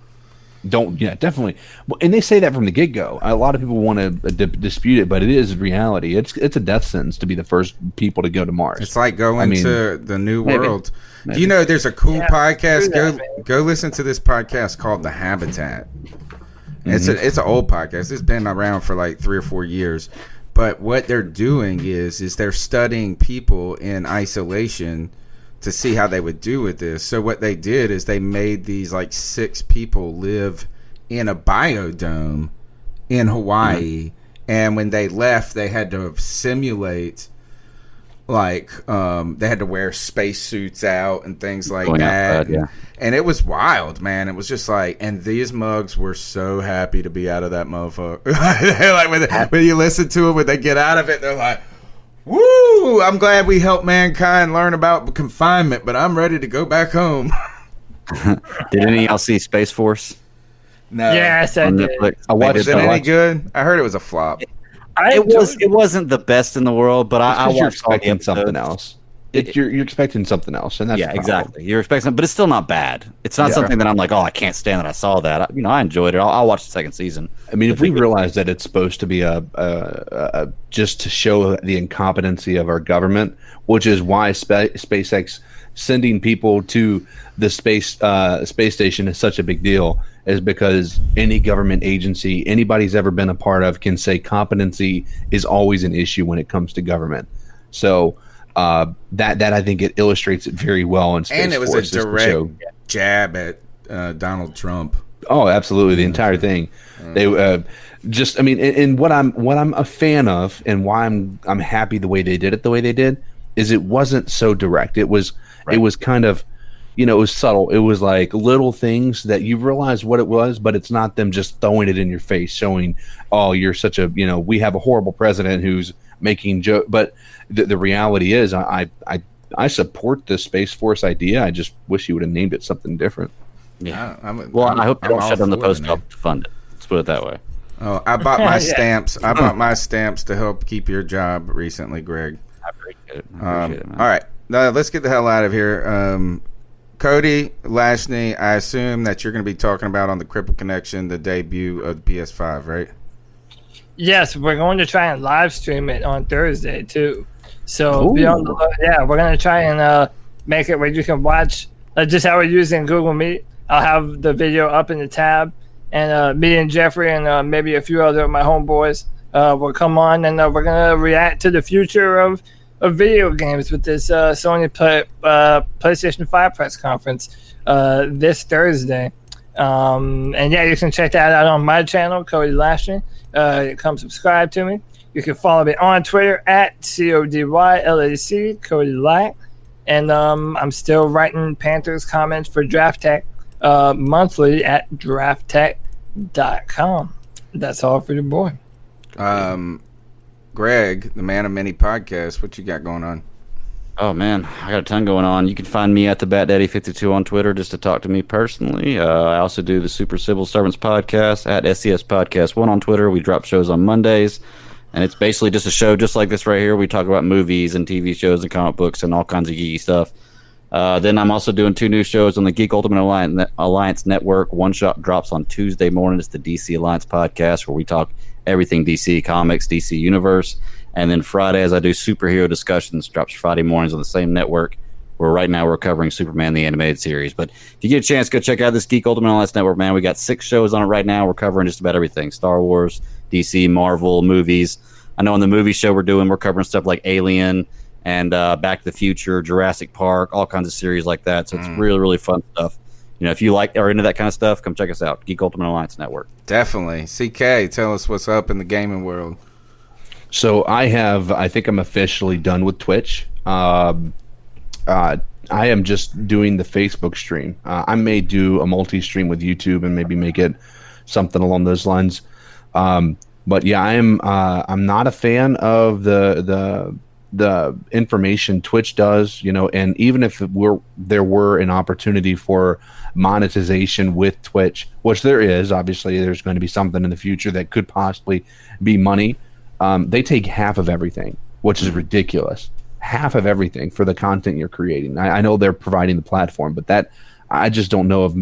Definitely. And they say that from the get-go. A lot of people want to dispute it, but it is reality. It's a death sentence to be the first people to go to Mars. It's like going to the new world. Maybe. You know, there's a cool podcast. Go listen to this podcast called The Habitat. It's an old podcast. It's been around for like 3 or 4 years. But what they're doing is they're studying people in isolation to see how they would do with this. So what they did is they made these like 6 people live in a biodome in Hawaii. And when they left, they had to simulate like they had to wear spacesuits out and things like that. And it was wild, man. It was just like, and these mugs were so happy to be out of that motherfucker. Like when you listen to them, when they get out of it, they're like, woo! Woo! I'm glad we helped mankind learn about confinement, but I'm ready to go back home. Did any of y'all see Space Force? No. Yes, I On did. Netflix? I watched Was it any good? I heard it was a flop. It wasn't the best in the world, but I You're watched all the expecting something episodes. else. You're expecting something else, and that's Yeah, the problem. exactly. You're expecting, but it's still not bad. It's not something that I'm like, oh, I can't stand that I saw that. I enjoyed it. I'll watch the second season. I mean, if we realize that it's supposed to be a just to show the incompetency of our government, which is why SpaceX sending people to the space station is such a big deal, is because any government agency anybody's ever been a part of can say competency is always an issue when it comes to government. So that I think it illustrates it very well in Space And it was Force, a direct jab at Donald Trump. Oh, absolutely, the entire thing. They just, I mean, and what I'm a fan of, and why I'm happy the way they did it, is it wasn't so direct. It was kind of, it was subtle. It was like little things that you realize what it was, but it's not them just throwing it in your face, showing, oh, you're such a, we have a horrible president who's making joke. But the reality is, I support the Space Force idea. I just wish you would have named it something different. Yeah. I hope they don't shut down the post office to fund it. Let's put it that way. Oh, I bought my stamps. I bought my stamps to help keep your job recently, Greg. I appreciate it. Man. All right, now let's get the hell out of here. Cody Lashney, I assume that you're going to be talking about on the Cripple Connection the debut of the PS5, right? Yes, we're going to try and live stream it on Thursday too. So be on the we're going to try and make it where you can watch just how we're using Google Meet. I'll have the video up in the tab, and me and Jeffrey and maybe a few other of my homeboys will come on, and we're going to react to the future of video games with this Sony PlayStation 5 press conference this Thursday. And yeah, you can check that out on my channel, Cody Lashley. Come subscribe to me. You can follow me on Twitter at CODYLAC, Cody Lack. And I'm still writing Panthers comments for Draft Tech monthly at drafttech.com. That's all for your boy. Greg, the man of many podcasts, what you got going on? Oh, man, I got a ton going on. You can find me at the BatDaddy52 on Twitter just to talk to me personally. I also do the Super Civil Servants podcast at SCS Podcast 1 on Twitter. We drop shows on Mondays, and it's basically just a show just like this right here. We talk about movies and TV shows and comic books and all kinds of geeky stuff. Then I'm also doing 2 new shows on the Geek Ultimate Alliance Network. One shot drops on Tuesday morning. It's the DC Alliance podcast where we talk everything DC Comics, DC Universe. And then Fridays, I do superhero discussions. Drops Friday mornings on the same network, where right now we're covering Superman, the animated series. But if you get a chance, go check out this Geek Ultimate Alliance Network, man. We got 6 shows on it right now. We're covering just about everything. Star Wars, DC, Marvel, movies. I know on the movie show we're covering stuff like Alien and Back to the Future, Jurassic Park, all kinds of series like that. So it's really, really fun stuff. If you are into that kind of stuff, come check us out. Geek Ultimate Alliance Network. Definitely. CK, tell us what's up in the gaming world. So I think I'm officially done with Twitch. I am just doing the Facebook stream. I may do a multi-stream with YouTube and maybe make it something along those lines. But yeah, I'm not a fan of the information Twitch does, and even if there were an opportunity for monetization with Twitch, which there is, obviously there's going to be something in the future that could possibly be money. They take half of everything, which is ridiculous. Half of everything for the content you're creating. I know they're providing the platform, but I just don't know of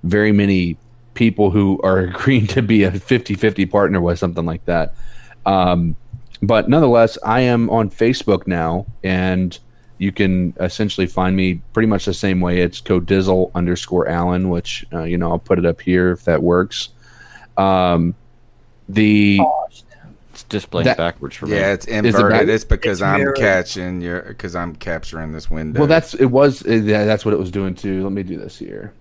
very many people who are agreeing to be a 50-50 partner with something like that. But nonetheless, I am on Facebook now, and you can essentially find me pretty much the same way. It's Codizzle_Allen, which I'll put it up here if that works. It's displaying backwards for me. Yeah, it's inverted. It's because I'm capturing this window. Well, that's what it was doing too. Let me do this here.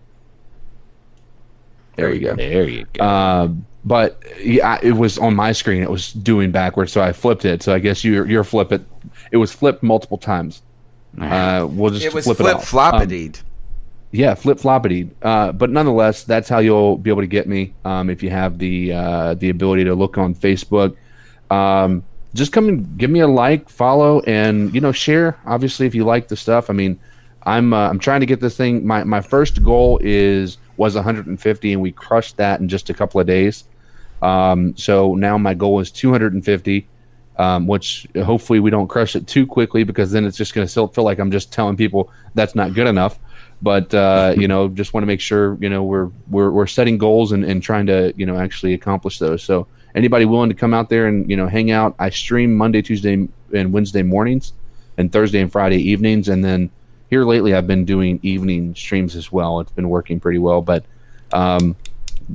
There you go. There you go. But yeah, it was on my screen. It was doing backwards, so I flipped it. So I guess you're flip it. It was flipped multiple times. We'll just it was flip flip it floppitied. Yeah, flip floppity. But nonetheless, that's how you'll be able to get me if you have the ability to look on Facebook. just come and give me a like, follow, and share. Obviously, if you like the stuff. I mean, I'm trying to get this thing. My first goal was 150, and we crushed that in just a couple of days. So now my goal is 250, which hopefully we don't crush it too quickly, because then it's just going to still feel like I'm just telling people that's not good enough. But just want to make sure we're setting goals and trying to actually accomplish those. So anybody willing to come out there and hang out, I stream Monday, Tuesday, and Wednesday mornings, and Thursday and Friday evenings, and then here lately I've been doing evening streams as well. It's been working pretty well, but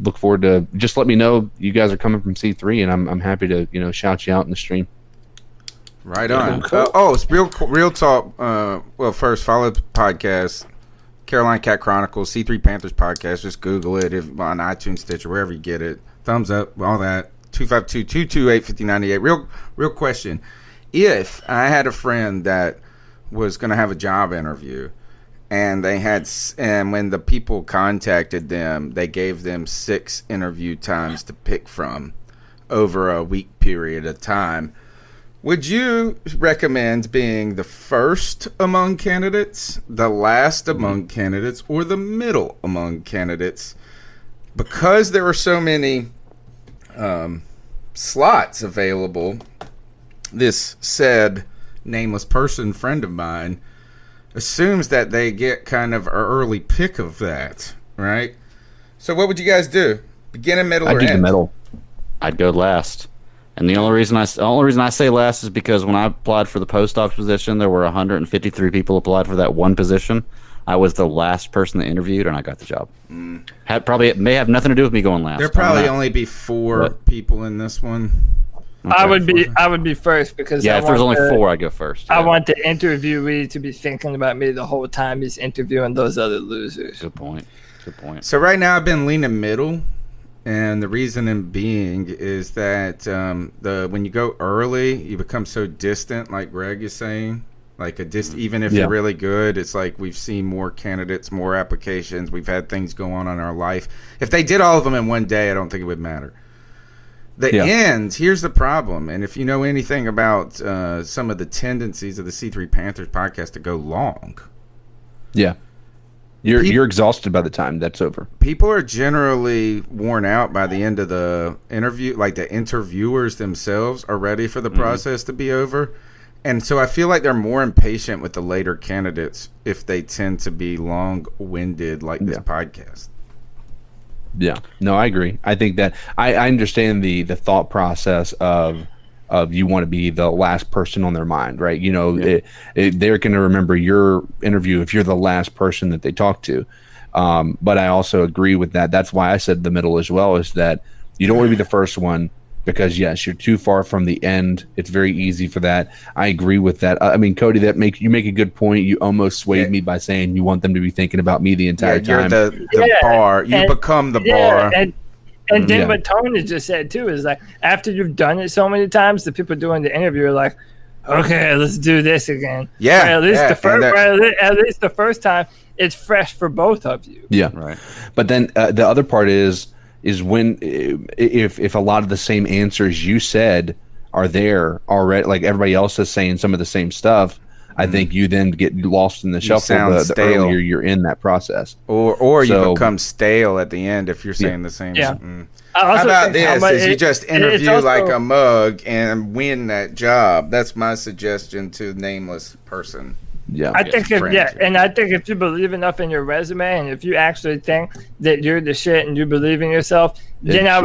look forward to, just let me know you guys are coming from C3, and I'm happy to shout you out in the stream. Right on. It's real talk. Well, first, follow the podcast, Carolina Cat Chronicles, C3 Panthers podcast. Just Google it on iTunes, Stitcher, wherever you get it. Thumbs up, all that. 252-228-5098. Real question. If I had a friend that was going to have a job interview, and when the people contacted them, they gave them 6 interview times to pick from over a week period of time, would you recommend being the first among candidates, the last among candidates, or the middle among candidates? Because there are so many slots available, this said nameless person friend of mine assumes that they get kind of an early pick of that, right? So what would you guys do? Beginning, middle, or end? I'd do the middle. I'd go last. And the only reason I say last is because when I applied for the post office position, there were 153 people applied for that one position. I was the last person that interviewed, and I got the job. It may have nothing to do with me going last. There'll probably only be 4 people in this one. Okay. I would be first, because if there's only 4, I'd go first. Yeah. I want the interviewee to be thinking about me the whole time he's interviewing those other losers. Good point. So right now I've been leaning middle, and the reasoning being is that when you go early, you become so distant, like Greg is saying. Like even if you're really good, it's like we've seen more candidates, more applications. We've had things go on in our life. If they did all of them in one day, I don't think it would matter. The end, here's the problem. And if you know anything about some of the tendencies of the C3 Panthers podcast to go long. Yeah. You're exhausted by the time that's over. People are generally worn out by the end of the interview. Like the interviewers themselves are ready for the process to be over. And so I feel like they're more impatient with the later candidates if they tend to be long-winded like this podcast. Yeah, no, I agree. I think that I understand the thought process of you want to be the last person on their mind, right? They're going to remember your interview if you're the last person that they talk to. But I also agree with that. That's why I said the middle as well, is that you don't want to be the first one, because yes, you're too far from the end. It's very easy for that. I agree with that. I mean, Cody, you make a good point. You almost swayed me by saying you want them to be thinking about me the entire time. You're the bar. You become the bar. And then what Tony just said too is like, after you've done it so many times, the people doing the interview are like, okay, let's do this again. Yeah, at least the first time, it's fresh for both of you. Yeah, right. But then the other part is when if a lot of the same answers you said are there already, like everybody else is saying some of the same stuff, I think you then get lost in the shuffle the earlier you're in that process. Or you become stale at the end if you're saying the same. Yeah. How about this? Is you just interview like a mug and win that job. That's my suggestion to nameless person. Yeah, I think if you believe enough in your resume, and if you actually think that you're the shit and you believe in yourself, then I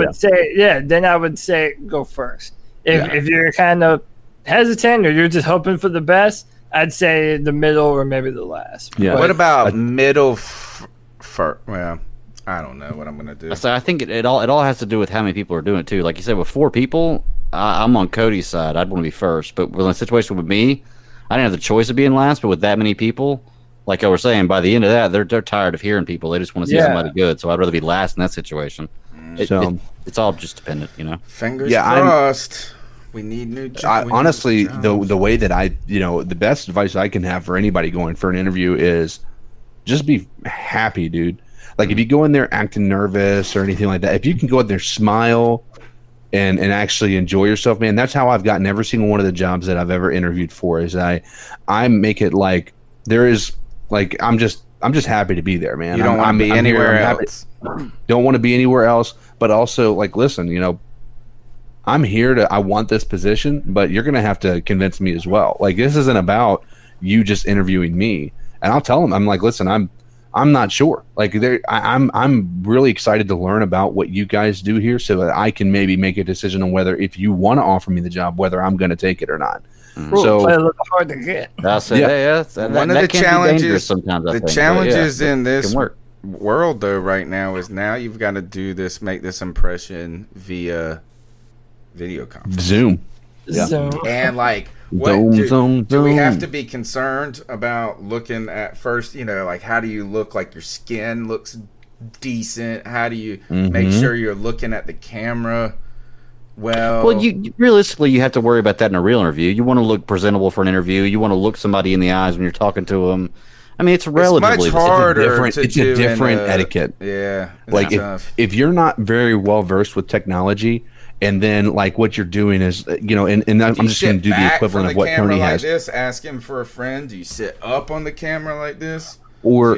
would say go first. If you're kind of hesitant or you're just hoping for the best, I'd say the middle or maybe the last. Yeah. What about middle? Well, I don't know what I'm gonna do. So I think it all has to do with how many people are doing it too. Like you said, with 4 people, I'm on Cody's side. I'd want to be first, but in a situation with me, I didn't have the choice of being last, but with that many people, like I was saying, by the end of that, they're tired of hearing people. They just want to see somebody good. So I'd rather be last in that situation. It's all just dependent, Fingers crossed. We need new jobs. Honestly, the way that the best advice I can have for anybody going for an interview is just be happy, dude. Like if you go in there acting nervous or anything like that, if you can go in there, smile, and actually enjoy yourself, man. That's how I've gotten every single one of the jobs that I've ever interviewed for. Is I make it like there is like I'm just happy to be there, man. You don't want to be anywhere else. Don't want to be anywhere else, but also like listen, you know, I'm here to I want this position, but you're gonna have to convince me as well. Like this isn't about you just interviewing me, and I'll tell them I'm like, listen, I'm not sure. Like I'm really excited to learn about what you guys do here, so that I can maybe make a decision on whether if you want to offer me the job, whether I'm going to take it or not. So play a little hard to get. That's it. Yeah, one of the challenges. Sometimes the challenges in this world, though, right now is now you've got to do this, make this impression via video conference, Zoom, and like. Do we have to be concerned about looking at first, you know, like how do you look like your skin looks decent? How do you make sure you're looking at the camera well? You realistically, you have to worry about that in a real interview. You want to look presentable for an interview. You want to look somebody in the eyes when you're talking to them. I mean, it's relatively much harder. It's a different etiquette. Yeah. Like if you're not very well versed with technology, and then, like, what you're doing is, you know, and I'm just going to do the equivalent of what Tony has. Like this, ask him for a friend. Do you sit up on the camera like this? Or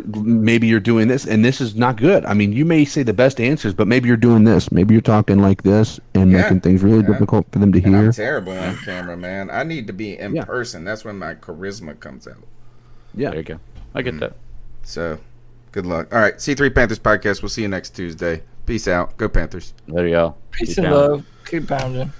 maybe you're doing this, and this is not good. I mean, you may say the best answers, but maybe you're doing this. Maybe you're talking like this and making things really difficult for them to hear. I'm terrible on camera, man. I need to be in person. That's when my charisma comes out. Yeah. There you go. I get that. So, good luck. All right, C3 Panthers podcast. We'll see you next Tuesday. Peace out. Go Panthers. There you go. Peace and love. Keep pounding.